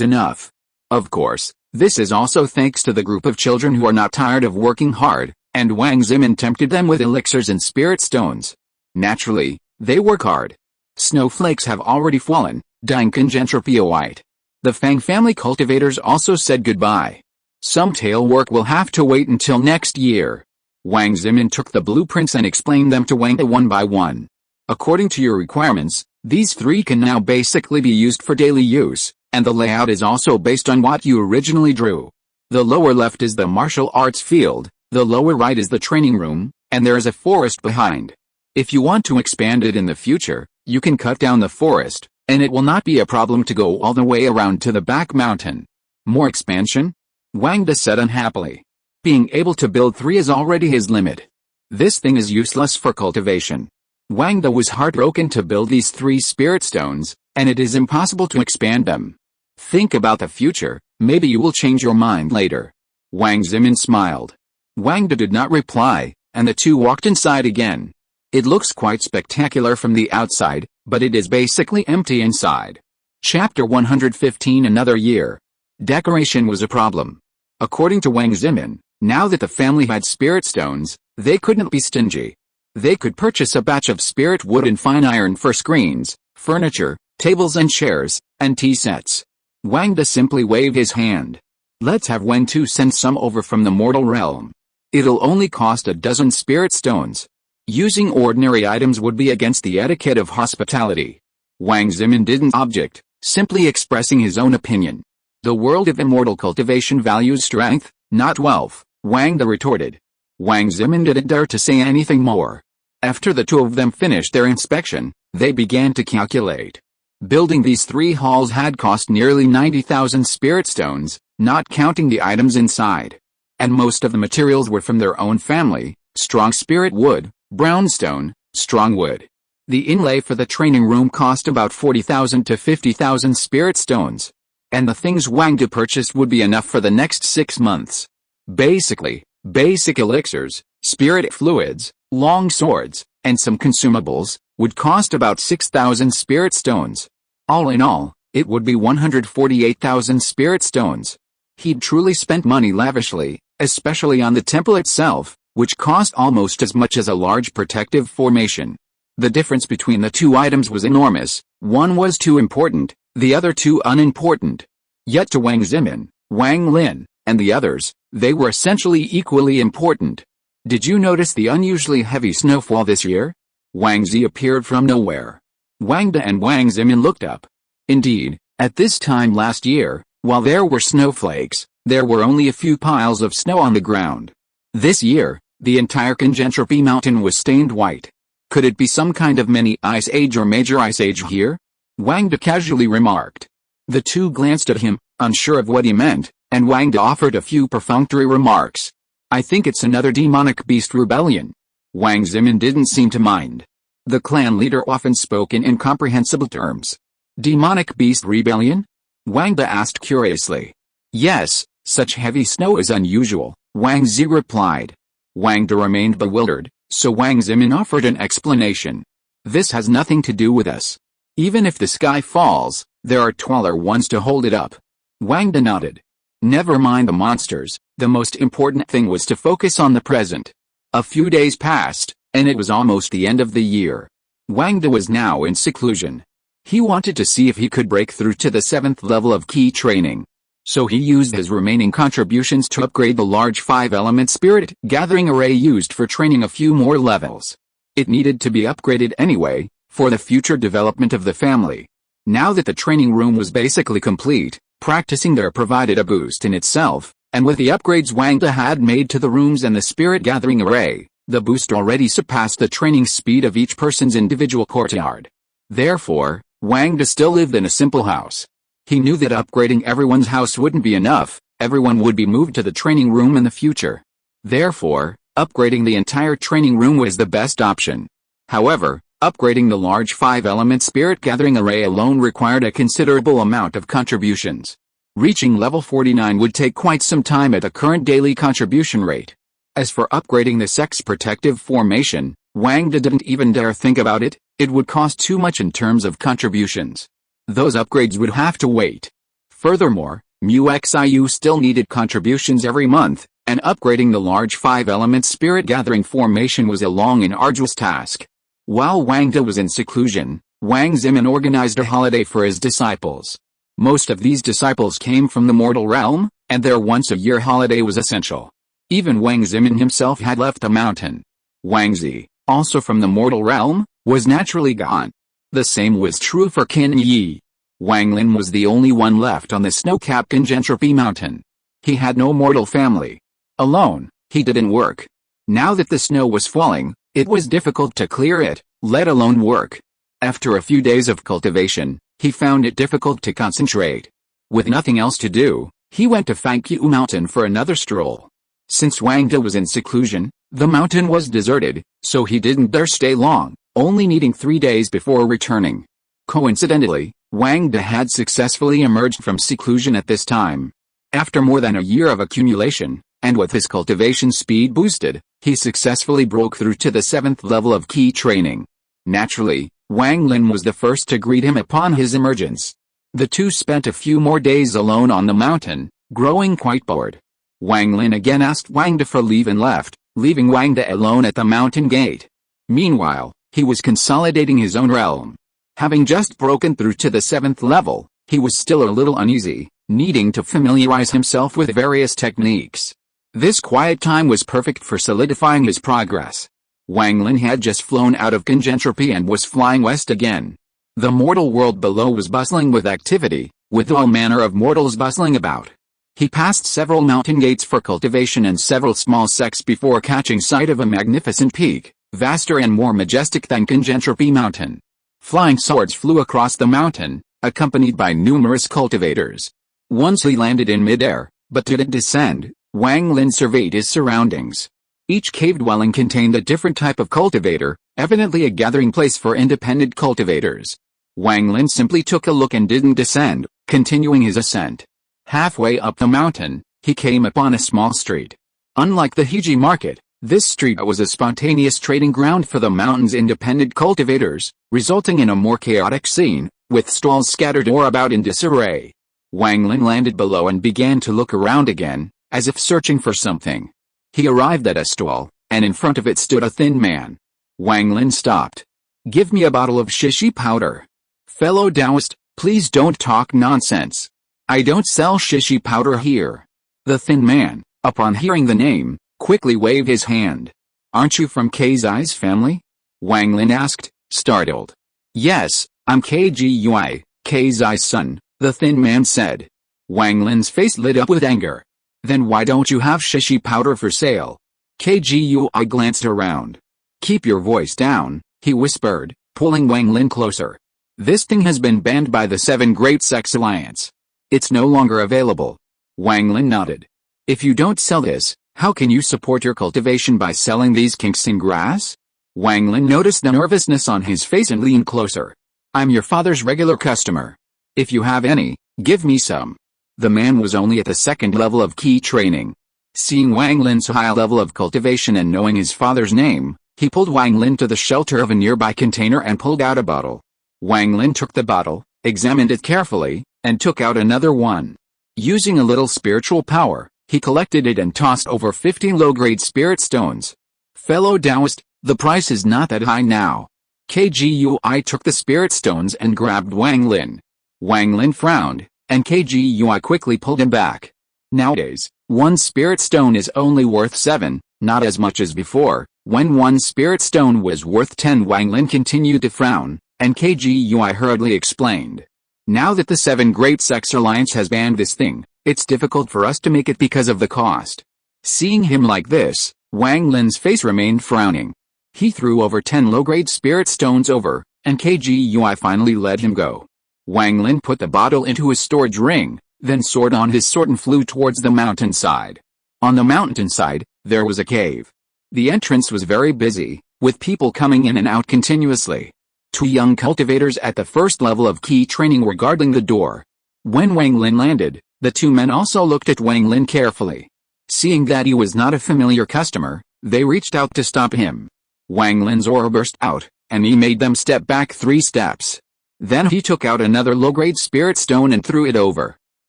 enough. Of course, this is also thanks to the group of children who are not tired of working hard, and Wang Zimin tempted them with elixirs and spirit stones. Naturally, they work hard. Snowflakes have already fallen, dyeing Congentropi white. The Fang family cultivators also said goodbye. Some tail work will have to wait until next year. Wang Zimin took the blueprints and explained them to Wang one by one. According to your requirements, these 3 can now basically be used for daily use, and the layout is also based on what you originally drew. The lower left is the martial arts field, the lower right is the training room, and there is a forest behind. If you want to expand it in the future, you can cut down the forest, and it will not be a problem to go all the way around to the back mountain. More expansion? Wang said unhappily. Being able to build 3 is already his limit. This thing is useless for cultivation. Wang was heartbroken to build these 3 spirit stones, and it is impossible to expand them. Think about the future, maybe you will change your mind later. Wang Zimin smiled. Wang did not reply, and the 2 walked inside again. It looks quite spectacular from the outside, but it is basically empty inside. Chapter 115. Another year. Decoration was a problem. According to Wang Zimin, now that the family had spirit stones, they couldn't be stingy. They could purchase a batch of spirit wood and fine iron for screens, furniture, tables and chairs, and tea sets. Wang simply waved his hand. Let's have Wang send some over from the mortal realm. It'll only cost a dozen spirit stones. Using ordinary items would be against the etiquette of hospitality. Wang Zimin didn't object, simply expressing his own opinion. The world of immortal cultivation values strength, not wealth, Wang retorted. Wang Zimin didn't dare to say anything more. After the 2 of them finished their inspection, they began to calculate. Building these 3 halls had cost nearly 90,000 spirit stones, not counting the items inside. And most of the materials were from their own family: strong spirit wood, brownstone, strong wood. The inlay for the training room cost about 40,000 to 50,000 spirit stones. And the things Wang purchased would be enough for the next 6 months. Basically, basic elixirs, spirit fluids, long swords, and some consumables would cost about 6,000 spirit stones. All in all, it would be 148,000 spirit stones. He'd truly spent money lavishly, especially on the temple itself, which cost almost as much as a large protective formation. The difference between the 2 items was enormous. One was too important, the other too unimportant. Yet to Wang Zimin, Wang Lin, and the others, they were essentially equally important. Did you notice the unusually heavy snowfall this year? Wang Zi appeared from nowhere. Wang and Wang Zimin looked up. Indeed, at this time last year, while there were snowflakes, there were only a few piles of snow on the ground. This year, the entire Congentropi mountain was stained white. Could it be some kind of mini ice age or major ice age here? Wang casually remarked. The 2 glanced at him, unsure of what he meant, and Wang offered a few perfunctory remarks. I think it's another demonic beast rebellion. Wang Zimin didn't seem to mind. The clan leader often spoke in incomprehensible terms. Demonic beast rebellion? Wang asked curiously. Yes, such heavy snow is unusual, Wang Zi replied. Wang remained bewildered, so Wang Zimin offered an explanation. This has nothing to do with us. Even if the sky falls, there are taller ones to hold it up. Wang nodded. Never mind the monsters, the most important thing was to focus on the present. A few days passed, and it was almost the end of the year. Wang was now in seclusion. He wanted to see if he could break through to the 7th level of key training. So he used his remaining contributions to upgrade the large 5-element spirit gathering array used for training a few more levels. It needed to be upgraded anyway, for the future development of the family. Now that the training room was basically complete, practicing there provided a boost in itself, and with the upgrades Wang had made to the rooms and the spirit gathering array, the boost already surpassed the training speed of each person's individual courtyard. Therefore, Wang De still lived in a simple house. He knew that upgrading everyone's house wouldn't be enough, everyone would be moved to the training room in the future. Therefore, upgrading the entire training room was the best option. However, upgrading the large 5-element spirit gathering array alone required a considerable amount of contributions. Reaching level 49 would take quite some time at the current daily contribution rate. As for upgrading the sect's protective formation, Wang De didn't even dare think about it. It would cost too much in terms of contributions. Those upgrades would have to wait. Furthermore, MUXIU still needed contributions every month, and upgrading the large 5-element spirit gathering formation was a long and arduous task. While Wang De was in seclusion, Wang Zimin organized a holiday for his disciples. Most of these disciples came from the mortal realm, and their once-a-year holiday was essential. Even Wang Zimin himself had left the mountain. Wang Zi, also from the mortal realm, was naturally gone. The same was true for Qin Yi. Wang Lin was the only one left on the snow-capped Gentropy mountain. He had no mortal family. Alone, he didn't work. Now that the snow was falling, it was difficult to clear it, let alone work. After a few days of cultivation, he found it difficult to concentrate. With nothing else to do, he went to Fanfic mountain for another stroll. Since Wang De was in seclusion, the mountain was deserted, so he didn't dare stay long, only needing 3 days before returning. Coincidentally, Wang De had successfully emerged from seclusion at this time. After more than a year of accumulation, and with his cultivation speed boosted, he successfully broke through to the 7th level of key training. Naturally, Wang Lin was the first to greet him upon his emergence. The two spent a few more days alone on the mountain, growing quite bored. Wang Lin again asked Wang De for leave and left, leaving Wang De alone at the mountain gate. Meanwhile, he was consolidating his own realm. Having just broken through to the 7th level, he was still a little uneasy, needing to familiarize himself with various techniques. This quiet time was perfect for solidifying his progress. Wang Lin had just flown out of Gentropy and was flying west again. The mortal world below was bustling with activity, with all manner of mortals bustling about. He passed several mountain gates for cultivation and several small sects before catching sight of a magnificent peak, vaster and more majestic than Gentropy mountain. Flying swords flew across the mountain, accompanied by numerous cultivators. Once he landed in midair, but didn't descend, Wang Lin surveyed his surroundings. Each cave dwelling contained a different type of cultivator, evidently a gathering place for independent cultivators. Wang Lin simply took a look and didn't descend, continuing his ascent. Halfway up the mountain, he came upon a small street. Unlike the Heiji market, this street was a spontaneous trading ground for the mountain's independent cultivators, resulting in a more chaotic scene, with stalls scattered or about in disarray. Wang Lin landed below and began to look around again, as if searching for something. He arrived at a stall, and in front of it stood a thin man. Wang Lin stopped. "Give me a bottle of shishi powder." "Fellow Taoist, please don't talk nonsense. I don't sell shishi powder here." The thin man, upon hearing the name, quickly waved his hand. "Aren't you from Kai's family?" Wang Lin asked, startled. "Yes, I'm Kgui, Kai's son," the thin man said. Wang Lin's face lit up with anger. "Then why don't you have shishi powder for sale?" Kgui glanced around. "Keep your voice down," he whispered, pulling Wang Lin closer. "This thing has been banned by the 7 Great Sects Alliance. It's no longer available." Wang Lin nodded. "If you don't sell this, how can you support your cultivation by selling these kinks in grass?" Wang Lin noticed the nervousness on his face and leaned closer. "I'm your father's regular customer. If you have any, give me some." The man was only at the 2nd level of key training. Seeing Wang Lin's high level of cultivation and knowing his father's name, he pulled Wang Lin to the shelter of a nearby container and pulled out a bottle. Wang Lin took the bottle, examined it carefully, and took out another one. Using a little spiritual power, he collected it and tossed over 15 low-grade spirit stones. "Fellow Taoist, the price is not that high now." Kgui took the spirit stones and grabbed Wang Lin. Wang Lin frowned, and Kgui quickly pulled him back. Nowadays, 1 spirit stone is only worth 7, not as much as before, when 1 spirit stone was worth 10. Wang Lin continued to frown, and Kgui hurriedly explained. "Now that the 7 Great Sects Alliance has banned this thing, it's difficult for us to make it because of the cost." Seeing him like this, Wang Lin's face remained frowning. He threw over 10 low-grade spirit stones over, and KGUI finally let him go. Wang Lin put the bottle into his storage ring, then soared on his sword and flew towards the mountainside. On the mountainside, there was a cave. The entrance was very busy, with people coming in and out continuously. 2 young cultivators at the first level of key training were guarding the door. When Wang Lin landed, the 2 men also looked at Wang Lin carefully. Seeing that he was not a familiar customer, they reached out to stop him. Wang Lin's aura burst out, and he made them step back 3 steps. Then he took out another low-grade spirit stone and threw it over.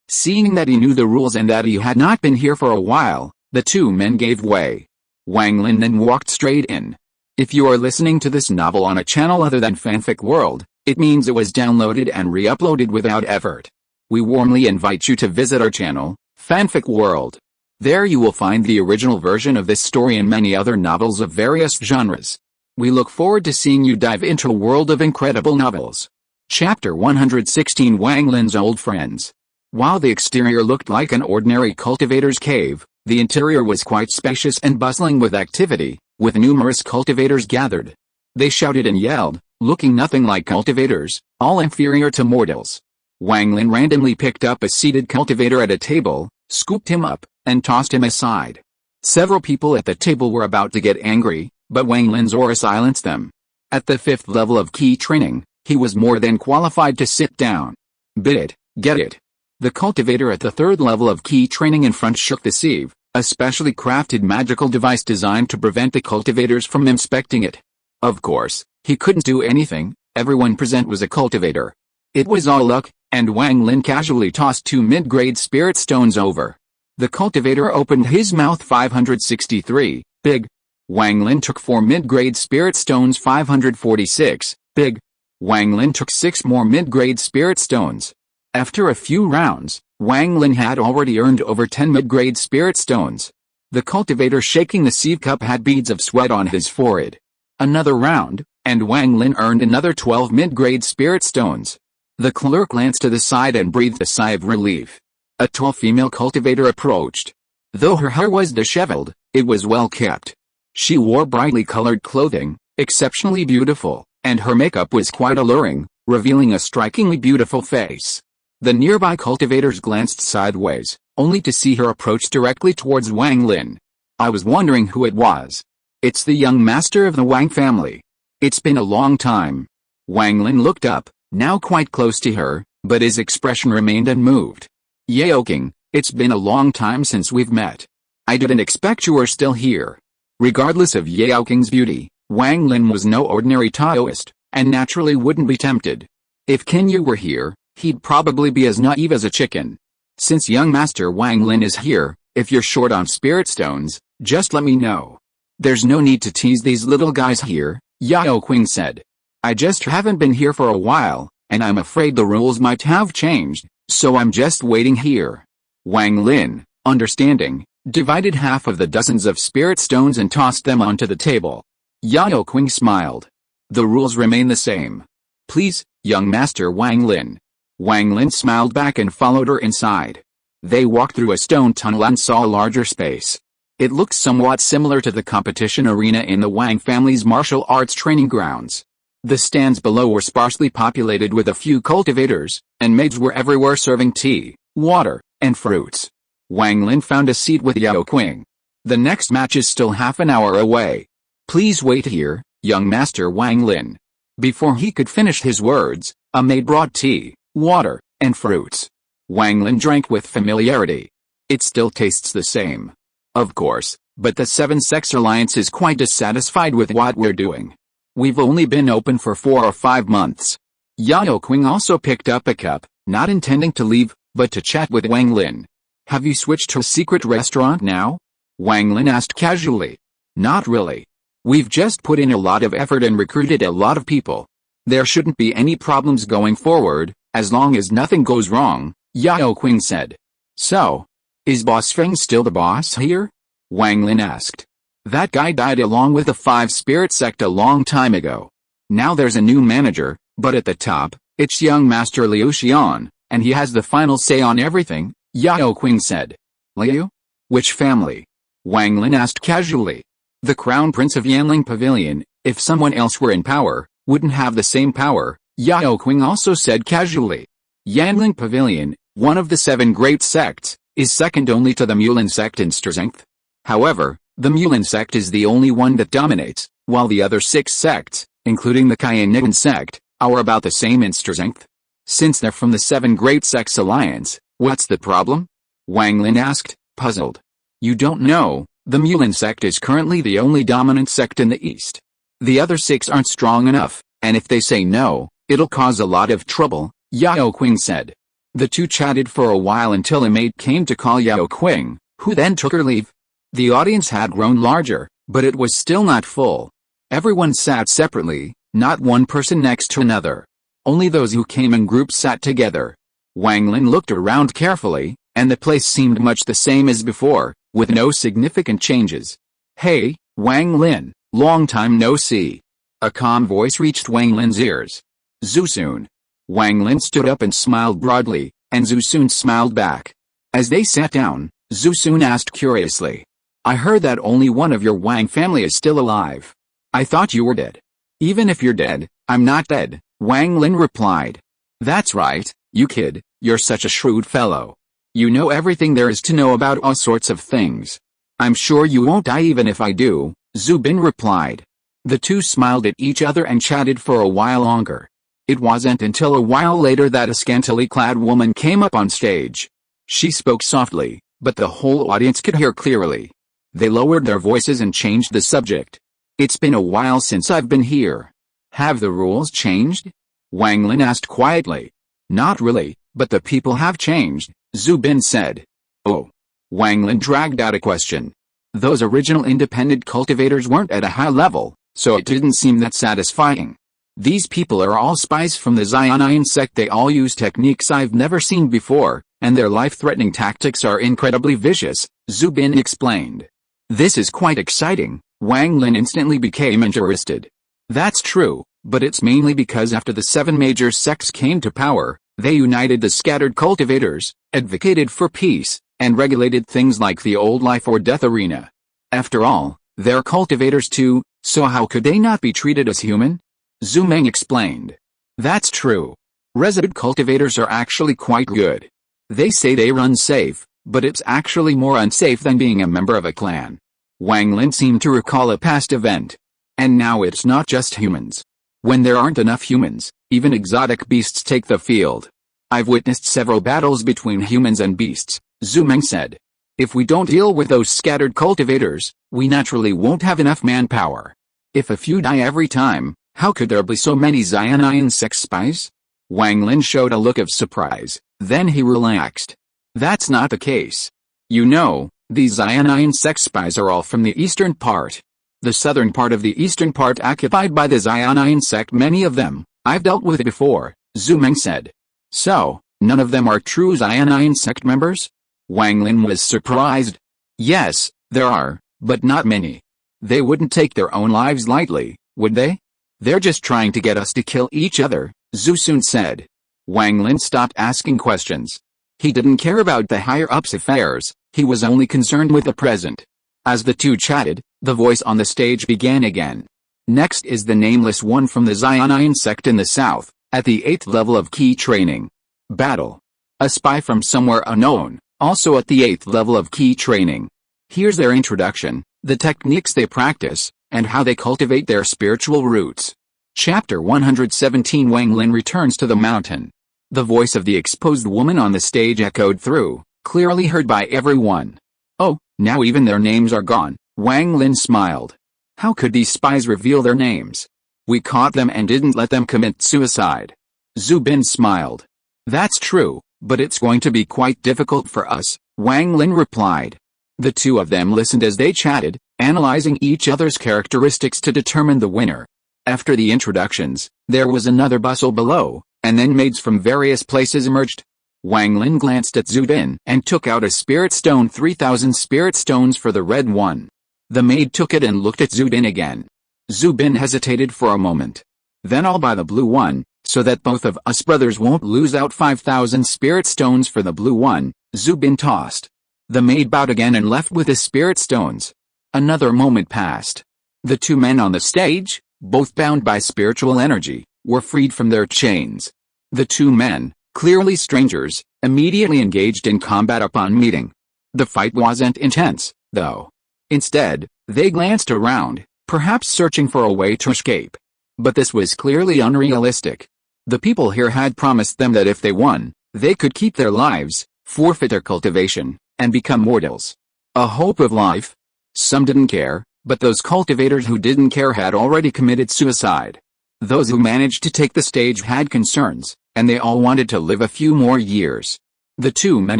Seeing that he knew the rules and that he had not been here for a while, the 2 men gave way. Wang Lin then walked straight in. If you are listening to this novel on a channel other than Fanfic World, it means it was downloaded and re-uploaded without effort. We warmly invite you to visit our channel, Fanfic World. There you will find the original version of this story and many other novels of various genres. We look forward to seeing you dive into a world of incredible novels. Chapter 116 Wang Lin's Old Friends. While the exterior looked like an ordinary cultivator's cave, the interior was quite spacious and bustling with activity, with numerous cultivators gathered. They shouted and yelled, looking nothing like cultivators, all inferior to mortals. Wang Lin randomly picked up a seated cultivator at a table, scooped him up, and tossed him aside. Several people at the table were about to get angry, but Wang Lin's aura silenced them. At the 5th level of key training, he was more than qualified to sit down. Bid it, get it. The cultivator at the 3rd level of key training in front shook the sieve, a specially crafted magical device designed to prevent the cultivators from inspecting it. Of course, he couldn't do anything, everyone present was a cultivator. It was all luck, and Wang Lin casually tossed 2 mid-grade spirit stones over. The cultivator opened his mouth 563, big. Wang Lin took 4 mid-grade spirit stones 546, big. Wang Lin took 6 more mid-grade spirit stones. After a few rounds, Wang Lin had already earned over 10 mid-grade spirit stones. The cultivator shaking the sieve cup had beads of sweat on his forehead. Another round, and Wang Lin earned another 12 mid-grade spirit stones. The clerk glanced to the side and breathed a sigh of relief. A tall female cultivator approached. Though her hair was disheveled, it was well kept. She wore brightly colored clothing, exceptionally beautiful, and her makeup was quite alluring, revealing a strikingly beautiful face. The nearby cultivators glanced sideways, only to see her approach directly towards Wang Lin. I was wondering who it was. It's the young master of the Wang family. It's been a long time. Wang Lin looked up, now quite close to her, but his expression remained unmoved. Yao King, it's been a long time since we've met. I didn't expect you were still here. Regardless of Yao King's beauty, Wang Lin was no ordinary Taoist, and naturally wouldn't be tempted. If Qin Yu were here, he'd probably be as naive as a chicken. Since young master Wang Lin is here, if you're short on spirit stones, just let me know. There's no need to tease these little guys here, Yao Qing said. I just haven't been here for a while, and I'm afraid the rules might have changed, so I'm just waiting here. Wang Lin, understanding, divided half of the dozens of spirit stones and tossed them onto the table. Yao Qing smiled. The rules remain the same. Please, young master Wang Lin. Wang Lin smiled back and followed her inside. They walked through a stone tunnel and saw a larger space. It looked somewhat similar to the competition arena in the Wang family's martial arts training grounds. The stands below were sparsely populated with a few cultivators, and maids were everywhere serving tea, water, and fruits. Wang Lin found a seat with Yao Qing. The next match is still half an hour away. Please wait here, young master Wang Lin. Before he could finish his words, a maid brought tea, water, and fruits. Wang Lin drank with familiarity. It still tastes the same. Of course, but the 7 Sects Alliance is quite dissatisfied with what we're doing. We've only been open for 4 or 5 months. Yao Qing also picked up a cup, not intending to leave, but to chat with Wang Lin. Have you switched to a secret restaurant now? Wang Lin asked casually. Not really. We've just put in a lot of effort and recruited a lot of people. There shouldn't be any problems going forward, as long as nothing goes wrong, Yao Qing said. So, is Boss Feng still the boss here? Wang Lin asked. That guy died along with the 5 spirit sect a long time ago. Now there's a new manager, but at the top, it's young master Liu Xian, and he has the final say on everything, Yao Qing said. Liu? Which family? Wang Lin asked casually. The crown prince of Yanling Pavilion. If someone else were in power, wouldn't have the same power, Yao Qing also said casually. Yanling Pavilion, one of the 7 great sects, is second only to the Mulan sect in strength. However, the Mulan sect is the only one that dominates, while the other 6 sects, including the Kayanigan sect, are about the same in strength. Since they're from the 7 great sects alliance, what's the problem? Wang Lin asked, puzzled. You don't know, the Mulan sect is currently the only dominant sect in the East. The other 6 aren't strong enough, and if they say no, it'll cause a lot of trouble, Yao Qing said. The two chatted for a while until a maid came to call Yao Qing, who then took her leave. The audience had grown larger, but it was still not full. Everyone sat separately, not one person next to another. Only those who came in groups sat together. Wang Lin looked around carefully, and the place seemed much the same as before, with no significant changes. Hey, Wang Lin, long time no see. A calm voice reached Wang Lin's ears. Zhu Sun. Wang Lin stood up and smiled broadly, and Zhu Sun smiled back. As they sat down, Zhu Sun asked curiously. I heard that only one of your Wang family is still alive. I thought you were dead. Even if you're dead, I'm not dead, Wang Lin replied. That's right, you kid, you're such a shrewd fellow. You know everything there is to know about all sorts of things. I'm sure you won't die even if I do, Zhu Bin replied. The two smiled at each other and chatted for a while longer. It wasn't until a while later that a scantily clad woman came up on stage. She spoke softly, but the whole audience could hear clearly. They lowered their voices and changed the subject. It's been a while since I've been here. Have the rules changed? Wang Lin asked quietly. Not really, but the people have changed, Zhu Bin said. Oh. Wang Lin dragged out a question. Those original independent cultivators weren't at a high level, so it didn't seem that satisfying. These people are all spies from the Xianian sect. They all use techniques I've never seen before, and their life-threatening tactics are incredibly vicious, Zhu Bin explained. This is quite exciting. Wang Lin instantly became interested. That's true, but it's mainly because after the 7 major sects came to power, they united the scattered cultivators, advocated for peace, and regulated things like the old life or death arena. After all, they're cultivators too, so how could they not be treated as human? Zhu Meng explained. That's true. Resident cultivators are actually quite good. They say they run safe, but it's actually more unsafe than being a member of a clan. Wang Lin seemed to recall a past event. And now it's not just humans. When there aren't enough humans, even exotic beasts take the field. I've witnessed several battles between humans and beasts, Zhu Meng said. If we don't deal with those scattered cultivators, we naturally won't have enough manpower. If a few die every time, how could there be so many Xianian sect spies? Wang Lin showed a look of surprise, then he relaxed. That's not the case. You know, these Xianian sect spies are all from the eastern part. The southern part of the eastern part occupied by the Xianian sect. Many of them, I've dealt with before, Zhu Meng said. So, none of them are true Xianian sect members? Wang Lin was surprised. Yes, there are, but not many. They wouldn't take their own lives lightly, would they? They're just trying to get us to kill each other, Zhu Sun said. Wang Lin stopped asking questions. He didn't care about the higher-ups' affairs, he was only concerned with the present. As the two chatted, the voice on the stage began again. Next is the nameless one from the Xianian sect in the south, at the 8th level of key training. Battle. A spy from somewhere unknown, also at the 8th level of key training. Here's their introduction, the techniques they practice, and how they cultivate their spiritual roots. Chapter 117. Wang Lin returns to the mountain. The voice of the exposed woman on the stage echoed through, clearly heard by everyone. Oh, now even their names are gone, Wang Lin smiled. How could these spies reveal their names? We caught them and didn't let them commit suicide. Zhu Bin smiled. That's true, but it's going to be quite difficult for us, Wang Lin replied. The two of them listened as they chatted, analyzing each other's characteristics to determine the winner. After the introductions, there was another bustle below, and then maids from various places emerged. Wang Lin glanced at Zhu Bin and took out a spirit stone. 3,000 spirit stones for the red one. The maid took it and looked at Zhu Bin again. Zhu Bin hesitated for a moment. Then I'll buy the blue one, so that both of us brothers won't lose out. 5,000 spirit stones for the blue one, Zhu Bin tossed. The maid bowed again and left with the spirit stones. Another moment passed. The two men on the stage, both bound by spiritual energy, were freed from their chains. The two men, clearly strangers, immediately engaged in combat upon meeting. The fight wasn't intense, though. Instead, they glanced around, perhaps searching for a way to escape. But this was clearly unrealistic. The people here had promised them that if they won, they could keep their lives, forfeit their cultivation, and become mortals. A hope of life? Some didn't care, but those cultivators who didn't care had already committed suicide. Those who managed to take the stage had concerns, and they all wanted to live a few more years. The two men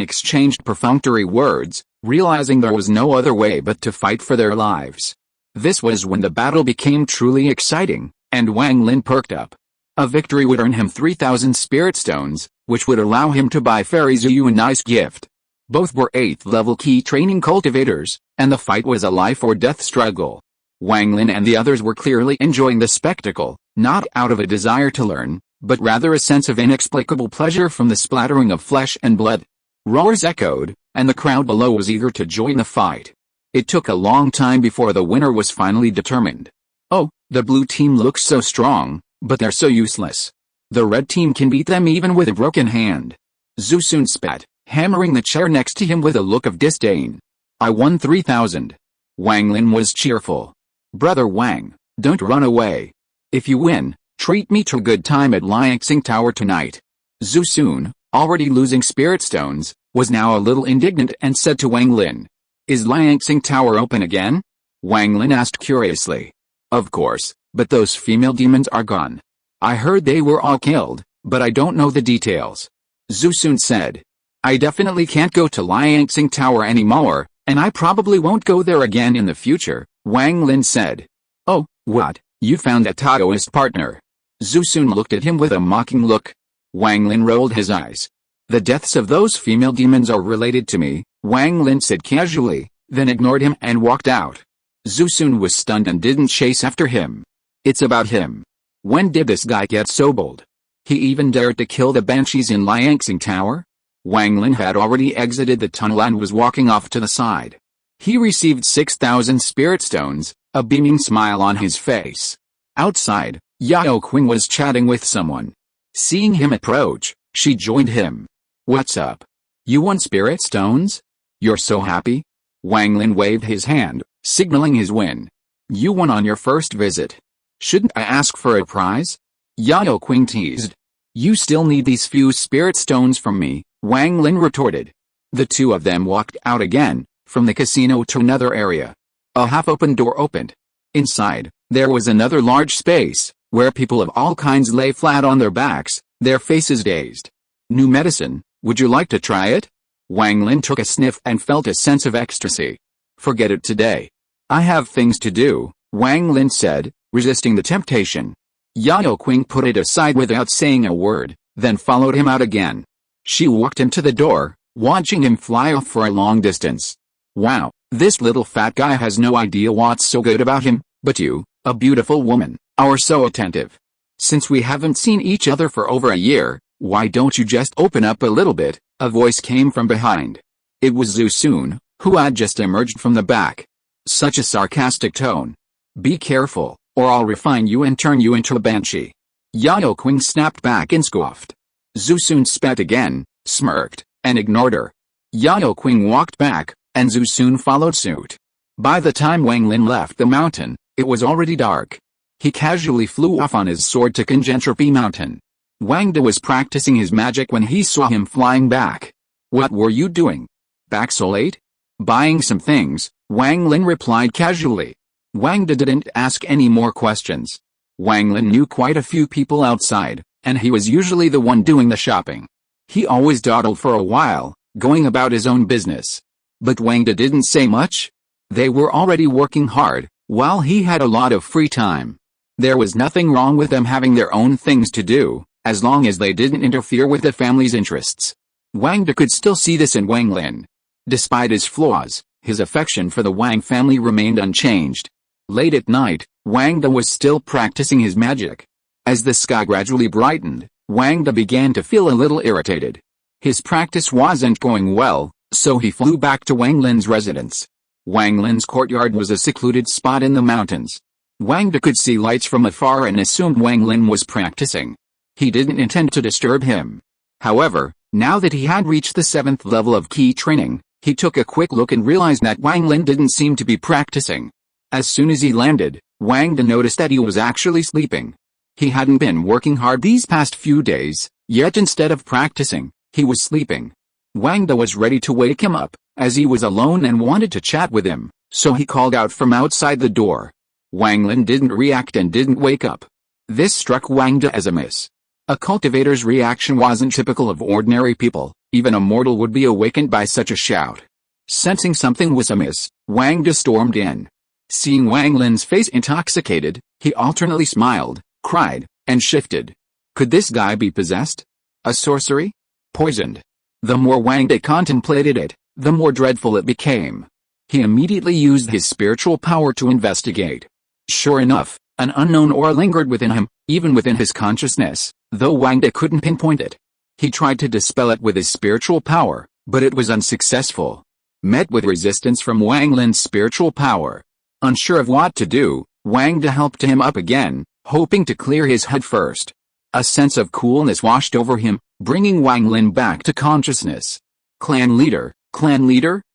exchanged perfunctory words, realizing there was no other way but to fight for their lives. This was when the battle became truly exciting, and Wang Lin perked up. A victory would earn him 3,000 spirit stones, which would allow him to buy Fairy Zhu a nice gift. Both were 8th level key training cultivators, and the fight was a life or death struggle. Wang Lin and the others were clearly enjoying the spectacle, not out of a desire to learn, but rather a sense of inexplicable pleasure from the splattering of flesh and blood. Roars echoed, and the crowd below was eager to join the fight. It took a long time before the winner was finally determined. Oh, the blue team looks so strong, but they're so useless. The red team can beat them even with a broken hand. Zhu soon spat, hammering the chair next to him with a look of disdain. I won 3,000. Wang Lin was cheerful. Brother Wang, don't run away. If you win, treat me to a good time at Liangsing Tower tonight. Zhu Sun, already losing spirit stones, was now a little indignant and said to Wang Lin. Is Liangsing Tower open again? Wang Lin asked curiously. Of course, but those female demons are gone. I heard they were all killed, but I don't know the details. Zhu Sun said. I definitely can't go to Liangsing Tower anymore, and I probably won't go there again in the future, Wang Lin said. Oh, what, you found a Taoist partner? Zhu Sun looked at him with a mocking look. Wang Lin rolled his eyes. The deaths of those female demons are related to me, Wang Lin said casually, then ignored him and walked out. Zhu Sun was stunned and didn't chase after him. It's about him. When did this guy get so bold? He even dared to kill the banshees in Liangsing Tower? Wang Lin had already exited the tunnel and was walking off to the side. He received 6,000 spirit stones, a beaming smile on his face. Outside, Yao Qing was chatting with someone. Seeing him approach, she joined him. What's up? You won spirit stones? You're so happy? Wang Lin waved his hand, signaling his win. You won on your first visit. Shouldn't I ask for a prize? Yao Qing teased. You still need these few spirit stones from me, Wang Lin retorted. The two of them walked out again, from the casino to another area. A half-open door opened. Inside, there was another large space, where people of all kinds lay flat on their backs, their faces dazed. New medicine, would you like to try it? Wang Lin took a sniff and felt a sense of ecstasy. Forget it today. I have things to do, Wang Lin said, resisting the temptation. Yao Qing put it aside without saying a word, then followed him out again. She walked him to the door, watching him fly off for a long distance. Wow, this little fat guy has no idea what's so good about him, but you, a beautiful woman, are so attentive. Since we haven't seen each other for over a year, why don't you just open up a little bit? A voice came from behind. It was Zhu Sun, who had just emerged from the back. Such a sarcastic tone. Be careful, or I'll refine you and turn you into a banshee. Yao Qing snapped back and scoffed. Zhu Sun spat again, smirked, and ignored her. Yao Qing walked back, and Zhu Sun followed suit. By the time Wang Lin left the mountain, it was already dark. He casually flew off on his sword to Conjentropy Mountain. Wang De was practicing his magic when he saw him flying back. What were you doing? Back so late? Buying some things, Wang Lin replied casually. Wang De didn't ask any more questions. Wang Lin knew quite a few people outside, and he was usually the one doing the shopping. He always dawdled for a while, going about his own business. But Wang De didn't say much. They were already working hard, while he had a lot of free time. There was nothing wrong with them having their own things to do, as long as they didn't interfere with the family's interests. Wang De could still see this in Wang Lin. Despite his flaws, his affection for the Wang family remained unchanged. Late at night, Wang De was still practicing his magic. As the sky gradually brightened, Wang De began to feel a little irritated. His practice wasn't going well, so he flew back to Wang Lin's residence. Wang Lin's courtyard was a secluded spot in the mountains. Wang De could see lights from afar and assumed Wang Lin was practicing. He didn't intend to disturb him. However, now that he had reached the 7th level of key training, he took a quick look and realized that Wang Lin didn't seem to be practicing. As soon as he landed, Wang De noticed that he was actually sleeping. He hadn't been working hard these past few days, yet instead of practicing, he was sleeping. Wang De was ready to wake him up, as he was alone and wanted to chat with him, so he called out from outside the door. Wang Lin didn't react and didn't wake up. This struck Wang De as a miss. A cultivator's reaction wasn't typical of ordinary people. Even a mortal would be awakened by such a shout. Sensing something was amiss, Wang De stormed in. Seeing Wang Lin's face intoxicated, he alternately smiled, cried, and shifted. Could this guy be possessed? A sorcery? Poisoned? The more Wang De contemplated it, the more dreadful it became. He immediately used his spiritual power to investigate. Sure enough, an unknown aura lingered within him, even within his consciousness, though Wang De couldn't pinpoint it. He tried to dispel it with his spiritual power, but it was unsuccessful. Met with resistance from Wang Lin's spiritual power. Unsure of what to do, Wang De helped him up again, hoping to clear his head first. A sense of coolness washed over him, bringing Wang Lin back to consciousness. Clan leader,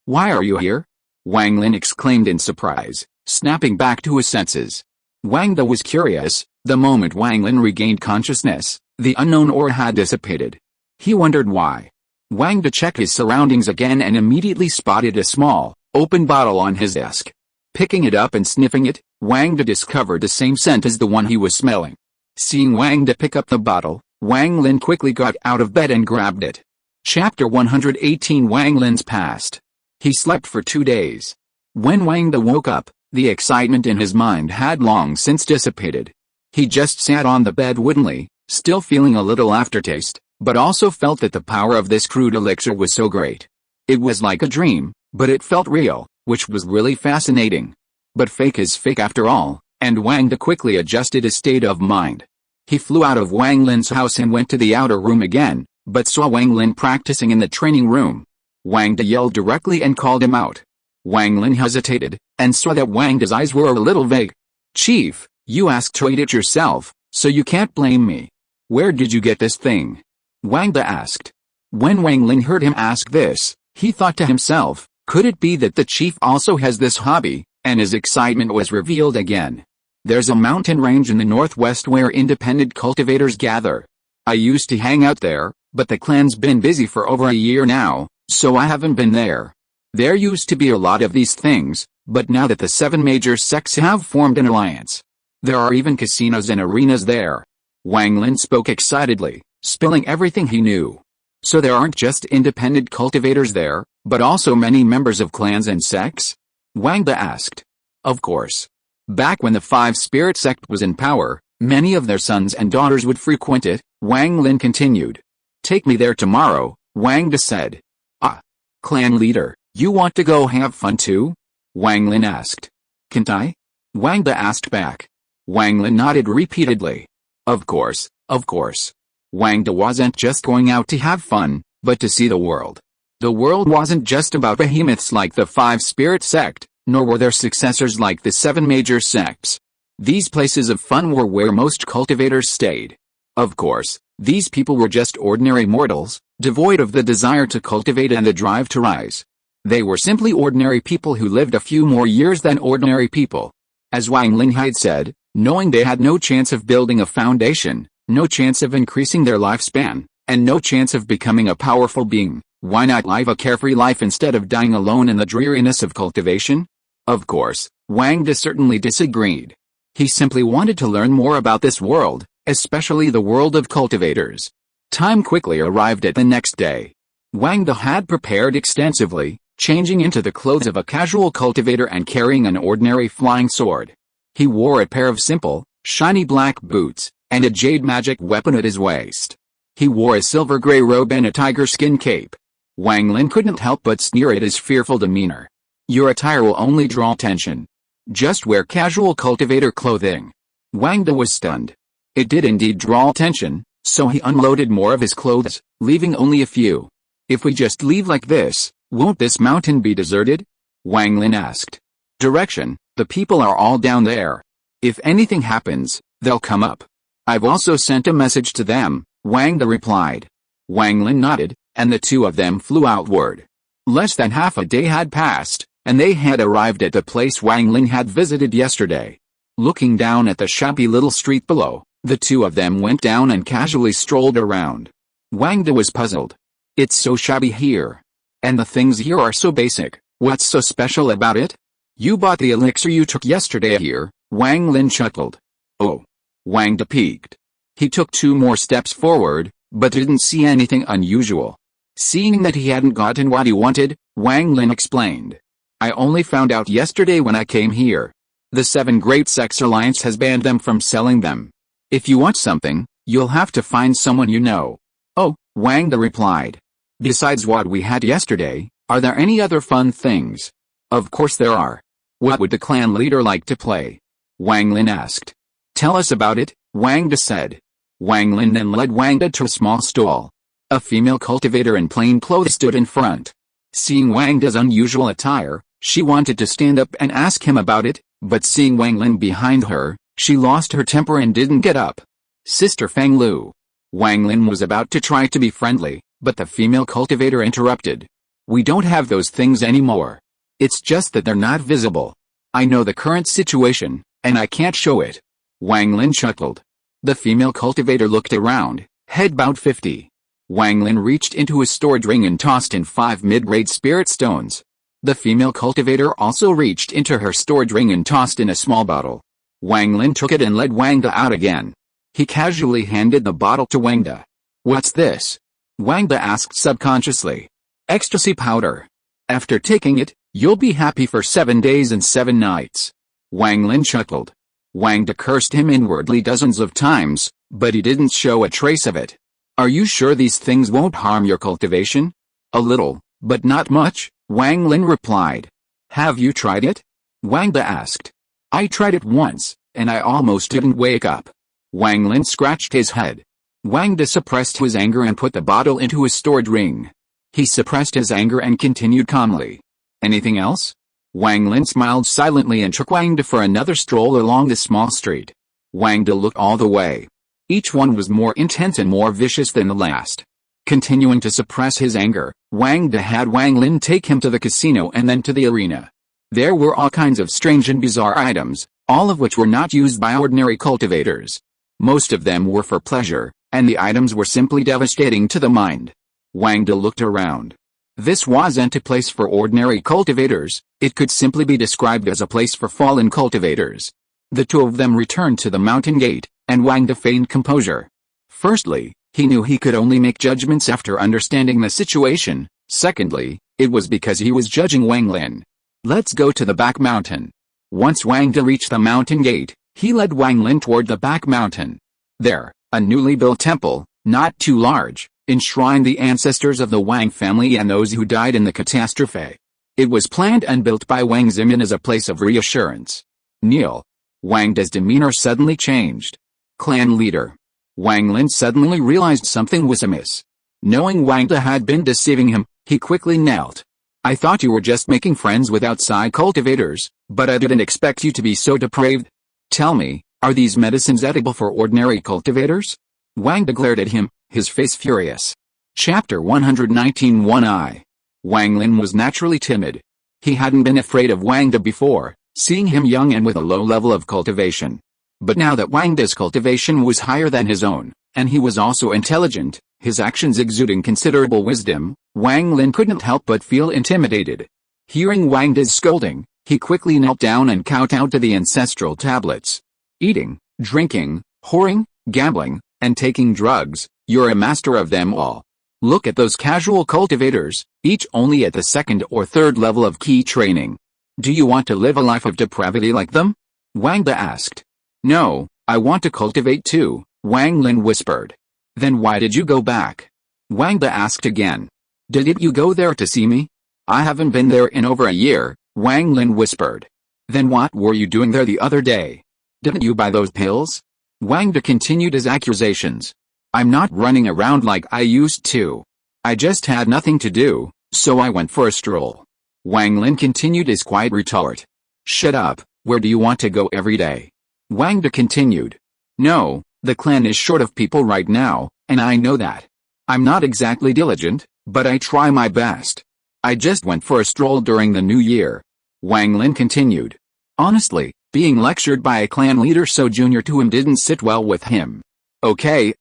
why are you here? Wang Lin exclaimed in surprise, snapping back to his senses. Wang De was curious. The moment Wang Lin regained consciousness, the unknown aura had dissipated. He wondered why. Wang De checked his surroundings again and immediately spotted a small, open bottle on his desk. Picking it up and sniffing it, Wang De discovered the same scent as the one he was smelling. Seeing Wang De pick up the bottle, Wang Lin quickly got out of bed and grabbed it. Chapter 118 Wang Lin's past. He slept for 2 days. When Wang De woke up, the excitement in his mind had long since dissipated. He just sat on the bed woodenly, still feeling a little aftertaste, but also felt that the power of this crude elixir was so great. It was like a dream, but it felt real, which was really fascinating. But fake is fake after all, and Wang De quickly adjusted his state of mind. He flew out of Wang Lin's house and went to the outer room again, but saw Wang Lin practicing in the training room. Wang De yelled directly and called him out. Wang Lin hesitated, and saw that Wang De's eyes were a little vague. Chief, you asked to eat it yourself, so you can't blame me. Where did you get this thing? Wang De asked. When Wang Lin heard him ask this, he thought to himself, could it be that the chief also has this hobby, and his excitement was revealed again. There's a mountain range in the northwest where independent cultivators gather. I used to hang out there, but the clan's been busy for over a year now, so I haven't been there. There used to be a lot of these things, but now that the 7 major sects have formed an alliance, there are even casinos and arenas there. Wang Lin spoke excitedly, spilling everything he knew. So there aren't just independent cultivators there, but also many members of clans and sects? Wang De asked. Of course. Back when the 5 Spirit sect was in power, many of their sons and daughters would frequent it, Wang Lin continued. Take me there tomorrow, Wang De said. Ah. Clan leader, you want to go have fun too? Wang Lin asked. Can't I? Wang De asked back. Wang Lin nodded repeatedly. Of course, of course. Wang De wasn't just going out to have fun, but to see the world. The world wasn't just about behemoths like the 5 Spirit sect, nor were there successors like the 7 major sects. These places of fun were where most cultivators stayed. Of course, these people were just ordinary mortals, devoid of the desire to cultivate and the drive to rise. They were simply ordinary people who lived a few more years than ordinary people. As Wang Lin had said, knowing they had no chance of building a foundation, no chance of increasing their lifespan, and no chance of becoming a powerful being, why not live a carefree life instead of dying alone in the dreariness of cultivation? Of course, Wang De certainly disagreed. He simply wanted to learn more about this world, especially the world of cultivators. Time quickly arrived at the next day. Wang De had prepared extensively, changing into the clothes of a casual cultivator and carrying an ordinary flying sword. He wore a pair of simple, shiny black boots, and a jade magic weapon at his waist. He wore a silver gray robe and a tiger skin cape. Wang Lin couldn't help but sneer at his fearful demeanor. Your attire will only draw attention. Just wear casual cultivator clothing. Wang De was stunned. It did indeed draw attention, so he unloaded more of his clothes, leaving only a few. If we just leave like this, won't this mountain be deserted? Wang Lin asked. Direction, the people are all down there. If anything happens, they'll come up. I've also sent a message to them, Wang De replied. Wang Lin nodded, and the two of them flew outward. Less than half a day had passed, and they had arrived at the place Wang Lin had visited yesterday. Looking down at the shabby little street below, the two of them went down and casually strolled around. Wang De was puzzled. It's so shabby here. And the things here are so basic, what's so special about it? You bought the elixir you took yesterday here, Wang Lin chuckled. Oh. Wang De peeked. He took 2 more steps forward, but didn't see anything unusual. Seeing that he hadn't gotten what he wanted, Wang Lin explained. I only found out yesterday when I came here. The 7 Great Sects Alliance has banned them from selling them. If you want something, you'll have to find someone you know. Oh, Wang De replied. Besides what we had yesterday, are there any other fun things? Of course there are. What would the clan leader like to play? Wang Lin asked. Tell us about it, Wang De said. Wang Lin then led Wang De to a small stall. A female cultivator in plain clothes stood in front. Seeing Wang De's unusual attire, she wanted to stand up and ask him about it, but seeing Wang Lin behind her, she lost her temper and didn't get up. Sister Fang Lu. Wang Lin was about to try to be friendly, but the female cultivator interrupted. We don't have those things anymore. It's just that they're not visible. I know the current situation, and I can't show it. Wang Lin chuckled. The female cultivator looked around, head bowed 50. Wang Lin reached into his stored ring and tossed in 5 mid-grade spirit stones. The female cultivator also reached into her stored ring and tossed in a small bottle. Wang Lin took it and led Wang De out again. He casually handed the bottle to Wang De. What's this? Wang De asked subconsciously. Ecstasy powder. After taking it, you'll be happy for 7 days and 7 nights. Wang Lin chuckled. Wang De cursed him inwardly dozens of times, but he didn't show a trace of it. Are you sure these things won't harm your cultivation? A little, but not much, Wang Lin replied. Have you tried it? Wang De asked. I tried it once, and I almost didn't wake up. Wang Lin scratched his head. Wang De suppressed his anger and put the bottle into his stored ring. He suppressed his anger and continued calmly. Anything else? Wang Lin smiled silently and took Wang De for another stroll along the small street. Wang De looked all the way. Each one was more intense and more vicious than the last. Continuing to suppress his anger, Wang De had Wang Lin take him to the casino and then to the arena. There were all kinds of strange and bizarre items, all of which were not used by ordinary cultivators. Most of them were for pleasure, and the items were simply devastating to the mind. Wang De looked around. This wasn't a place for ordinary cultivators, it could simply be described as a place for fallen cultivators. The two of them returned to the mountain gate, and Wang De feigned composure. Firstly, he knew he could only make judgments after understanding the situation. Secondly, it was because he was judging Wang Lin. Let's go to the back mountain. Once Wang De reached the mountain gate, he led Wang Lin toward the back mountain. There, a newly built temple, not too large, enshrined the ancestors of the Wang family and those who died in the catastrophe. It was planned and built by Wang Zimin as a place of reassurance. Kneel. Wang De's demeanor suddenly changed. Clan leader. Wang Lin suddenly realized something was amiss. Knowing Wang De had been deceiving him, he quickly knelt. I thought you were just making friends with outside cultivators, but I didn't expect you to be so depraved. Tell me, are these medicines edible for ordinary cultivators? Wang De glared at him, his face furious. Chapter 119 One-Eye. Wang Lin was naturally timid. He hadn't been afraid of Wang De before, seeing him young and with a low level of cultivation. But now that Wang De's cultivation was higher than his own, and he was also intelligent, his actions exuding considerable wisdom, Wang Lin couldn't help but feel intimidated. Hearing Wang De's scolding, he quickly knelt down and kowtowed to the ancestral tablets. Eating, drinking, whoring, gambling, and taking drugs, you're a master of them all. Look at those casual cultivators, each only at the 2nd or 3rd level of key training. Do you want to live a life of depravity like them? Wang De asked. No, I want to cultivate too, Wang Lin whispered. Then why did you go back? Wang De asked again. Didn't you go there to see me? I haven't been there in over a year, Wang Lin whispered. Then what were you doing there the other day? Didn't you buy those pills? Wang De continued his accusations. I'm not running around like I used to. I just had nothing to do, so I went for a stroll. Wang Lin continued his quiet retort. Shut up, where do you want to go every day? Wang De continued. No, the clan is short of people right now, and I know that. I'm not exactly diligent, but I try my best. I just went for a stroll during the new year. Wang Lin continued. Honestly, being lectured by a clan leader so junior to him didn't sit well with him. Okay,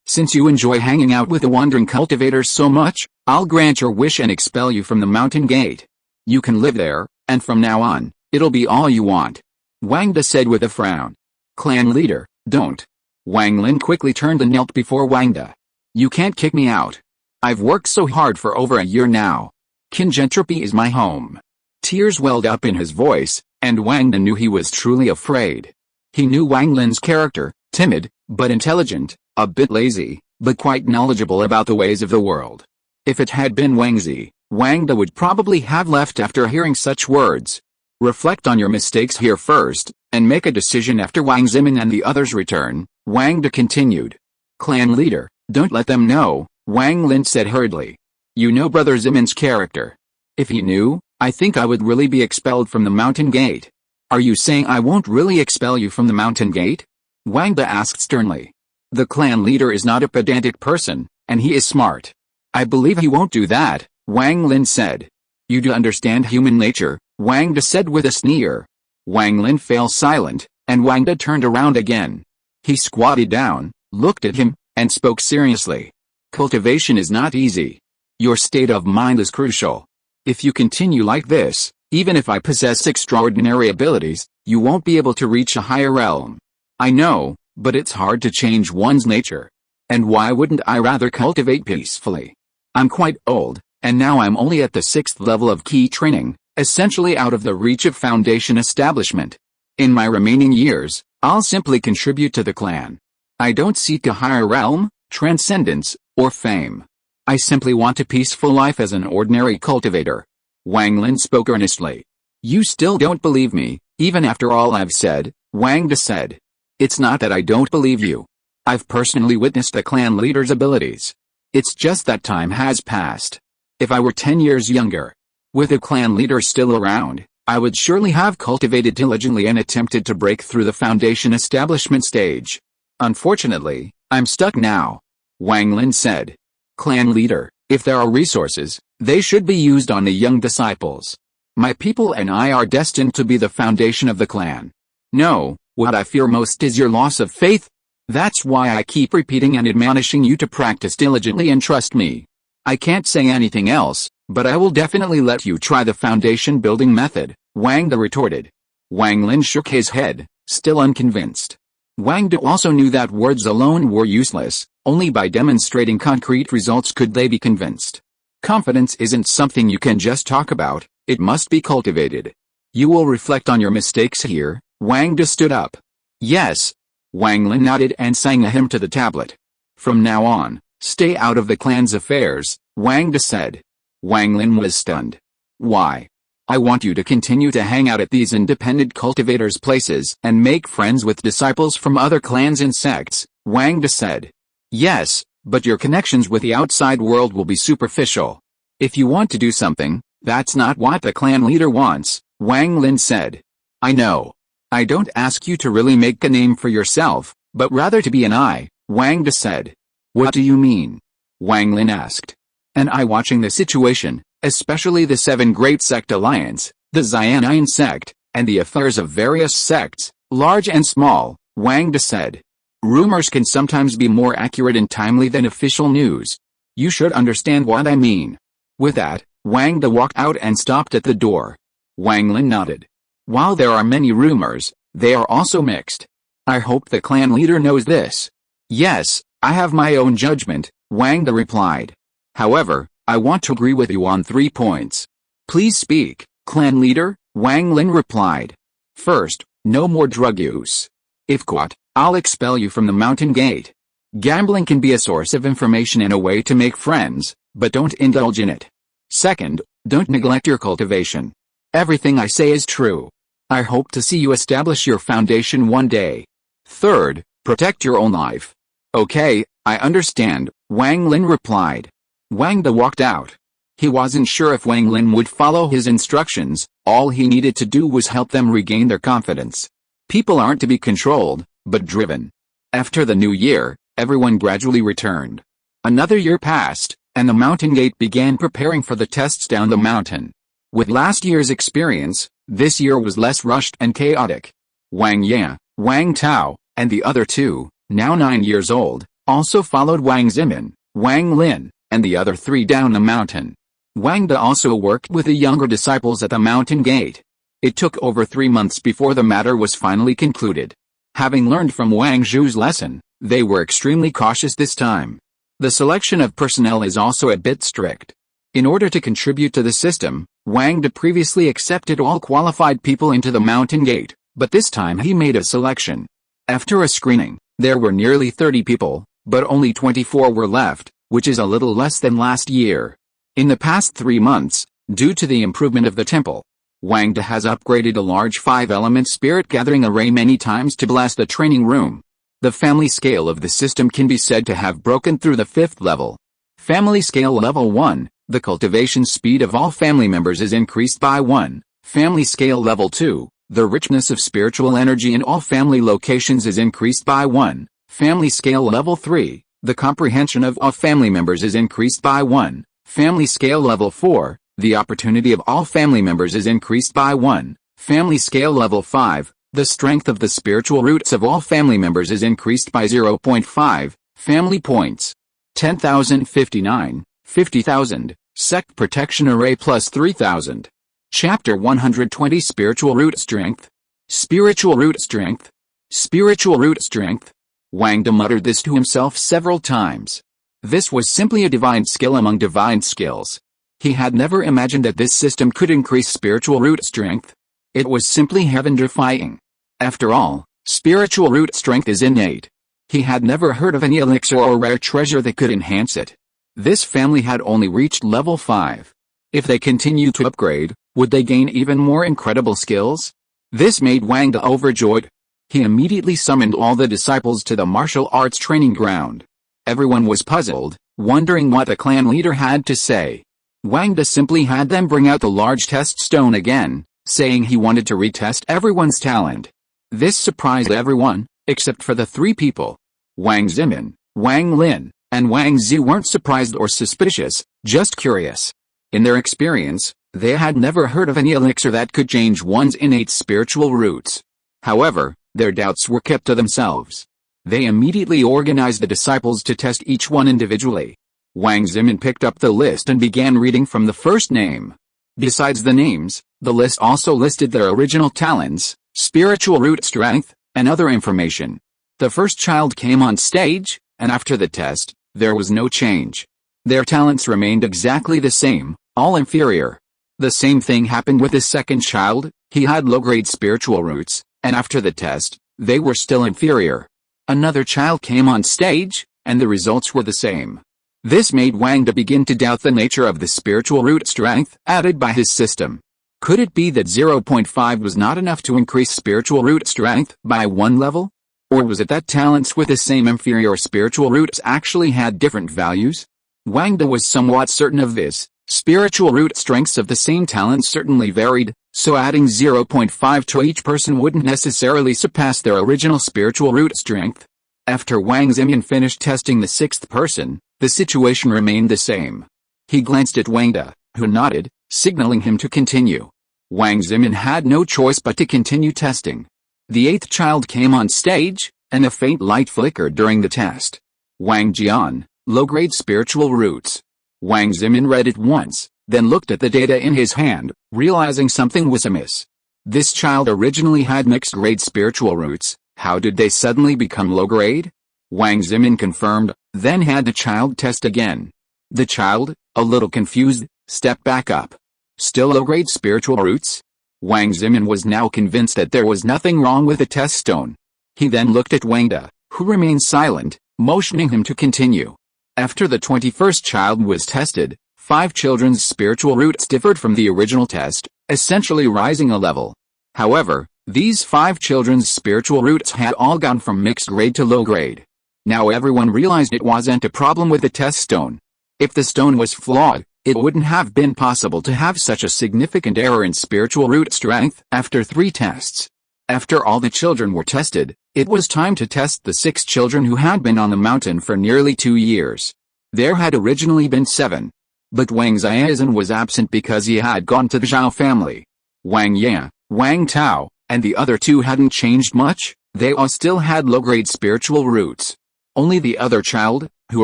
since you enjoy hanging out with the wandering cultivators so much, I'll grant your wish and expel you from the mountain gate. You can live there, and from now on, it'll be all you want. Wang De said with a frown. Clan leader, don't. Wang Lin quickly turned and knelt before Wang De. You can't kick me out. I've worked so hard for over a year now. Kingentropy is my home. Tears welled up in his voice, and Wang De knew he was truly afraid. He knew Wang Lin's character, timid, but intelligent, a bit lazy, but quite knowledgeable about the ways of the world. If it had been Wang Zi, Wang De would probably have left after hearing such words. Reflect on your mistakes here first, and make a decision after Wang Zimin and the others return, Wang De continued. Clan leader, don't let them know, Wang Lin said hurriedly. You know Brother Zimin's character. If he knew, I think I would really be expelled from the mountain gate. Are you saying I won't really expel you from the mountain gate? Wang De asked sternly. The clan leader is not a pedantic person, and he is smart. I believe he won't do that, Wang Lin said. You do understand human nature, Wang De said with a sneer. Wang Lin fell silent, and Wang De turned around again. He squatted down, looked at him, and spoke seriously. Cultivation is not easy. Your state of mind is crucial. If you continue like this, even if I possess extraordinary abilities, you won't be able to reach a higher realm. I know, but it's hard to change one's nature. And why wouldn't I rather cultivate peacefully? I'm quite old, and now I'm only at the 6th level of key training, essentially out of the reach of foundation establishment. In my remaining years, I'll simply contribute to the clan. I don't seek a higher realm, transcendence, or fame. I simply want a peaceful life as an ordinary cultivator. Wang Lin spoke earnestly. You still don't believe me, even after all I've said, Wang De said. It's not that I don't believe you. I've personally witnessed the clan leader's abilities. It's just that time has passed. If I were 10 years younger, with a clan leader still around, I would surely have cultivated diligently and attempted to break through the foundation establishment stage. Unfortunately, I'm stuck now. Wang Lin said. Clan leader, if there are resources, they should be used on the young disciples. My people and I are destined to be the foundation of the clan. No, what I fear most is your loss of faith. That's why I keep repeating and admonishing you to practice diligently and trust me. I can't say anything else, but I will definitely let you try the foundation building method, Wang De retorted. Wang Lin shook his head, still unconvinced. Wang De also knew that words alone were useless, only by demonstrating concrete results could they be convinced. Confidence isn't something you can just talk about, it must be cultivated. You will reflect on your mistakes here, Wang De stood up. Yes. Wang Lin nodded and sang a hymn to the tablet. From now on, stay out of the clan's affairs, Wang De said. Wang Lin was stunned. Why? I want you to continue to hang out at these independent cultivators' places and make friends with disciples from other clans and sects, Wang De said. Yes, but your connections with the outside world will be superficial. If you want to do something, that's not what the clan leader wants, Wang Lin said. I know. I don't ask you to really make a name for yourself, but rather to be an eye, Wang De said. What do you mean? Wang Lin asked. An eye watching the situation, especially the 7 Great Sect Alliance, the Xianine sect, and the affairs of various sects, large and small, Wang De said. Rumors can sometimes be more accurate and timely than official news. You should understand what I mean. With that, Wang De walked out and stopped at the door. Wang Lin nodded. While there are many rumors, they are also mixed. I hope the clan leader knows this. Yes, I have my own judgment, Wang De replied. However, I want to agree with you on 3 points. Please speak, clan leader, Wang Lin replied. First, no more drug use. If caught, I'll expel you from the mountain gate. Gambling can be a source of information and a way to make friends, but don't indulge in it. Second, don't neglect your cultivation. Everything I say is true. I hope to see you establish your foundation one day. Third, protect your own life. Okay, I understand, Wang Lin replied. Wang De walked out. He wasn't sure if Wang Lin would follow his instructions, all he needed to do was help them regain their confidence. People aren't to be controlled, but driven. After the new year, everyone gradually returned. Another year passed, and the mountain gate began preparing for the tests down the mountain. With last year's experience, this year was less rushed and chaotic. Wang Ye, Wang Tao, and the other two, now 9 years old, also followed Wang Zimin, Wang Lin, and the other 3 down the mountain. Wang Da also worked with the younger disciples at the mountain gate. It took over 3 months before the matter was finally concluded. Having learned from Wang Zhu's lesson, they were extremely cautious this time. The selection of personnel is also a bit strict. In order to contribute to the system, Wang Da previously accepted all qualified people into the mountain gate, but this time he made a selection. After a screening, there were nearly 30 people, but only 24 were left, which is a little less than last year. In the past 3 months, due to the improvement of the temple, Wang Da has upgraded a large 5-element spirit gathering array many times to bless the training room. The family scale of the system can be said to have broken through the 5th level. Family scale level 1, the cultivation speed of all family members is increased by 1. Family scale level 2, the richness of spiritual energy in all family locations is increased by 1. Family scale level 3, the comprehension of all family members is increased by 1. Family scale level 4, the opportunity of all family members is increased by 1. Family scale level 5, the strength of the spiritual roots of all family members is increased by 0.5. Family points. 10,059, 50,000, sect protection array plus 3,000. Chapter 120 Spiritual Root Strength. Spiritual Root Strength. Spiritual Root Strength. Wang Da muttered this to himself several times. This was simply a divine skill among divine skills. He had never imagined that this system could increase spiritual root strength. It was simply heaven-defying. After all, spiritual root strength is innate. He had never heard of any elixir or rare treasure that could enhance it. This family had only reached level 5. If they continued to upgrade, would they gain even more incredible skills? This made Wang Da overjoyed. He immediately summoned all the disciples to the martial arts training ground. Everyone was puzzled, wondering what the clan leader had to say. Wang Da simply had them bring out the large test stone again, saying he wanted to retest everyone's talent. This surprised everyone, except for the 3 people. Wang Zimin, Wang Lin, and Wang Zi weren't surprised or suspicious, just curious. In their experience, they had never heard of any elixir that could change one's innate spiritual roots. However, their doubts were kept to themselves. They immediately organized the disciples to test each one individually. Wang Zimin picked up the list and began reading from the first name. Besides the names, the list also listed their original talents, spiritual root strength, and other information. The first child came on stage, and after the test, there was no change. Their talents remained exactly the same, all inferior. The same thing happened with the second child. He had low-grade spiritual roots, and after the test, they were still inferior. Another child came on stage, and the results were the same. This made Wang Da begin to doubt the nature of the spiritual root strength added by his system. Could it be that 0.5 was not enough to increase spiritual root strength by 1 level? Or was it that talents with the same inferior spiritual roots actually had different values? Wang Da was somewhat certain of this. Spiritual root strengths of the same talents certainly varied, so adding 0.5 to each person wouldn't necessarily surpass their original spiritual root strength. After Wang Zimin finished testing the 6th person, the situation remained the same. He glanced at Wang Da, who nodded, signaling him to continue. Wang Zimin had no choice but to continue testing. The 8th child came on stage, and a faint light flickered during the test. Wang Jian, low-grade spiritual roots. Wang Zimin read it once, then looked at the data in his hand, realizing something was amiss. This child originally had mixed-grade spiritual roots. How did they suddenly become low-grade? Wang Zimin confirmed, then had the child test again. The child, a little confused, stepped back up. Still low-grade spiritual roots? Wang Zimin was now convinced that there was nothing wrong with the test stone. He then looked at Wang Da, who remained silent, motioning him to continue. After the 21st child was tested, 5 children's spiritual roots differed from the original test, essentially rising a level. However, these 5 children's spiritual roots had all gone from mixed grade to low grade. Now everyone realized it wasn't a problem with the test stone. If the stone was flawed, it wouldn't have been possible to have such a significant error in spiritual root strength after 3 tests. After all the children were tested, it was time to test the 6 children who had been on the mountain for nearly 2 years. There had originally been 7. But Wang Xiaozhen was absent because he had gone to the Zhao family. Wang Ye, Wang Tao, and the other 2 hadn't changed much. They all still had low-grade spiritual roots. Only the other child, who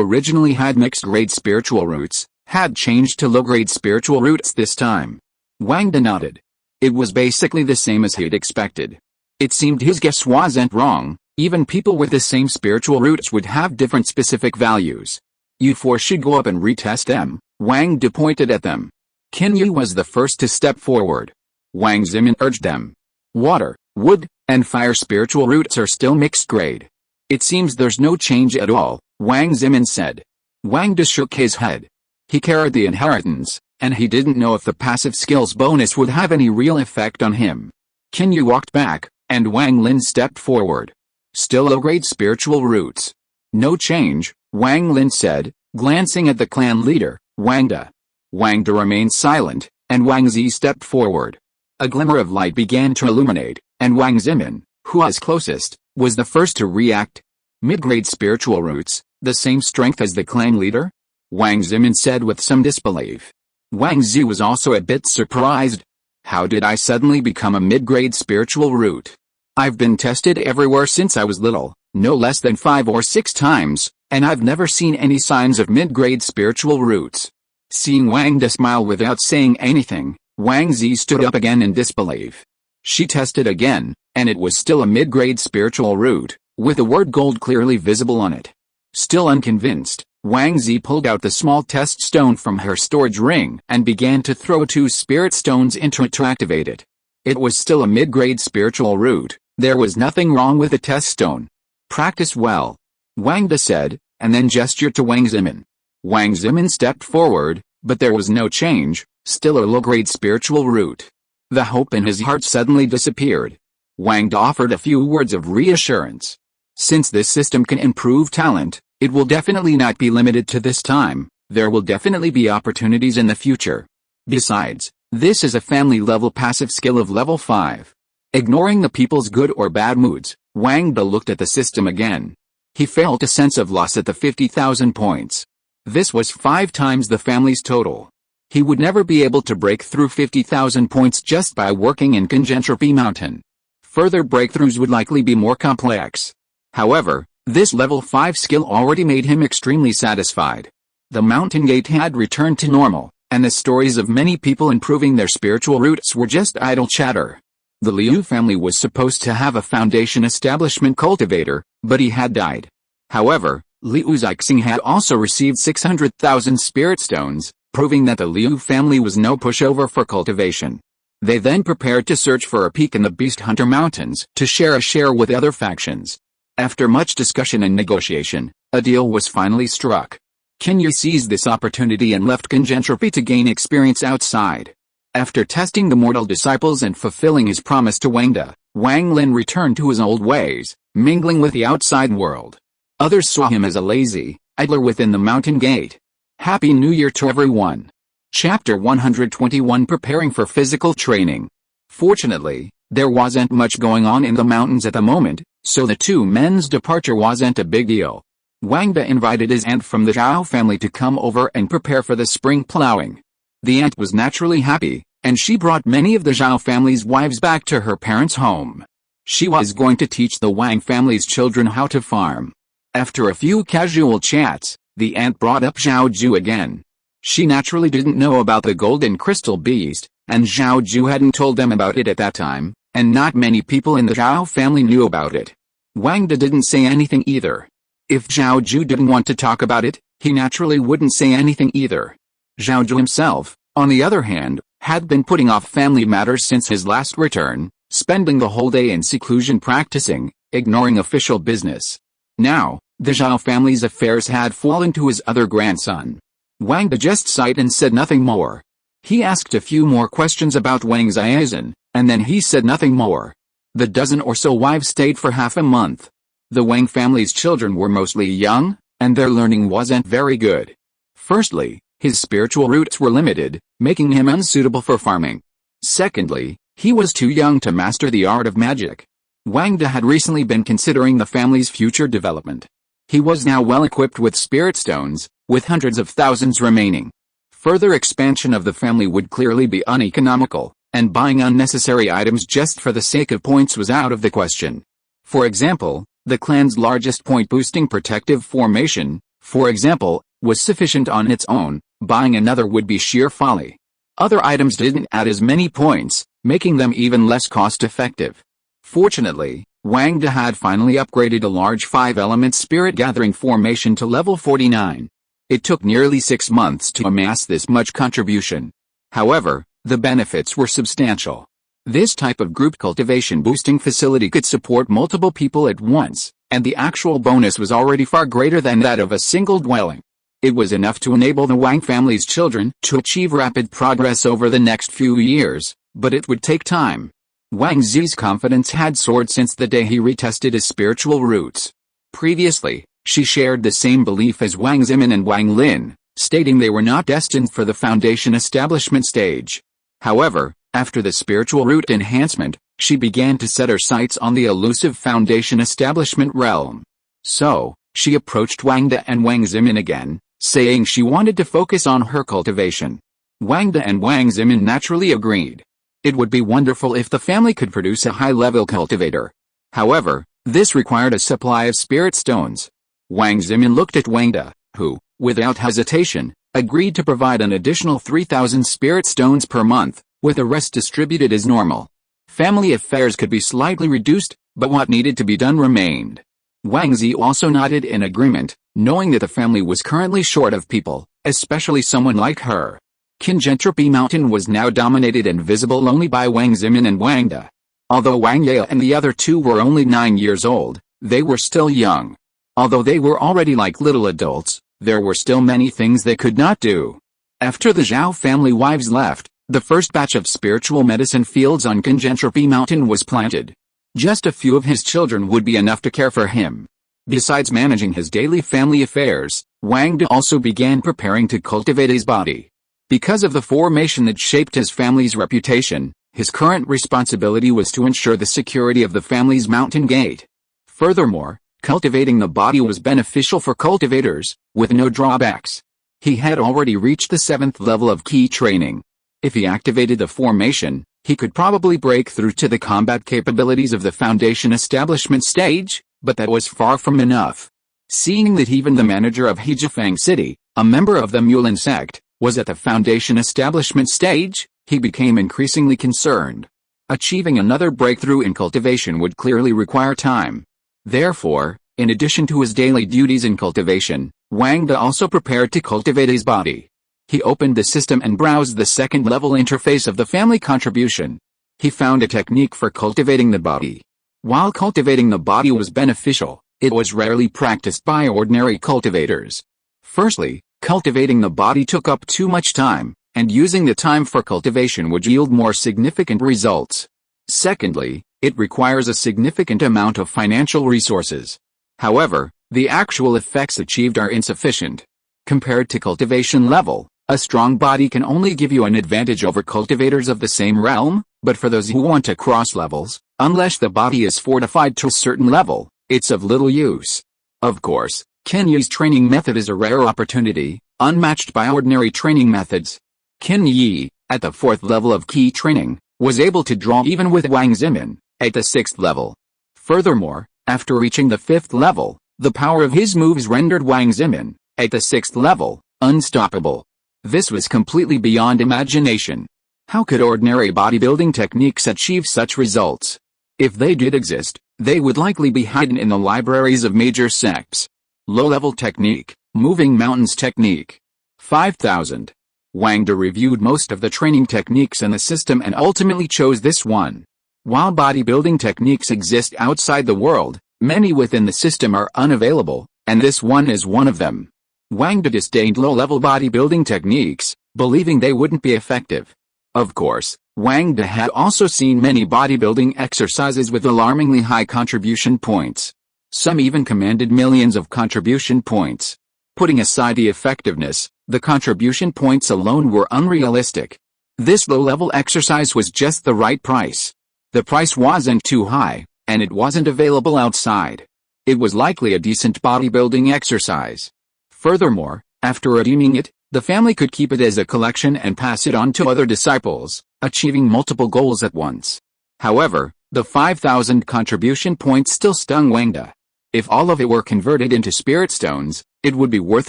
originally had mixed-grade spiritual roots, had changed to low-grade spiritual roots this time. Wang De nodded. It was basically the same as he'd expected. It seemed his guess wasn't wrong. Even people with the same spiritual roots would have different specific values. You 4 should go up and retest them. Wang De pointed at them. Qin Yu was the first to step forward. Wang Zimin urged them. Water, wood, and fire spiritual roots are still mixed grade. It seems there's no change at all, Wang Zimin said. Wang De shook his head. He carried the inheritance, and he didn't know if the passive skills bonus would have any real effect on him. Qin Yu walked back, and Wang Lin stepped forward. Still low-grade spiritual roots. No change, Wang Lin said, glancing at the clan leader, Wang De. Wang De remained silent, and Wang Zi stepped forward. A glimmer of light began to illuminate, and Wang Zimin, who was closest, was the first to react. Mid-grade spiritual roots, the same strength as the clan leader? Wang Zimin said with some disbelief. Wang Zi was also a bit surprised. How did I suddenly become a mid-grade spiritual root? I've been tested everywhere since I was little, no less than 5 or 6 times, and I've never seen any signs of mid-grade spiritual roots. Seeing Wang De smile without saying anything, Wang Zi stood up again in disbelief. She tested again, and it was still a mid-grade spiritual root, with the word gold clearly visible on it. Still unconvinced, Wang Zi pulled out the small test stone from her storage ring and began to throw 2 spirit stones into it to activate it. It was still a mid-grade spiritual root. There was nothing wrong with the test stone. Practice well, Wang De said, and then gestured to Wang Zimin. Wang Zimin stepped forward, but there was no change, still a low-grade spiritual root. The hope in his heart suddenly disappeared. Wang De offered a few words of reassurance. Since this system can improve talent, it will definitely not be limited to this time. There will definitely be opportunities in the future. Besides, this is a family-level passive skill of level 5. Ignoring the people's good or bad moods, Wang De looked at the system again. He felt a sense of loss at the 50,000 points. This was 5 times the family's total. He would never be able to break through 50,000 points just by working in Conjentropy Mountain. Further breakthroughs would likely be more complex. However, this level 5 skill already made him extremely satisfied. The mountain gate had returned to normal, and the stories of many people improving their spiritual roots were just idle chatter. The Liu family was supposed to have a foundation establishment cultivator, but he had died. However, Liu Zixing had also received 600,000 spirit stones, proving that the Liu family was no pushover for cultivation. They then prepared to search for a peak in the Beast Hunter Mountains to share a share with other factions. After much discussion and negotiation, a deal was finally struck. Qin Yu seized this opportunity and left Conjentropy to gain experience outside. After testing the mortal disciples and fulfilling his promise to Wang De, Wang Lin returned to his old ways, mingling with the outside world. Others saw him as a lazy idler within the mountain gate. Happy New Year to everyone. Chapter 121 Preparing for Physical Training. Fortunately, there wasn't much going on in the mountains at the moment, so the 2 men's departure wasn't a big deal. Wang De invited his aunt from the Zhao family to come over and prepare for the spring plowing. The aunt was naturally happy, and she brought many of the Zhao family's wives back to her parents' home. She was going to teach the Wang family's children how to farm. After a few casual chats, the aunt brought up Zhao Ju again. She naturally didn't know about the golden crystal beast, and Zhao Ju hadn't told them about it at that time, and not many people in the Zhao family knew about it. Wang De didn't say anything either. If Zhao Ju didn't want to talk about it, he naturally wouldn't say anything either. Zhao Ju himself, on the other hand, had been putting off family matters since his last return, spending the whole day in seclusion practicing, ignoring official business. Now, the Zhao family's affairs had fallen to his other grandson. Wang De just sighed and said nothing more. He asked a few more questions about Wang Xiaozhen, and then he said nothing more. The dozen or so wives stayed for half a month. The Wang family's children were mostly young, and their learning wasn't very good. Firstly, his spiritual roots were limited, making him unsuitable for farming. Secondly, he was too young to master the art of magic, Wang De had recently been considering the family's future development. He was now well equipped with spirit stones, with hundreds of thousands remaining. Further expansion of the family would clearly be uneconomical, and buying unnecessary items just for the sake of points was out of the question. For example, the clan's largest point-boosting protective formation, for example, was sufficient on its own. Buying another would be sheer folly. Other items didn't add as many points, making them even less cost-effective. Fortunately, Wang De had finally upgraded a large 5-element spirit-gathering formation to level 49. It took nearly 6 months to amass this much contribution. However, the benefits were substantial. This type of group cultivation boosting facility could support multiple people at once, and the actual bonus was already far greater than that of a single dwelling. It was enough to enable the Wang family's children to achieve rapid progress over the next few years, but it would take time. Wang Zi's confidence had soared since the day he retested his spiritual roots. Previously, she shared the same belief as Wang Zimin and Wang Lin, stating they were not destined for the foundation establishment stage. However, after the spiritual root enhancement, she began to set her sights on the elusive foundation establishment realm. So, she approached Wang De and Wang Zimin again, saying she wanted to focus on her cultivation. Wang De and Wang Zimin naturally agreed. It would be wonderful if the family could produce a high-level cultivator. However, this required a supply of spirit stones. Wang Zimin looked at Wang De, who, without hesitation, agreed to provide an additional 3,000 spirit stones per month, with the rest distributed as normal. Family affairs could be slightly reduced, but what needed to be done remained. Wang Zi also nodded in agreement, knowing that the family was currently short of people, especially someone like her. Kingentropy Mountain was now dominated and visible only by Wang Zimin and Wang De. Although Wang Ye and the other two were only 9 years old, they were still young. Although they were already like little adults, there were still many things they could not do. After the Zhao family wives left, the first batch of spiritual medicine fields on Kingentropy Mountain was planted. Just a few of his children would be enough to care for him. Besides managing his daily family affairs, Wang De also began preparing to cultivate his body. Because of the formation that shaped his family's reputation, his current responsibility was to ensure the security of the family's mountain gate. Furthermore, cultivating the body was beneficial for cultivators, with no drawbacks. He had already reached the 7th level of key training. If he activated the formation, he could probably break through to the combat capabilities of the foundation establishment stage, but that was far from enough. Seeing that even the manager of Hejifang City, a member of the Mulan sect, was at the foundation establishment stage, he became increasingly concerned. Achieving another breakthrough in cultivation would clearly require time. Therefore, in addition to his daily duties in cultivation, Wang De also prepared to cultivate his body. He opened the system and browsed the second-level interface of the family contribution. He found a technique for cultivating the body. While cultivating the body was beneficial, it was rarely practiced by ordinary cultivators. Firstly, cultivating the body took up too much time, and using the time for cultivation would yield more significant results. Secondly, it requires a significant amount of financial resources. However, the actual effects achieved are insufficient. Compared to cultivation level, a strong body can only give you an advantage over cultivators of the same realm, but for those who want to cross levels, unless the body is fortified to a certain level, it's of little use. Of course, Qin Yi's training method is a rare opportunity, unmatched by ordinary training methods. Qin Yi, at the 4th level of key training, was able to draw even with Wang Zimin, at the 6th level. Furthermore, after reaching the 5th level, the power of his moves rendered Wang Zimin, at the 6th level, unstoppable. This was completely beyond imagination. How could ordinary bodybuilding techniques achieve such results? If they did exist, they would likely be hidden in the libraries of major sects. Low-level technique, moving mountains technique. 5,000. Wang De reviewed most of the training techniques in the system and ultimately chose this one. While bodybuilding techniques exist outside the world, many within the system are unavailable, and this one is one of them. Wang De disdained low-level bodybuilding techniques, believing they wouldn't be effective. Of course, Wang De had also seen many bodybuilding exercises with alarmingly high contribution points. Some even commanded millions of contribution points. Putting aside the effectiveness, the contribution points alone were unrealistic. This low-level exercise was just the right price. The price wasn't too high, and it wasn't available outside. It was likely a decent bodybuilding exercise. Furthermore, after redeeming it, the family could keep it as a collection and pass it on to other disciples, achieving multiple goals at once. However, the 5,000 contribution points still stung Wangda. If all of it were converted into spirit stones, it would be worth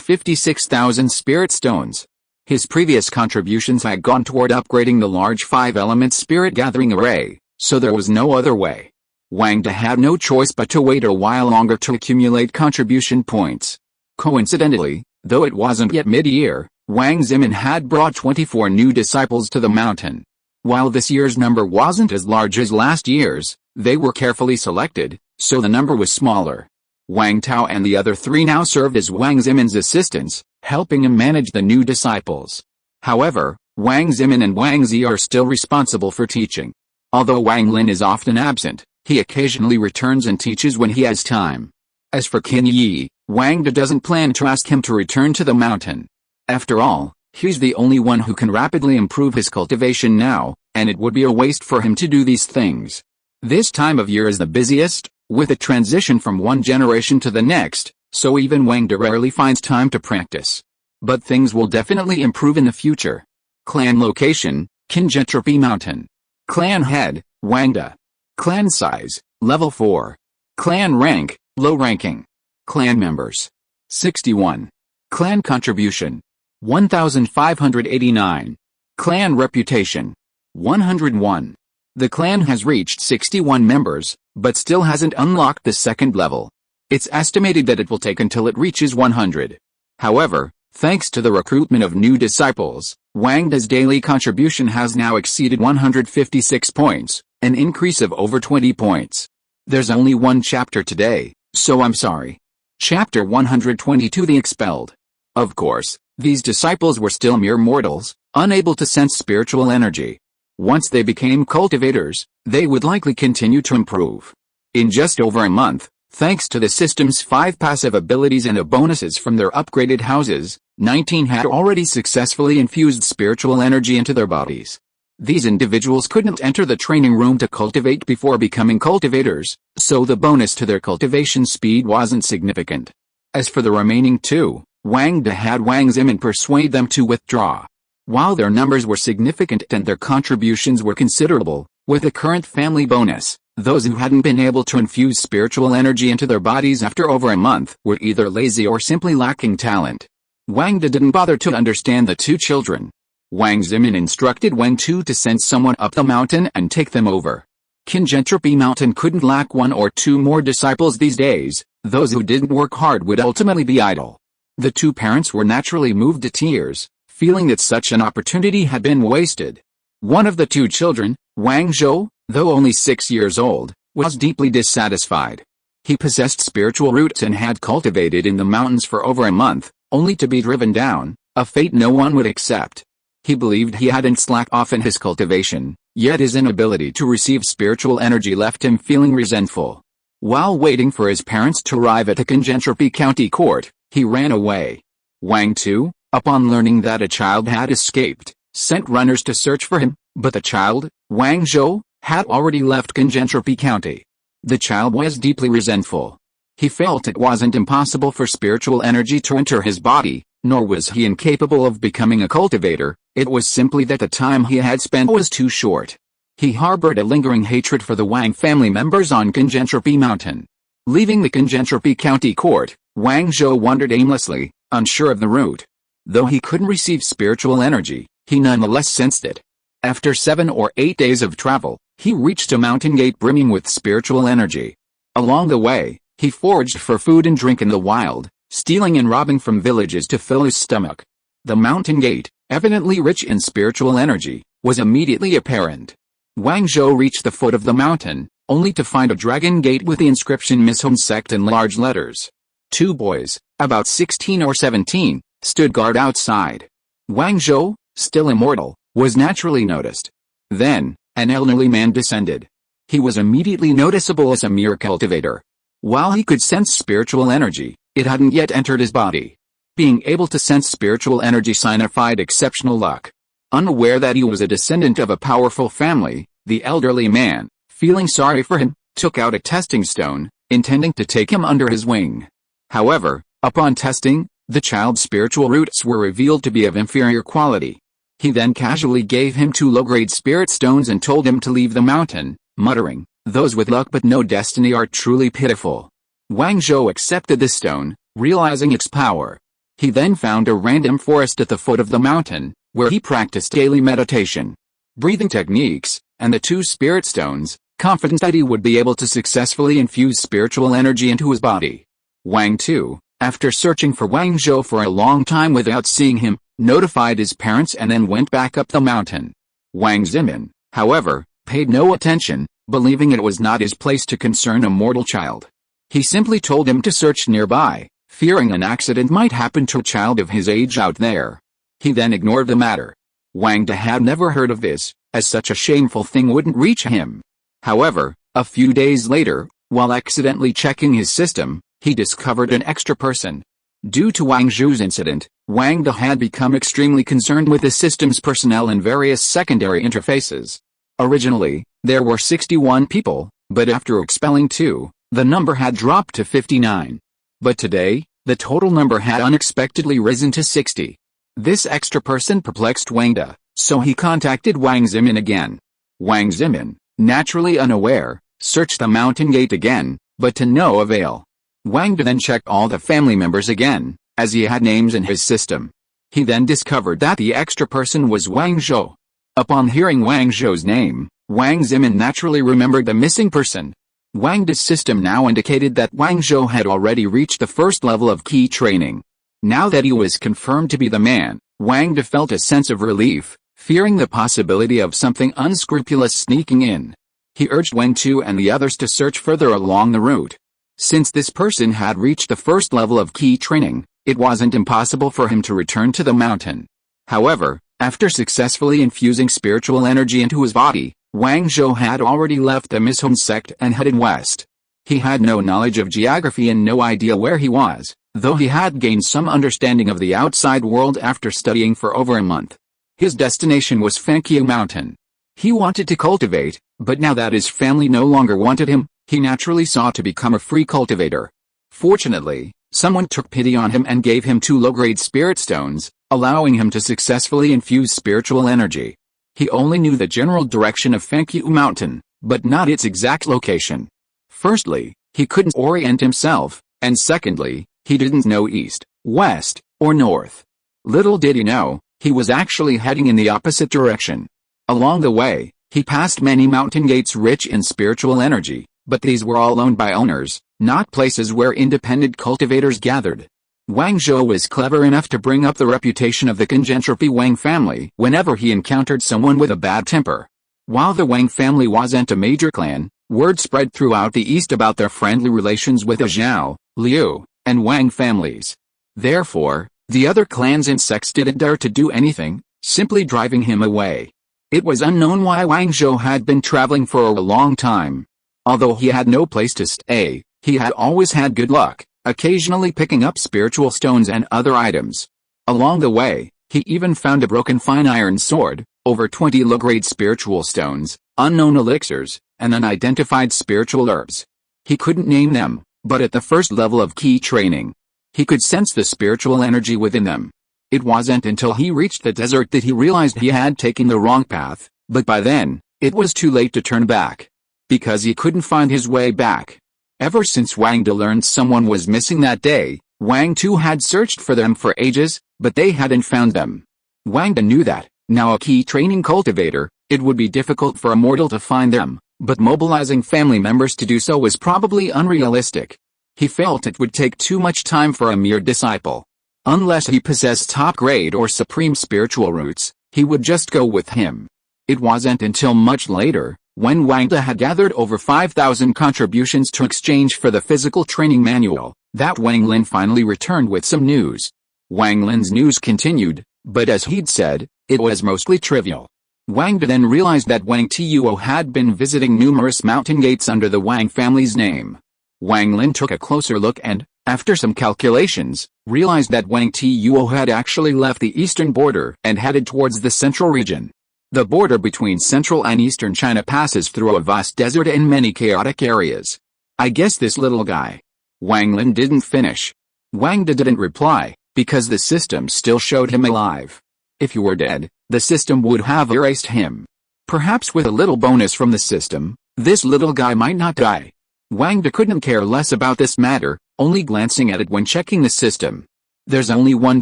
56,000 spirit stones. His previous contributions had gone toward upgrading the large 5-element spirit gathering array, so there was no other way. Wangda had no choice but to wait a while longer to accumulate contribution points. Coincidentally, though it wasn't yet mid-year, Wang Zimin had brought 24 new disciples to the mountain. While this year's number wasn't as large as last year's, they were carefully selected, so the number was smaller. Wang Tao and the other 3 now served as Wang Zimin's assistants, helping him manage the new disciples. However, Wang Zimin and Wang Zi are still responsible for teaching. Although Wang Lin is often absent, he occasionally returns and teaches when he has time. As for Qin Yi, Wangda doesn't plan to ask him to return to the mountain. After all, he's the only one who can rapidly improve his cultivation now, and it would be a waste for him to do these things. This time of year is the busiest, with a transition from one generation to the next, so even Wangda rarely finds time to practice. But things will definitely improve in the future. Clan location, Kingentropi Mountain. Clan head, Wangda. Clan size, level 4. Clan rank, low ranking. Clan members, 61. Clan contribution, 1,589. Clan reputation, 101. The clan has reached 61 members, but still hasn't unlocked the second level. It's estimated that it will take until it reaches 100. However, thanks to the recruitment of new disciples, Wangda's daily contribution has now exceeded 156 points, an increase of over 20 points. There's only one chapter today, so I'm sorry. Chapter 122, The Expelled. Of course, these disciples were still mere mortals, unable to sense spiritual energy. Once they became cultivators, they would likely continue to improve. In just over a month, thanks to the system's 5 passive abilities and the bonuses from their upgraded houses, 19 had already successfully infused spiritual energy into their bodies. These individuals couldn't enter the training room to cultivate before becoming cultivators, so the bonus to their cultivation speed wasn't significant. As for the remaining 2, Wangda had Wang Zimin persuade them to withdraw. While their numbers were significant and their contributions were considerable, with the current family bonus, those who hadn't been able to infuse spiritual energy into their bodies after over a month were either lazy or simply lacking talent. Wangda didn't bother to understand the 2 children. Wang Zimin instructed Wang Tu to send someone up the mountain and take them over. Kingentropi Mountain couldn't lack 1 or 2 more disciples these days. Those who didn't work hard would ultimately be idle. The 2 parents were naturally moved to tears, feeling that such an opportunity had been wasted. One of the 2 children, Wang Zhou, though only 6 years old, was deeply dissatisfied. He possessed spiritual roots and had cultivated in the mountains for over a month, only to be driven down, a fate no one would accept. He believed he hadn't slacked off in his cultivation, yet his inability to receive spiritual energy left him feeling resentful. While waiting for his parents to arrive at the Kingentropi County Court, he ran away. Wang Tu, upon learning that a child had escaped, sent runners to search for him, but the child, Wang Zhou, had already left Kingentropi County. The child was deeply resentful. He felt it wasn't impossible for spiritual energy to enter his body, nor was he incapable of becoming a cultivator, it was simply that the time he had spent was too short. He harbored a lingering hatred for the Wang family members on Kingentropi Mountain. Leaving the Kingentropi County Court, Wang Zhou wandered aimlessly, unsure of the route. Though he couldn't receive spiritual energy, he nonetheless sensed it. After 7 or 8 days of travel, he reached a mountain gate brimming with spiritual energy. Along the way, he foraged for food and drink in the wild, stealing and robbing from villages to fill his stomach. The mountain gate, evidently rich in spiritual energy, was immediately apparent. Wang Zhou reached the foot of the mountain, only to find a dragon gate with the inscription Mishom Sect in large letters. 2 boys, about 16 or 17, stood guard outside. Wang Zhou, still immortal, was naturally noticed. Then, an elderly man descended. He was immediately noticeable as a mere cultivator. While he could sense spiritual energy, it hadn't yet entered his body. Being able to sense spiritual energy signified exceptional luck. Unaware that he was a descendant of a powerful family, the elderly man, feeling sorry for him, took out a testing stone, intending to take him under his wing. However, upon testing, the child's spiritual roots were revealed to be of inferior quality. He then casually gave him 2 low-grade spirit stones and told him to leave the mountain, muttering, "Those with luck but no destiny are truly pitiful." Wang Zhou accepted the stone, realizing its power. He then found a random forest at the foot of the mountain, where he practiced daily meditation, breathing techniques, and the 2 spirit stones, confident that he would be able to successfully infuse spiritual energy into his body. Wang too, after searching for Wang Zhou for a long time without seeing him, notified his parents and then went back up the mountain. Wang Zimin, however, paid no attention, believing it was not his place to concern a mortal child. He simply told him to search nearby, fearing an accident might happen to a child of his age out there. He then ignored the matter. Wang De had never heard of this, as such a shameful thing wouldn't reach him. However, a few days later, while accidentally checking his system, he discovered an extra person. Due to Wang Zhou's incident, Wang De had become extremely concerned with the system's personnel and various secondary interfaces. Originally, there were 61 people, but after expelling 2, the number had dropped to 59. But today, the total number had unexpectedly risen to 60. This extra person perplexed Wang De, so he contacted Wang Zimin again. Wang Zimin, naturally unaware, searched the mountain gate again, but to no avail. Wang De then checked all the family members again, as he had names in his system. He then discovered that the extra person was Wang Zhou. Upon hearing Wang Zhou's name, Wang Zimin naturally remembered the missing person. Wang De's system now indicated that Wang Zhou had already reached the first level of key training. Now that he was confirmed to be the man, Wang De felt a sense of relief, fearing the possibility of something unscrupulous sneaking in. He urged Wang Tu and the others to search further along the route. Since this person had reached the first level of key training, it wasn't impossible for him to return to the mountain. However, after successfully infusing spiritual energy into his body, Wang Zhou had already left the Mishong sect and headed west. He had no knowledge of geography and no idea where he was, though he had gained some understanding of the outside world after studying for over a month. His destination was Fanfic Mountain. He wanted to cultivate, but now that his family no longer wanted him, he naturally sought to become a free cultivator. Fortunately, someone took pity on him and gave him 2 low-grade spirit stones, allowing him to successfully infuse spiritual energy. He only knew the general direction of Fanfic Mountain, but not its exact location. Firstly, he couldn't orient himself, and secondly, he didn't know east, west, or north. Little did he know, he was actually heading in the opposite direction. Along the way, he passed many mountain gates rich in spiritual energy, but these were all owned by owners, not places where independent cultivators gathered. Wang Zhou was clever enough to bring up the reputation of the Congentropy Wang family whenever he encountered someone with a bad temper. While the Wang family wasn't a major clan, word spread throughout the east about their friendly relations with the Zhao, Liu, and Wang families. Therefore, the other clans and sects didn't dare to do anything, simply driving him away. It was unknown why Wang Zhou had been traveling for a long time. Although he had no place to stay, he had always had good luck, occasionally picking up spiritual stones and other items. Along the way, he even found a broken fine iron sword, over 20 low-grade spiritual stones, unknown elixirs, and unidentified spiritual herbs. He couldn't name them, but at the first level of key training, he could sense the spiritual energy within them. It wasn't until he reached the desert that he realized he had taken the wrong path, but by then, it was too late to turn back. Because he couldn't find his way back. Ever since Wang De learned someone was missing that day, Wang Tu had searched for them for ages, but they hadn't found them. Wang De knew that, now a key training cultivator, it would be difficult for a mortal to find them, but mobilizing family members to do so was probably unrealistic. He felt it would take too much time for a mere disciple. Unless he possessed top-grade or supreme spiritual roots, he would just go with him. It wasn't until much later, when Wang De had gathered over 5,000 contributions to exchange for the physical training manual, that Wang Lin finally returned with some news. Wang Lin's news continued, but as he'd said, it was mostly trivial. Wang De then realized that Wang Tuo had been visiting numerous mountain gates under the Wang family's name. Wang Lin took a closer look and, after some calculations, realized that Wang Tuo had actually left the eastern border and headed towards the central region. The border between central and eastern China passes through a vast desert and many chaotic areas. I guess this little guy. Wang Lin didn't finish. Wang Da didn't reply, because the system still showed him alive. If you were dead, the system would have erased him. Perhaps with a little bonus from the system, this little guy might not die. Wang Da couldn't care less about this matter, only glancing at it when checking the system. There's only one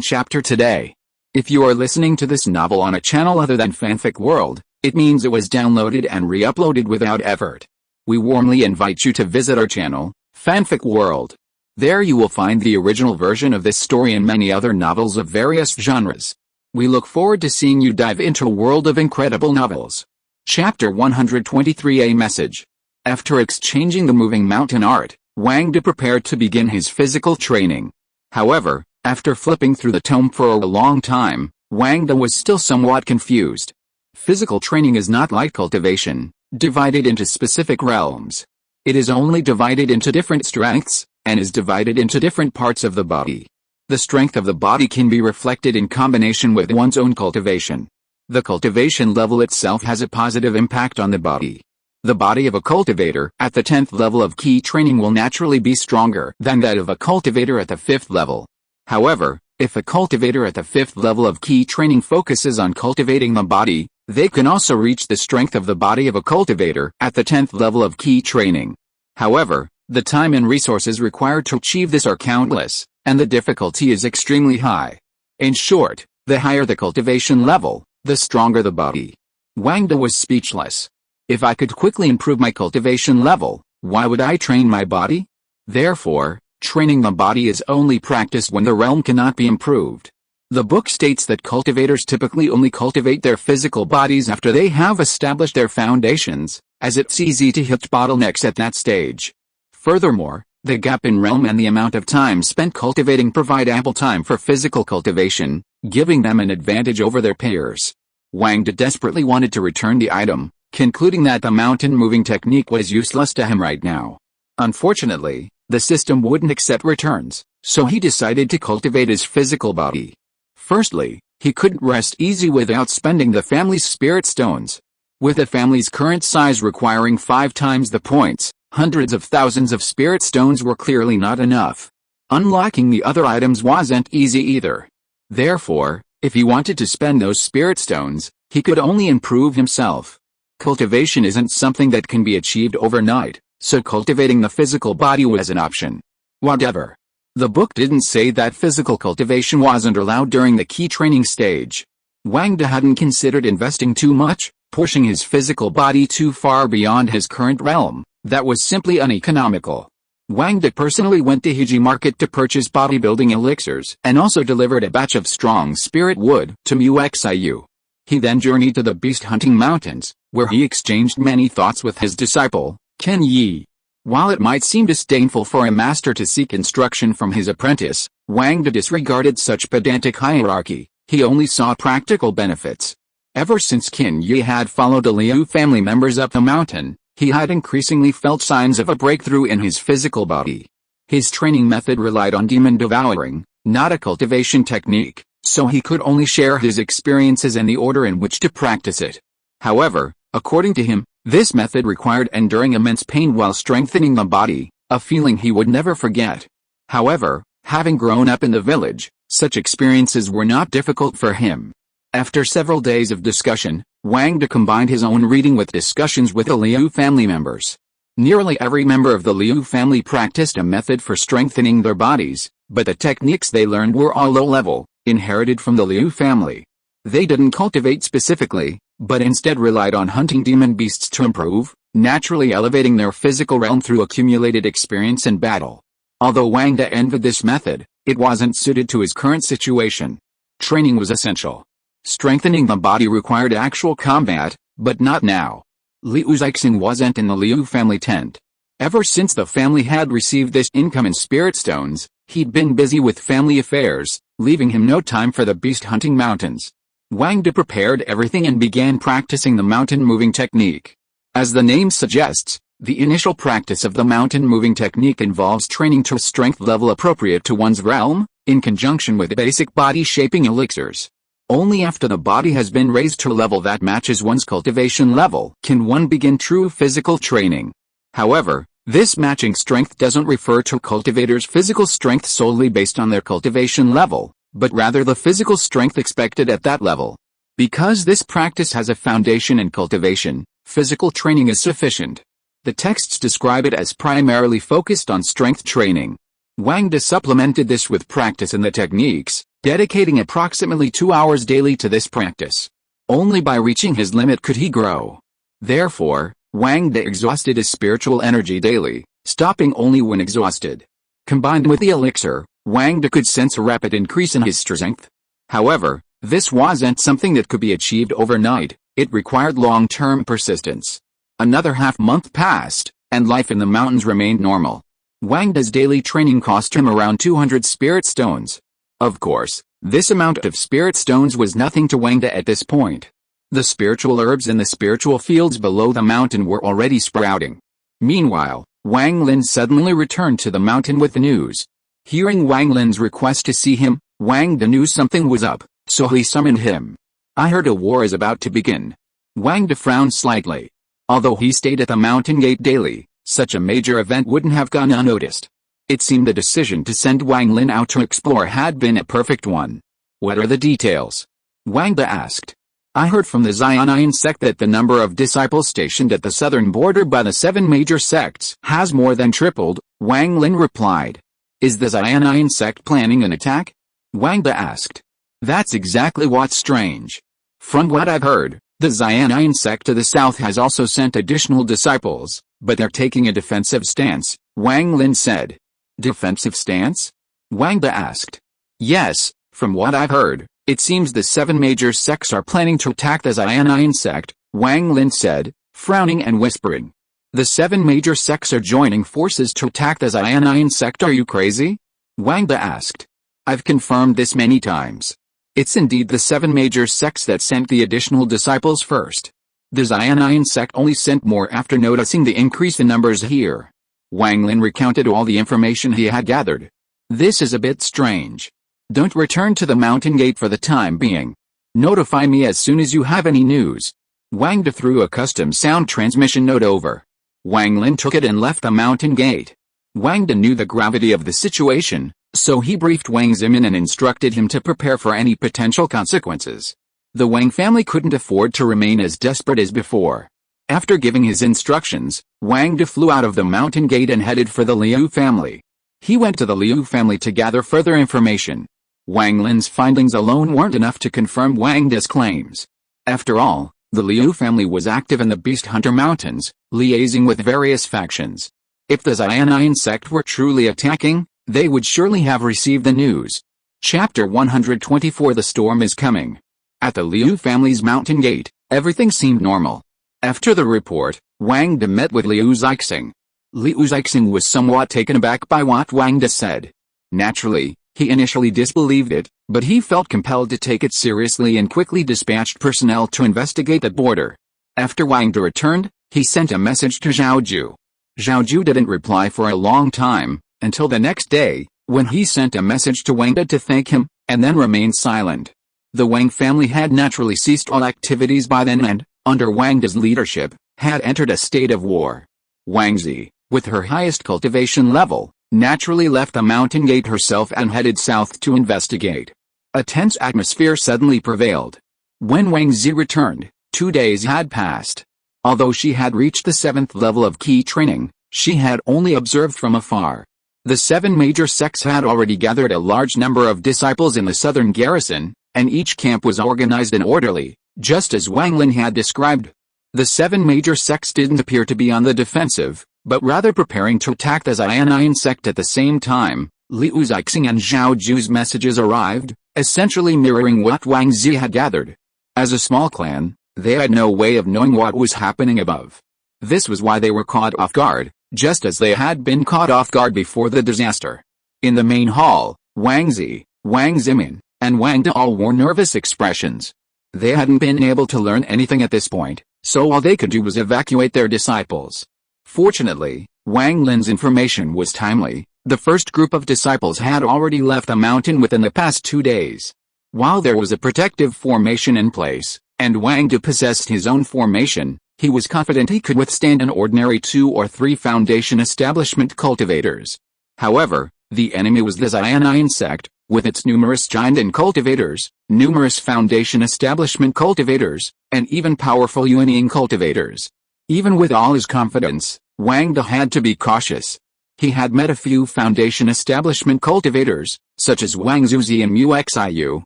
chapter today. If you are listening to this novel on a channel other than Fanfic World, it means it was downloaded and re-uploaded without effort. We warmly invite you to visit our channel, Fanfic World. There you will find the original version of this story and many other novels of various genres. We look forward to seeing you dive into a world of incredible novels. Chapter 123, A Message. After exchanging the moving mountain art, Wang Da prepared to begin his physical training. However, after flipping through the tome for a long time, Wang Da was still somewhat confused. Physical training is not like cultivation, divided into specific realms. It is only divided into different strengths, and is divided into different parts of the body. The strength of the body can be reflected in combination with one's own cultivation. The cultivation level itself has a positive impact on the body. The body of a cultivator at the 10th level of key training will naturally be stronger than that of a cultivator at the 5th level. However, if a cultivator at the 5th level of key training focuses on cultivating the body, they can also reach the strength of the body of a cultivator at the 10th level of key training. However, the time and resources required to achieve this are countless, and the difficulty is extremely high. In short, the higher the cultivation level, the stronger the body. Wang Da was speechless. If I could quickly improve my cultivation level, why would I train my body? Therefore, training the body is only practiced when the realm cannot be improved. The book states that cultivators typically only cultivate their physical bodies after they have established their foundations, as it's easy to hit bottlenecks at that stage. Furthermore, the gap in realm and the amount of time spent cultivating provide ample time for physical cultivation, giving them an advantage over their peers. Wang Da desperately wanted to return the item, concluding that the mountain moving technique was useless to him right now. Unfortunately, the system wouldn't accept returns, so he decided to cultivate his physical body. Firstly, he couldn't rest easy without spending the family's spirit stones. With the family's current size requiring 5 times the points, hundreds of thousands of spirit stones were clearly not enough. Unlocking the other items wasn't easy either. Therefore, if he wanted to spend those spirit stones, he could only improve himself. Cultivation isn't something that can be achieved overnight, so cultivating the physical body was an option. Whatever. The book didn't say that physical cultivation wasn't allowed during the key training stage. Wang Da hadn't considered investing too much, pushing his physical body too far beyond his current realm. That was simply uneconomical. Wang Da personally went to Hiji Market to purchase bodybuilding elixirs and also delivered a batch of strong spirit wood to Muxiu. He then journeyed to the beast hunting mountains, where he exchanged many thoughts with his disciple, Ken Yi. While it might seem disdainful for a master to seek instruction from his apprentice, Wang Da disregarded such pedantic hierarchy. He only saw practical benefits. Ever since Qin Yi had followed the Liu family members up the mountain, he had increasingly felt signs of a breakthrough in his physical body. His training method relied on demon devouring, not a cultivation technique, so he could only share his experiences and the order in which to practice it. However, according to him, this method required enduring immense pain while strengthening the body, a feeling he would never forget. However, having grown up in the village, such experiences were not difficult for him. After several days of discussion, Wang Da combined his own reading with discussions with the Liu family members. Nearly every member of the Liu family practiced a method for strengthening their bodies, but the techniques they learned were all low-level, inherited from the Liu family. They didn't cultivate specifically, but instead relied on hunting demon beasts to improve, naturally elevating their physical realm through accumulated experience and battle. Although Wang Da envied this method, it wasn't suited to his current situation. Training was essential. Strengthening the body required actual combat, but not now. Liu Zixing wasn't in the Liu family tent. Ever since the family had received this income in spirit stones, he'd been busy with family affairs, leaving him no time for the beast hunting mountains. Wang Da prepared everything and began practicing the mountain moving technique. As the name suggests, the initial practice of the mountain moving technique involves training to a strength level appropriate to one's realm, in conjunction with basic body shaping elixirs. Only after the body has been raised to a level that matches one's cultivation level can one begin true physical training. However, this matching strength doesn't refer to cultivators' physical strength solely based on their cultivation level, but rather the physical strength expected at that level. Because this practice has a foundation in cultivation, physical training is sufficient. The texts describe it as primarily focused on strength training. Wang supplemented this with practice in the techniques, dedicating approximately 2 hours daily to this practice. Only by reaching his limit could he grow. Therefore, Wang exhausted his spiritual energy daily, stopping only when exhausted. Combined with the elixir, Wang could sense a rapid increase in his strength. However, this wasn't something that could be achieved overnight, it required long-term persistence. Another half-month passed, and life in the mountains remained normal. Wang's daily training cost him around 200 spirit stones. Of course, this amount of spirit stones was nothing to Wang at this point. The spiritual herbs in the spiritual fields below the mountain were already sprouting. Meanwhile, Wang Lin suddenly returned to the mountain with the news. Hearing Wang Lin's request to see him, Wang knew something was up, so he summoned him. "I heard a war is about to begin." Wang frowned slightly. Although he stayed at the mountain gate daily, such a major event wouldn't have gone unnoticed. It seemed the decision to send Wang Lin out to explore had been a perfect one. "What are the details?" Wang asked. "I heard from the Xiannian sect that the number of disciples stationed at the southern border by the 7 major sects has more than tripled," Wang Lin replied. "Is the Xiannian sect planning an attack?" Wang asked. "That's exactly what's strange. From what I've heard, the Xiannian sect to the south has also sent additional disciples, but they're taking a defensive stance," Wang Lin said. "Defensive stance?" Wang asked. "Yes, from what I've heard, it seems the 7 major sects are planning to attack the Xiannian sect," Wang Lin said, frowning and whispering. "The 7 major sects are joining forces to attack the Xiannian sect, are you crazy?" Wang asked. "I've confirmed this many times. It's indeed the 7 major sects that sent the additional disciples first. The Xiannian sect only sent more after noticing the increase in numbers here." Wang Lin recounted all the information he had gathered. "This is a bit strange. Don't return to the mountain gate for the time being. Notify me as soon as you have any news." Wang threw a custom sound transmission note over. Wang Lin took it and left the mountain gate. Wang knew the gravity of the situation, so he briefed Wang Zimin and instructed him to prepare for any potential consequences. The Wang family couldn't afford to remain as desperate as before. After giving his instructions, Wang flew out of the mountain gate and headed for the Liu family. He went to the Liu family to gather further information. Wang Lin's findings alone weren't enough to confirm Wang's claims. After all, the Liu family was active in the Beast Hunter Mountains, liaising with various factions. If the Xiannian sect were truly attacking, they would surely have received the news. Chapter 124 The Storm is Coming. At the Liu family's mountain gate, everything seemed normal. After the report, Wang met with Liu Zixing. Liu Zixing was somewhat taken aback by what Wang said. Naturally, he initially disbelieved it, but he felt compelled to take it seriously and quickly dispatched personnel to investigate the border. After Wang returned, he sent a message to Zhaoju. Zhaoju didn't reply for a long time, until the next day, when he sent a message to Wang to thank him, and then remained silent. The Wang family had naturally ceased all activities by then and, under Wang's leadership, had entered a state of war. Wang Zi, with her highest cultivation level, naturally left the mountain gate herself and headed south to investigate. A tense atmosphere suddenly prevailed. When Wang Zi returned, 2 days had passed. Although she had reached the 7th level of key training, she had only observed from afar. The 7 major sects had already gathered a large number of disciples in the southern garrison, and each camp was organized and orderly, just as Wang Lin had described. The 7 major sects didn't appear to be on the defensive, but rather preparing to attack the Xiannian sect at the same time. Liu Zixing and Zhaoju's messages arrived, essentially mirroring what Wang Zi had gathered. As a small clan, they had no way of knowing what was happening above. This was why they were caught off guard, just as they had been caught off guard before the disaster. In the main hall, Wang Zi, Wang Zimin, and Wang De all wore nervous expressions. They hadn't been able to learn anything at this point, so all they could do was evacuate their disciples. Fortunately, Wang Lin's information was timely. The first group of disciples had already left the mountain within the past 2 days. While there was a protective formation in place, and Wang De possessed his own formation, he was confident he could withstand an ordinary 2 or 3 Foundation establishment cultivators. However, the enemy was the Xiannian sect, with its numerous giant and cultivators, numerous Foundation establishment cultivators, and even powerful Yuanian cultivators. Even with all his confidence, Wang De had to be cautious. He had met a few Foundation establishment cultivators, such as Wang Zuzi and Mu Xiu,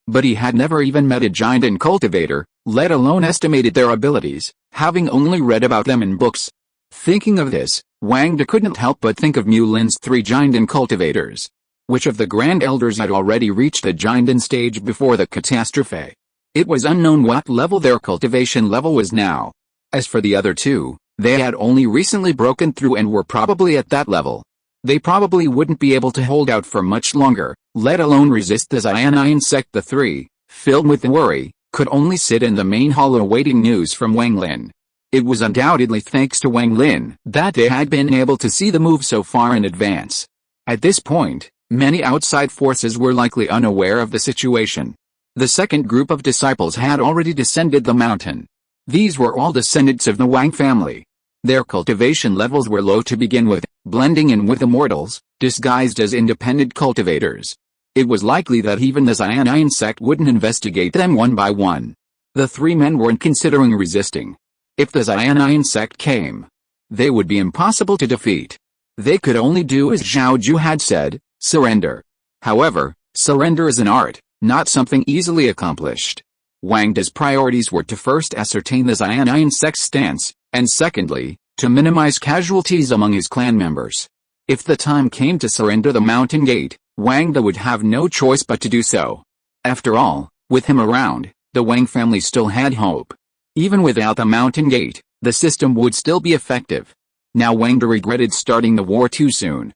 but he had never even met a giant and cultivator, let alone estimated their abilities, having only read about them in books. Thinking of this, Wang De couldn't help but think of Mu Lin's 3 giant and cultivators. Which of the Grand Elders had already reached the giant and stage before the catastrophe? It was unknown what level their cultivation level was now. As for the other 2, they had only recently broken through and were probably at that level. They probably wouldn't be able to hold out for much longer, let alone resist the Xiannian sect. The 3, filled with worry, could only sit in the main hall awaiting news from Wang Lin. It was undoubtedly thanks to Wang Lin that they had been able to see the move so far in advance. At this point, many outside forces were likely unaware of the situation. The second group of disciples had already descended the mountain. These were all descendants of the Wang family. Their cultivation levels were low to begin with, blending in with immortals, disguised as independent cultivators. It was likely that even the Xiannian sect wouldn't investigate them one by one. The 3 men weren't considering resisting. If the Xiannian sect came, they would be impossible to defeat. They could only do as Zhao Ju had said, surrender. However, surrender is an art, not something easily accomplished. Wang De's priorities were to first ascertain the Xiannian sect's stance, and secondly, to minimize casualties among his clan members. If the time came to surrender the mountain gate, Wang De would have no choice but to do so. After all, with him around, the Wang family still had hope. Even without the mountain gate, the system would still be effective. Now Wang De regretted starting the war too soon.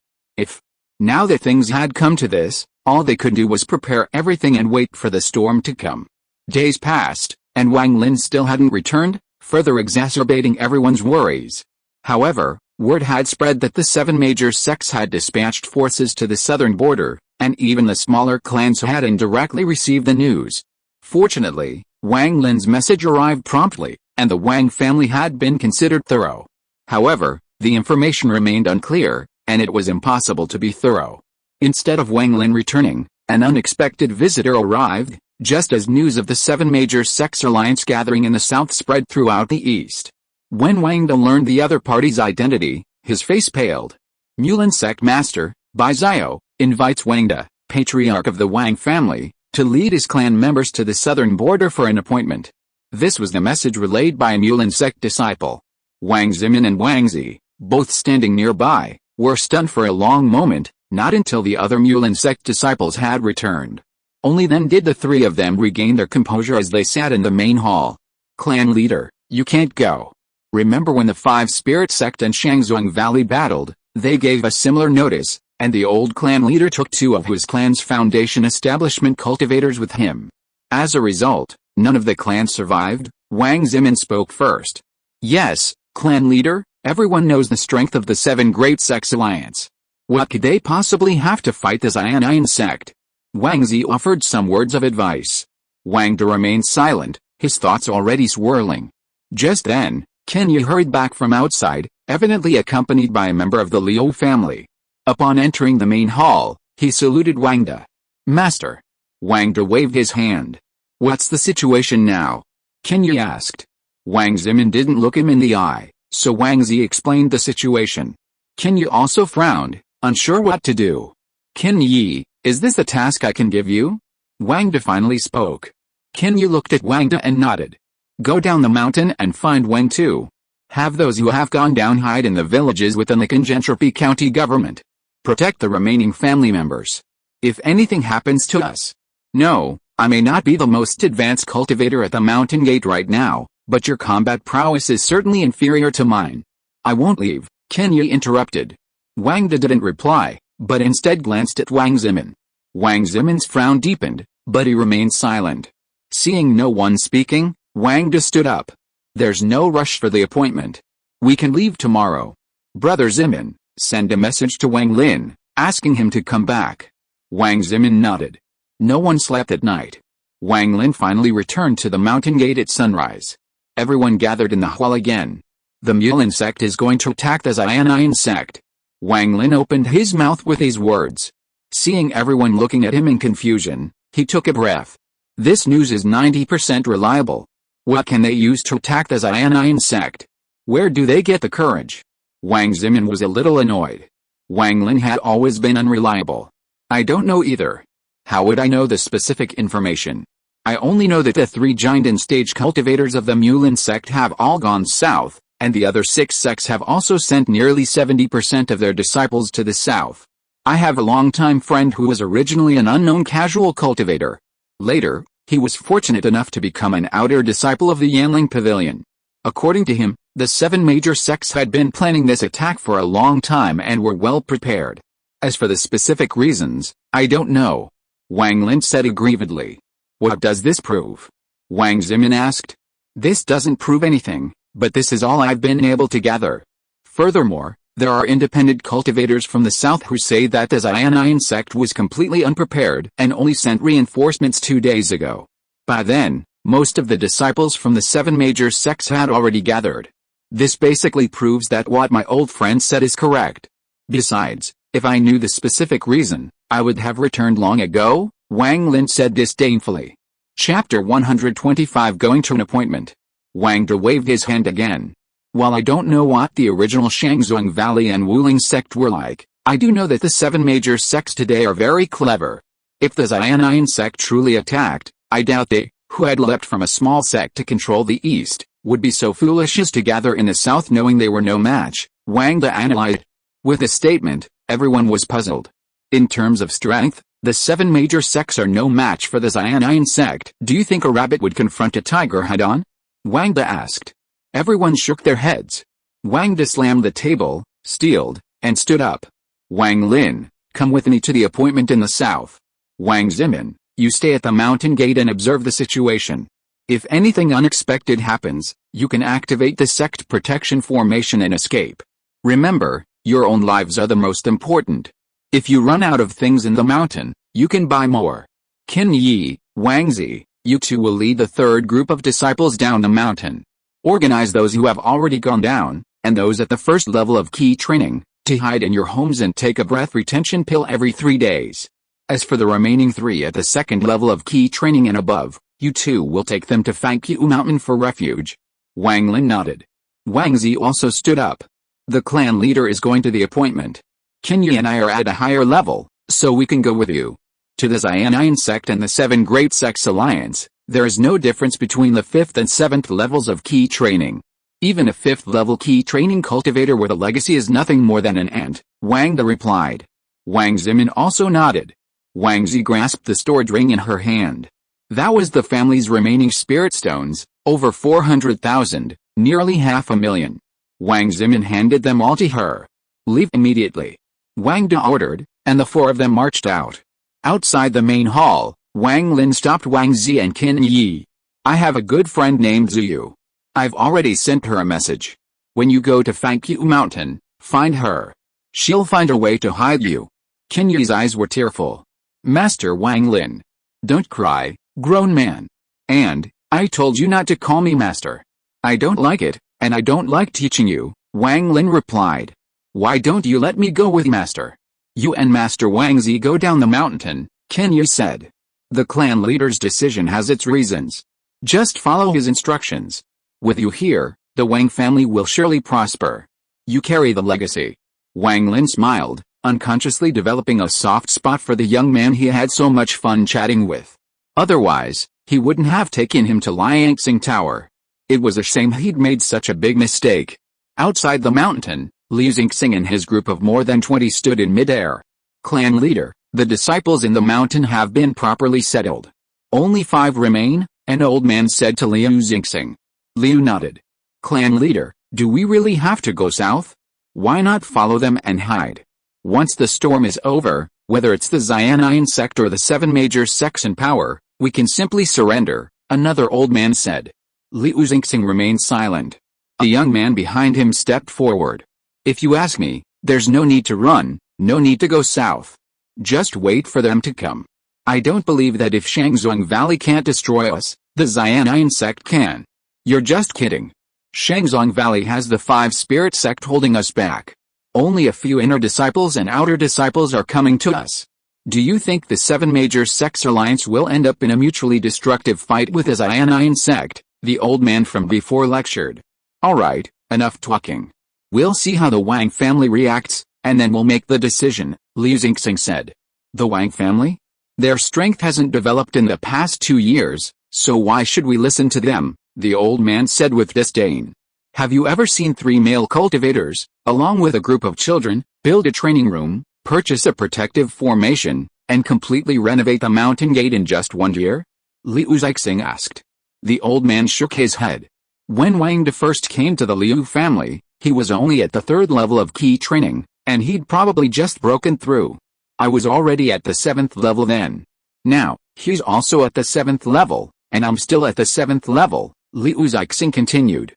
Now that things had come to this, all they could do was prepare everything and wait for the storm to come. Days passed, and Wang Lin still hadn't returned, further exacerbating everyone's worries. However, word had spread that the 7 major sects had dispatched forces to the southern border, and even the smaller clans had indirectly received the news. Fortunately, Wang Lin's message arrived promptly, and the Wang family had been considered thorough. However, the information remained unclear, and it was impossible to be thorough. Instead of Wang Lin returning, an unexpected visitor arrived, just as news of the 7 major sects alliance gathering in the south spread throughout the east. When Wang De learned the other party's identity, his face paled. Mulin sect master, Bai Xiao, invites Wang De, patriarch of the Wang family, to lead his clan members to the southern border for an appointment. This was the message relayed by a Mulin sect disciple. Wang Zimin and Wang Zi, both standing nearby, were stunned for a long moment, not until the other Mulin sect disciples had returned. Only then did the 3 of them regain their composure as they sat in the main hall. Clan leader, you can't go. Remember when the 5 Spirit sect and Shangzhuang Valley battled, they gave a similar notice, and the old clan leader took 2 of his clan's Foundation establishment cultivators with him. As a result, none of the clans survived. Wang Zimin spoke first. Yes, clan leader, everyone knows the strength of the 7 great sects alliance. What could they possibly have to fight the Xiannian sect? Wang Zi offered some words of advice. Wang De remained silent, his thoughts already swirling. Just then, Qin Yi hurried back from outside, evidently accompanied by a member of the Liu family. Upon entering the main hall, he saluted Wang De. Master. Wang De waved his hand. What's the situation now? Qin Yi asked. Wang Zimin didn't look him in the eye, so Wang Zi explained the situation. Qin Yi also frowned, unsure what to do. Qin Yi, is this a task I can give you? Wang De finally spoke. Qin Yi looked at Wang De and nodded. Go down the mountain and find Wang Tu. Have those who have gone down hide in the villages within the Congentropi County government. Protect the remaining family members. If anything happens to us. No, I may not be the most advanced cultivator at the mountain gate right now, but your combat prowess is certainly inferior to mine. I won't leave, Qin Yi interrupted. Wang De didn't reply, but instead glanced at Wang Zimin. Wang Zimin's frown deepened, but he remained silent. Seeing no one speaking, Wang De stood up. There's no rush for the appointment. We can leave tomorrow. Brother Zimin, send a message to Wang Lin, asking him to come back. Wang Zimin nodded. No one slept at night. Wang Lin finally returned to the mountain gate at sunrise. Everyone gathered in the hall again. The Mulan sect is going to attack the Xianian sect. Wang Lin opened his mouth with these words. Seeing everyone looking at him in confusion, he took a breath. This news is 90% reliable. What can they use to attack the Xianian sect? Where do they get the courage? Wang Zimin was a little annoyed. Wang Lin had always been unreliable. I don't know either. How would I know the specific information? I only know that the 3 giant stage cultivators of the Mulan sect have all gone south, and the other 6 sects have also sent nearly 70% of their disciples to the south. I have a longtime friend who was originally an unknown casual cultivator. Later, he was fortunate enough to become an outer disciple of the Yanling Pavilion. According to him, the 7 major sects had been planning this attack for a long time and were well prepared. As for the specific reasons, I don't know. Wang Lin said aggrievedly. What does this prove? Wang Zimin asked. This doesn't prove anything, but this is all I've been able to gather. Furthermore, there are independent cultivators from the south who say that the Xianian sect was completely unprepared and only sent reinforcements 2 days ago. By then, most of the disciples from the 7 major sects had already gathered. This basically proves that what my old friend said is correct. Besides, if I knew the specific reason, I would have returned long ago, Wang Lin said disdainfully. Chapter 125 Going to an Appointment. Wang De waved his hand again. While I don't know what the original Shangzhuang Valley and Wuling sect were like, I do know that the 7 major sects today are very clever. If the Xianian sect truly attacked, I doubt they, who had leapt from a small sect to control the east, would be so foolish as to gather in the south knowing they were no match, Wang De analyzed. With the statement, everyone was puzzled. In terms of strength, the 7 major sects are no match for the Xianian sect. Do you think a rabbit would confront a tiger head-on? Wang De asked. Everyone shook their heads. Wang De slammed the table, steeled, and stood up. Wang Lin, come with me to the appointment in the south. Wang Zimin, you stay at the mountain gate and observe the situation. If anything unexpected happens, you can activate the sect protection formation and escape. Remember, your own lives are the most important. If you run out of things in the mountain, you can buy more. Qin Yi, Wang Zi, you 2 will lead the 3rd group of disciples down the mountain. Organize those who have already gone down, and those at the 1st level of key training, to hide in your homes and take a breath retention pill every 3 days. As for the remaining 3 at the 2nd level of key training and above, you 2 will take them to Fanfic Mountain for refuge. Wang Lin nodded. Wang Zi also stood up. The clan leader is going to the appointment. Qin Yi and I are at a higher level, so we can go with you. To the Xianian sect and the 7 Great Sects Alliance, there is no difference between the 5th and 7th levels of key training. Even a 5th level key training cultivator with a legacy is nothing more than an ant, Wang De replied. Wang Zimin also nodded. Wang Zi grasped the storage ring in her hand. That was the family's remaining spirit stones, over 400,000, nearly 500,000. Wang Zimin handed them all to her. Leave immediately. Wang De ordered, and the 4 of them marched out. Outside the main hall, Wang Lin stopped Wang Zi and Qin Yi. I have a good friend named Ziyu. I've already sent her a message. When you go to Fanfic Mountain, find her. She'll find a way to hide you. Qin Yi's eyes were tearful. Master Wang Lin. Don't cry, grown man. And, I told you not to call me master. I don't like it, and I don't like teaching you, Wang Lin replied. Why don't you let me go with master? You and Master Wang Zi go down the mountain, Qin Yi said. The clan leader's decision has its reasons. Just follow his instructions. With you here, the Wang family will surely prosper. You carry the legacy. Wang Lin smiled, unconsciously developing a soft spot for the young man he had so much fun chatting with. Otherwise, he wouldn't have taken him to Liangsing Tower. It was a shame he'd made such a big mistake. Outside the mountain, Liu Xingxing and his group of more than 20 stood in midair. Clan leader, the disciples in the mountain have been properly settled. Only 5 remain, an old man said to Liu Xingxing. Liu nodded. Clan leader, do we really have to go south? Why not follow them and hide? Once the storm is over, whether it's the Xianian sect or the 7 major sects in power, we can simply surrender, another old man said. Liu Xingxing remained silent. A young man behind him stepped forward. If you ask me, there's no need to run, no need to go south. Just wait for them to come. I don't believe that if Shangzhuang Valley can't destroy us, the Xiannian sect can. You're just kidding. Shangzhuang Valley has the 5 spirit sect holding us back. Only a few inner disciples and outer disciples are coming to us. Do you think the 7 major sects alliance will end up in a mutually destructive fight with the Xiannian sect? The old man from before lectured. Alright, enough talking. We'll see how the Wang family reacts, and then we'll make the decision, Liu Xingxing said. The Wang family? Their strength hasn't developed in the past 2 years, so why should we listen to them? The old man said with disdain. Have you ever seen 3 male cultivators, along with a group of children, build a training room, purchase a protective formation, and completely renovate the mountain gate in just 1 year? Liu Xingxing asked. The old man shook his head. When Wang De first came to the Liu family, he was only at the 3rd level of key training, and he'd probably just broken through. I was already at the 7th level then. Now, he's also at the 7th level, and I'm still at the 7th level, Liu Xingxing continued.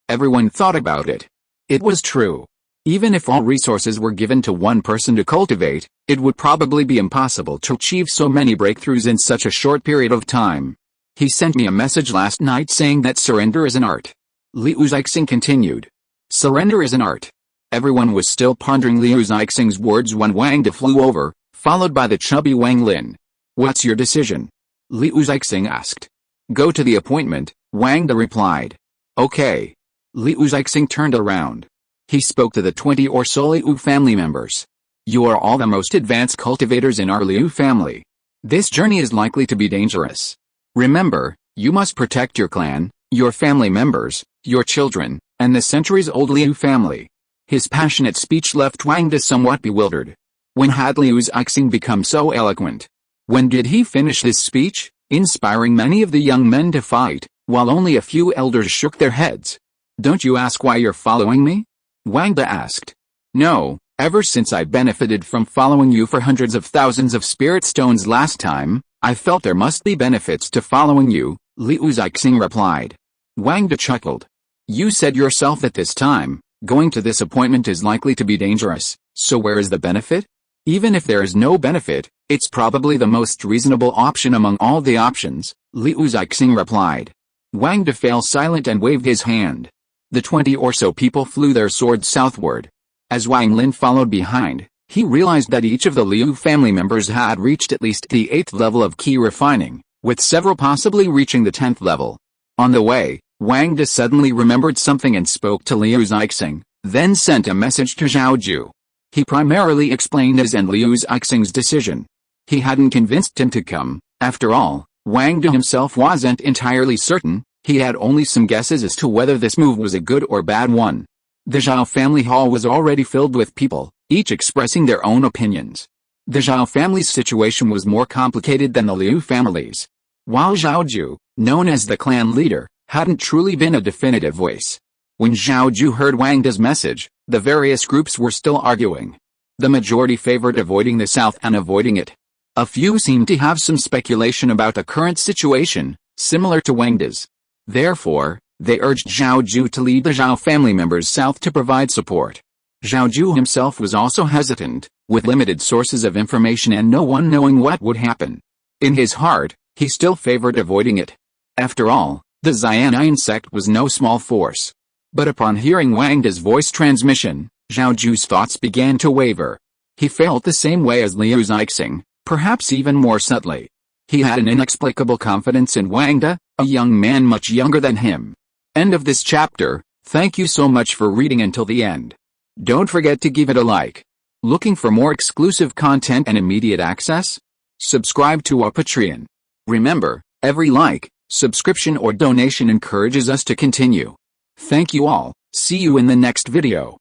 Everyone thought about it. It was true. Even if all resources were given to one person to cultivate, it would probably be impossible to achieve so many breakthroughs in such a short period of time. He sent me a message last night saying that surrender is an art. Liu Xingxing continued. Surrender is an art. Everyone was still pondering Liu Xingxing's words when Wang De flew over, followed by the chubby Wang Lin. What's your decision? Liu Xingxing asked. Go to the appointment, Wang De replied. Okay. Liu Xingxing turned around. He spoke to the 20 or so Liu family members. You are all the most advanced cultivators in our Liu family. This journey is likely to be dangerous. Remember, you must protect your clan, your family members, your children, and the centuries-old Liu family. His passionate speech left Wang De somewhat bewildered. When had Liu Xingxing become so eloquent? When did he finish his speech, inspiring many of the young men to fight, while only a few elders shook their heads? Don't you ask why you're following me? Wang De asked. No, ever since I benefited from following you for hundreds of thousands of spirit stones last time, I felt there must be benefits to following you, Liu Xingxing replied. Wang De chuckled. You said yourself that this time, going to this appointment is likely to be dangerous, so where is the benefit? Even if there is no benefit, it's probably the most reasonable option among all the options, Liu Xingxing replied. Wang De fell silent and waved his hand. The 20 or so people flew their swords southward. As Wang Lin followed behind, he realized that each of the Liu family members had reached at least the 8th level of key refining, with several possibly reaching the 10th level. On the way, Wang De suddenly remembered something and spoke to Liu Xingxing, then sent a message to Zhaoju. He primarily explained his and Liu Xingxing's decision. He hadn't convinced him to come. After all, Wang De himself wasn't entirely certain. He had only some guesses as to whether this move was a good or bad one. The Zhao family hall was already filled with people, each expressing their own opinions. The Zhao family's situation was more complicated than the Liu family's. While Zhaoju, known as the clan leader, hadn't truly been a definitive voice. When Zhaoju heard Wang De's message, the various groups were still arguing. The majority favored avoiding the south and avoiding it. A few seemed to have some speculation about the current situation, similar to Wang De's. Therefore, they urged Zhaoju to lead the Zhao family members south to provide support. Zhaoju himself was also hesitant, with limited sources of information and no one knowing what would happen. In his heart, he still favored avoiding it. After all, the Xiannian sect was no small force. But upon hearing Wang De's voice transmission, Zhaoju's thoughts began to waver. He felt the same way as Liu Xingxing, perhaps even more subtly. He had an inexplicable confidence in Wang De, a young man much younger than him. End of this chapter. Thank you so much for reading until the end. Don't forget to give it a like. Looking for more exclusive content and immediate access? Subscribe to our Patreon. Remember, every like, subscription or donation encourages us to continue. Thank you all. See you in the next video.